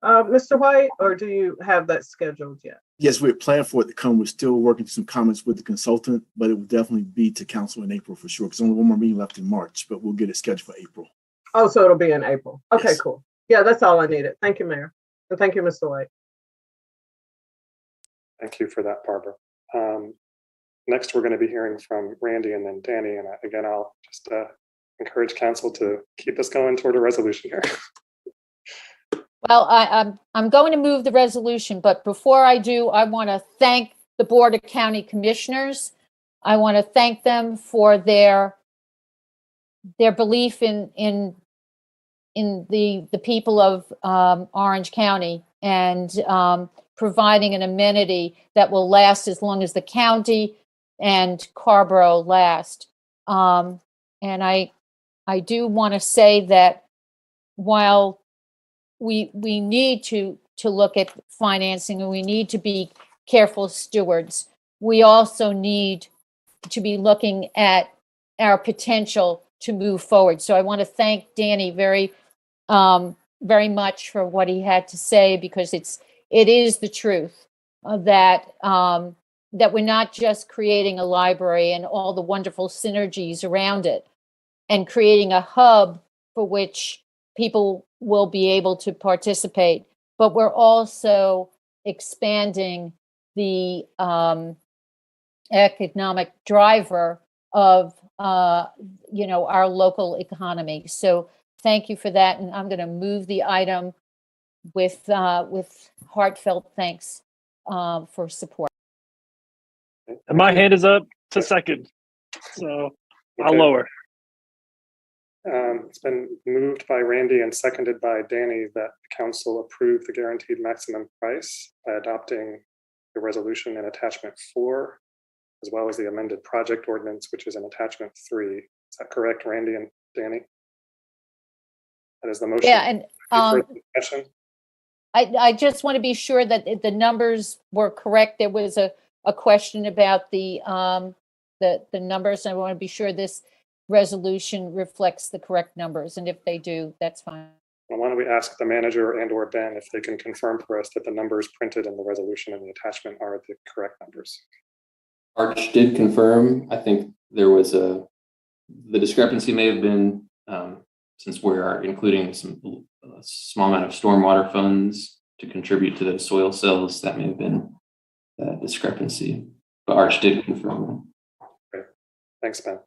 Mr. White, or do you have that scheduled yet? Yes, we're planning for it to come. We're still working some comments with the consultant, but it will definitely be to council in April for sure, because only one more meeting left in March, but we'll get it scheduled for April. Oh, so it'll be in April. Okay, yes. Cool. Yeah, that's all I needed. Thank you, Mayor. And thank you, Mr. White. Thank you for that, Barbara. Next, we're going to be hearing from Randy and then Danny. And again, I'll just encourage council to keep us going toward a resolution here. Well, I'm going to move the resolution, but before I do, I want to thank the Board of County Commissioners. I want to thank them for their belief in the people of Orange County, and providing an amenity that will last as long as the county and Carrboro last. And I do want to say that while we need to look at financing and we need to be careful stewards, we also need to be looking at our potential to move forward. So I want to thank Danny very much for what he had to say, because it is the truth that we're not just creating a library and all the wonderful synergies around it and creating a hub for which people will be able to participate, but we're also expanding the economic driver of our local economy. So thank you for that, and I'm going to move the item with heartfelt thanks for support. And my hand is up to second, so I'll Okay. lower. It's been moved by Randy and seconded by Danny that the council approve the guaranteed maximum price by adopting the resolution in attachment 4, as well as the amended project ordinance, which is in attachment 3. Is that correct, Randy and Danny? That is the motion. Yeah, and Any further discussion? I just want to be sure that the numbers were correct. There was a question about the numbers. I want to be sure this resolution reflects the correct numbers, and if they do, that's fine. Well, why don't we ask the manager and or Ben if they can confirm for us that the numbers printed in the resolution and the attachment are the correct numbers. Arch did confirm. I think there was the discrepancy may have been since we are including a small amount of stormwater funds to contribute to those soil cells. That may have been that discrepancy, but Arch did confirm. Okay, thanks, Ben.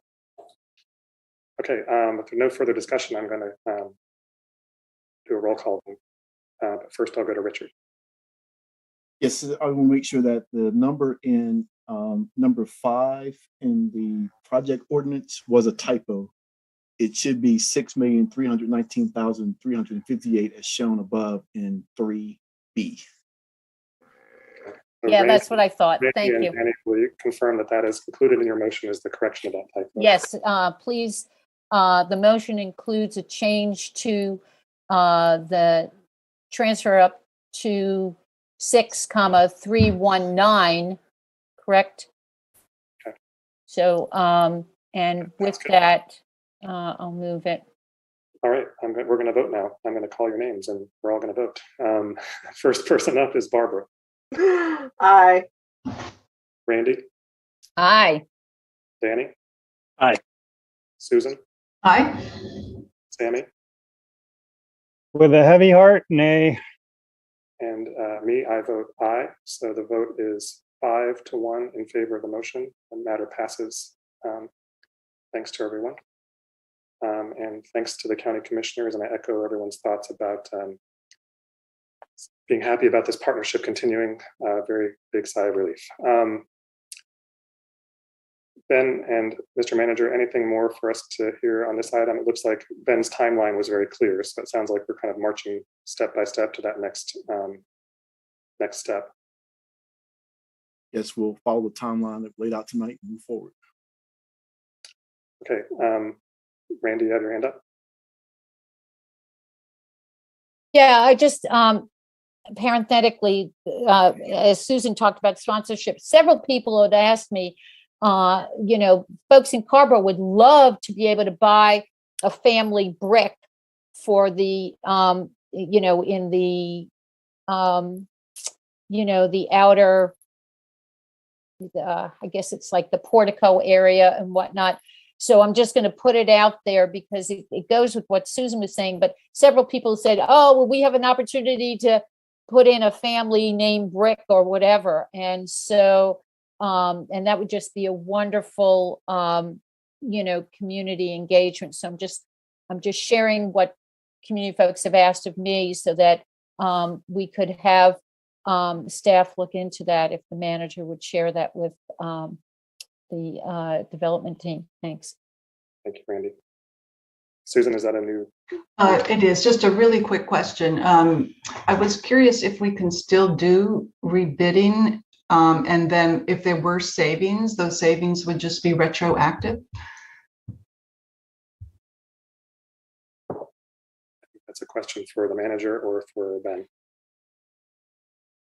Okay, if there's no further discussion, I'm going to do a roll call. But first, I'll go to Richard. Yes, I want to make sure that the number in number 5 in the project ordinance was a typo. It should be 6,319,358 as shown above in 3B. Yeah, that's what I thought. Thank you. Danny, will you confirm that that is included in your motion as the correction of that typo? Yes, please. The motion includes a change to the transfer up to 6,319, correct? Okay. So, and with that, I'll move it. All right, we're going to vote now. I'm going to call your names and we're all going to vote. First person up is Barbara. Aye. Randy? Aye. Danny? Aye. Susan? Aye. Sammy? With a heavy heart, nay. And me, I vote aye. So the vote is 5-1 in favor of the motion. The matter passes. Thanks to everyone. And thanks to the county commissioners. And I echo everyone's thoughts about being happy about this partnership continuing. Very big sigh of relief. Ben and Mr. Manager, anything more for us to hear on this item? It looks like Ben's timeline was very clear, so it sounds like we're kind of marching step by step to that next step. Yes, we'll follow the timeline that laid out tonight and move forward. Okay, Randy, you have your hand up. Yeah, I just parenthetically, as Susan talked about sponsorship, several people had asked me, folks in Carrboro would love to be able to buy a family brick for the, in the, the outer, I guess it's like the portico area and whatnot. So I'm just going to put it out there because it goes with what Susan was saying. But several people said, oh, well, we have an opportunity to put in a family name brick or whatever. And so, and that would just be a wonderful, community engagement. So I'm just sharing what community folks have asked of me so that we could have staff look into that, if the manager would share that with the development team. Thanks. Thank you, Randy. Susan, is that a new? It is just a really quick question. I was curious if we can still do rebidding, and then if there were savings, those savings would just be retroactive. That's a question for the manager or for Ben.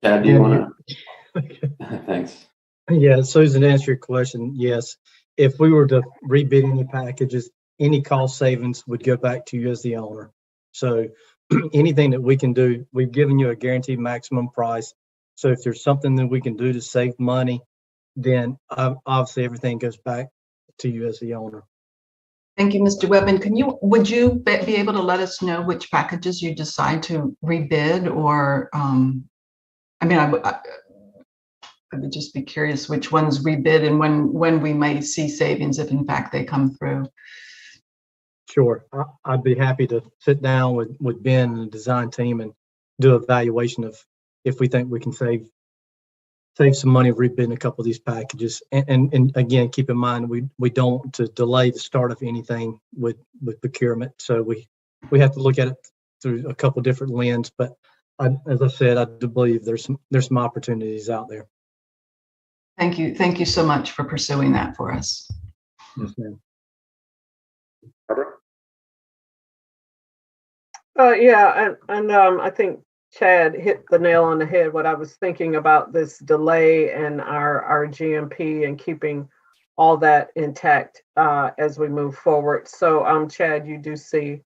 Chad, do you want to? Thanks. Yeah, Susan, to answer your question, yes. If we were to rebid any packages, any cost savings would go back to you as the owner. So anything that we can do, we've given you a guaranteed maximum price. So if there's something that we can do to save money, then obviously everything goes back to you as the owner. Thank you, Mr. Webb. And would you be able to let us know which packages you decide to rebid, or I mean, I would just be curious which ones rebid and when we may see savings, if in fact they come through. Sure. I'd be happy to sit down with Ben and the design team and do an evaluation of if we think we can save some money rebidding a couple of these packages. And again, keep in mind, we don't want to delay the start of anything with procurement. So we have to look at it through a couple of different lenses. But as I said, I do believe there's some opportunities out there. Thank you. Thank you so much for pursuing that for us. Yes, ma'am. Barbara? Yeah, and I think Chad hit the nail on the head. What I was thinking about this delay and our GMP and keeping all that intact as we move forward. So, Chad, you do see,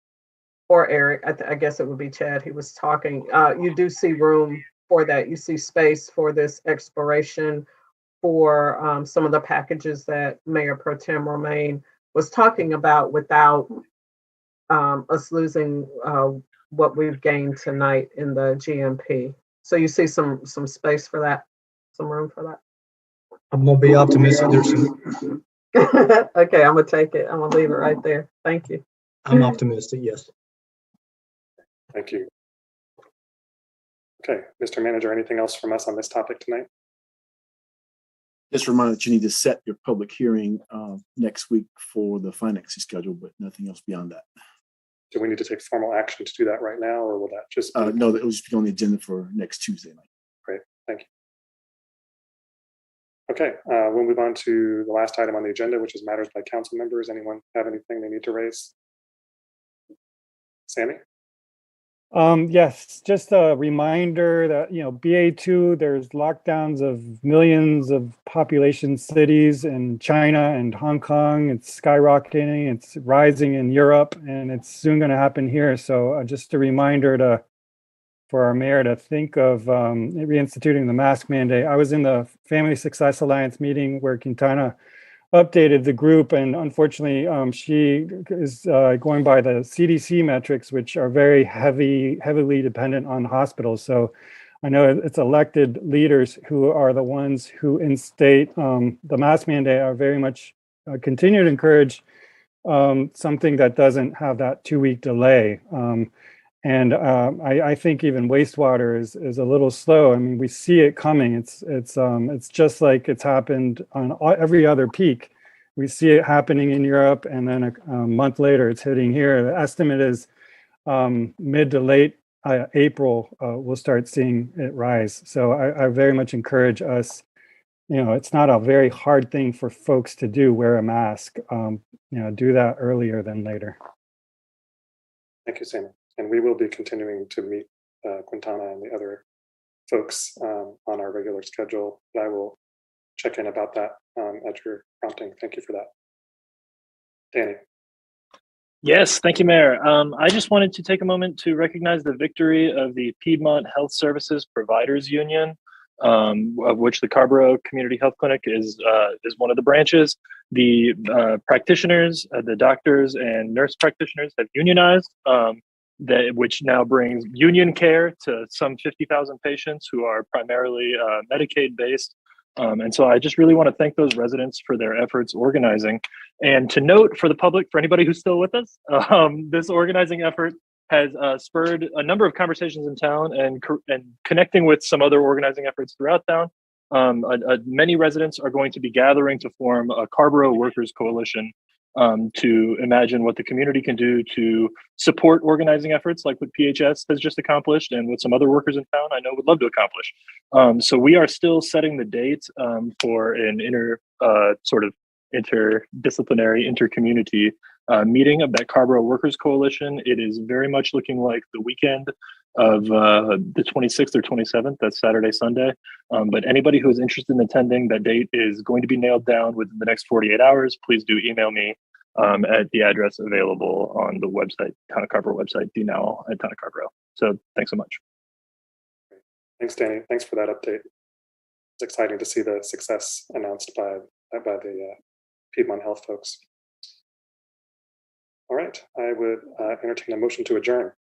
or Eric, I guess it would be Chad. He was talking. You do see room for that. You see space for this exploration for some of the packages that Mayor Pro Tem Romaine was talking about without us losing what we've gained tonight in the GMP. So you see some space for that, some room for that. I'm gonna be optimistic. There's some. Okay, I'm gonna take it. I'm gonna leave it right there. Thank you. I'm optimistic. Yes. Thank you. Okay, Mr. Manager, anything else from us on this topic tonight? Just a reminder that you need to set your public hearing next week for the financing schedule, but nothing else beyond that. Do we need to take formal action to do that right now, or will that just be? No, it will just be on the agenda for next Tuesday night. Great, thank you. Okay, we'll move on to the last item on the agenda, which is matters by council members. Anyone have anything they need to raise? Sammy? Yes, just a reminder that, BA2, there's lockdowns of millions of population cities in China and Hong Kong. It's skyrocketing, it's rising in Europe, and it's soon going to happen here. So just a reminder for our mayor to think of reinstituting the mask mandate. I was in the Family Success Alliance meeting where Quintana updated the group, and unfortunately she is going by the CDC metrics, which are very heavily dependent on hospitals. So I know it's elected leaders who are the ones who instate the mask mandate are very much continue to encourage something that doesn't have that 2-week delay. And I think even wastewater is a little slow. I mean, we see it coming. It's just like it's happened on every other peak. We see it happening in Europe, and then a month later, it's hitting here. The estimate is mid to late April, we'll start seeing it rise. So I very much encourage us. It's not a very hard thing for folks to do. Wear a mask. Do that earlier than later. Thank you, Sammy. And we will be continuing to meet Quintana and the other folks on our regular schedule. But I will check in about that at your prompting. Thank you for that. Danny. Yes, thank you, Mayor. I just wanted to take a moment to recognize the victory of the Piedmont Health Services Providers Union, of which the Carrboro Community Health Clinic is one of the branches. The practitioners, the doctors and nurse practitioners have unionized. Which now brings union care to some 50,000 patients who are primarily Medicaid based. And so I just really want to thank those residents for their efforts organizing. And to note for the public, for anybody who's still with us, this organizing effort has spurred a number of conversations in town and connecting with some other organizing efforts throughout town. Many residents are going to be gathering to form a Carrboro Workers Coalition to imagine what the community can do to support organizing efforts like what PHS has just accomplished and what some other workers in town I know would love to accomplish. So we are still setting the date for an interdisciplinary, intercommunity meeting of that Carrboro Workers Coalition. It is very much looking like the weekend of the 26th or 27th, that's Saturday, Sunday. But anybody who is interested in attending, that date is going to be nailed down within the next 48 hours. Please do email me at the address available on the website, Town of Carrboro website, dnow@townofcarrboro. So thanks so much. Thanks, Danny. Thanks for that update. It's exciting to see the success announced by the Piedmont Health folks. All right, I would entertain a motion to adjourn.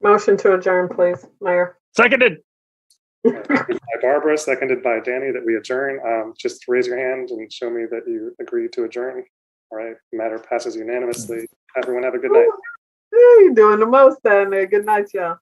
Motion to adjourn, please, Mayor. Seconded. By Barbara, seconded by Danny, that we adjourn. Just raise your hand and show me that you agree to adjourn. All right, the matter passes unanimously. Everyone have a good night. You're doing the most down there. Good night, y'all.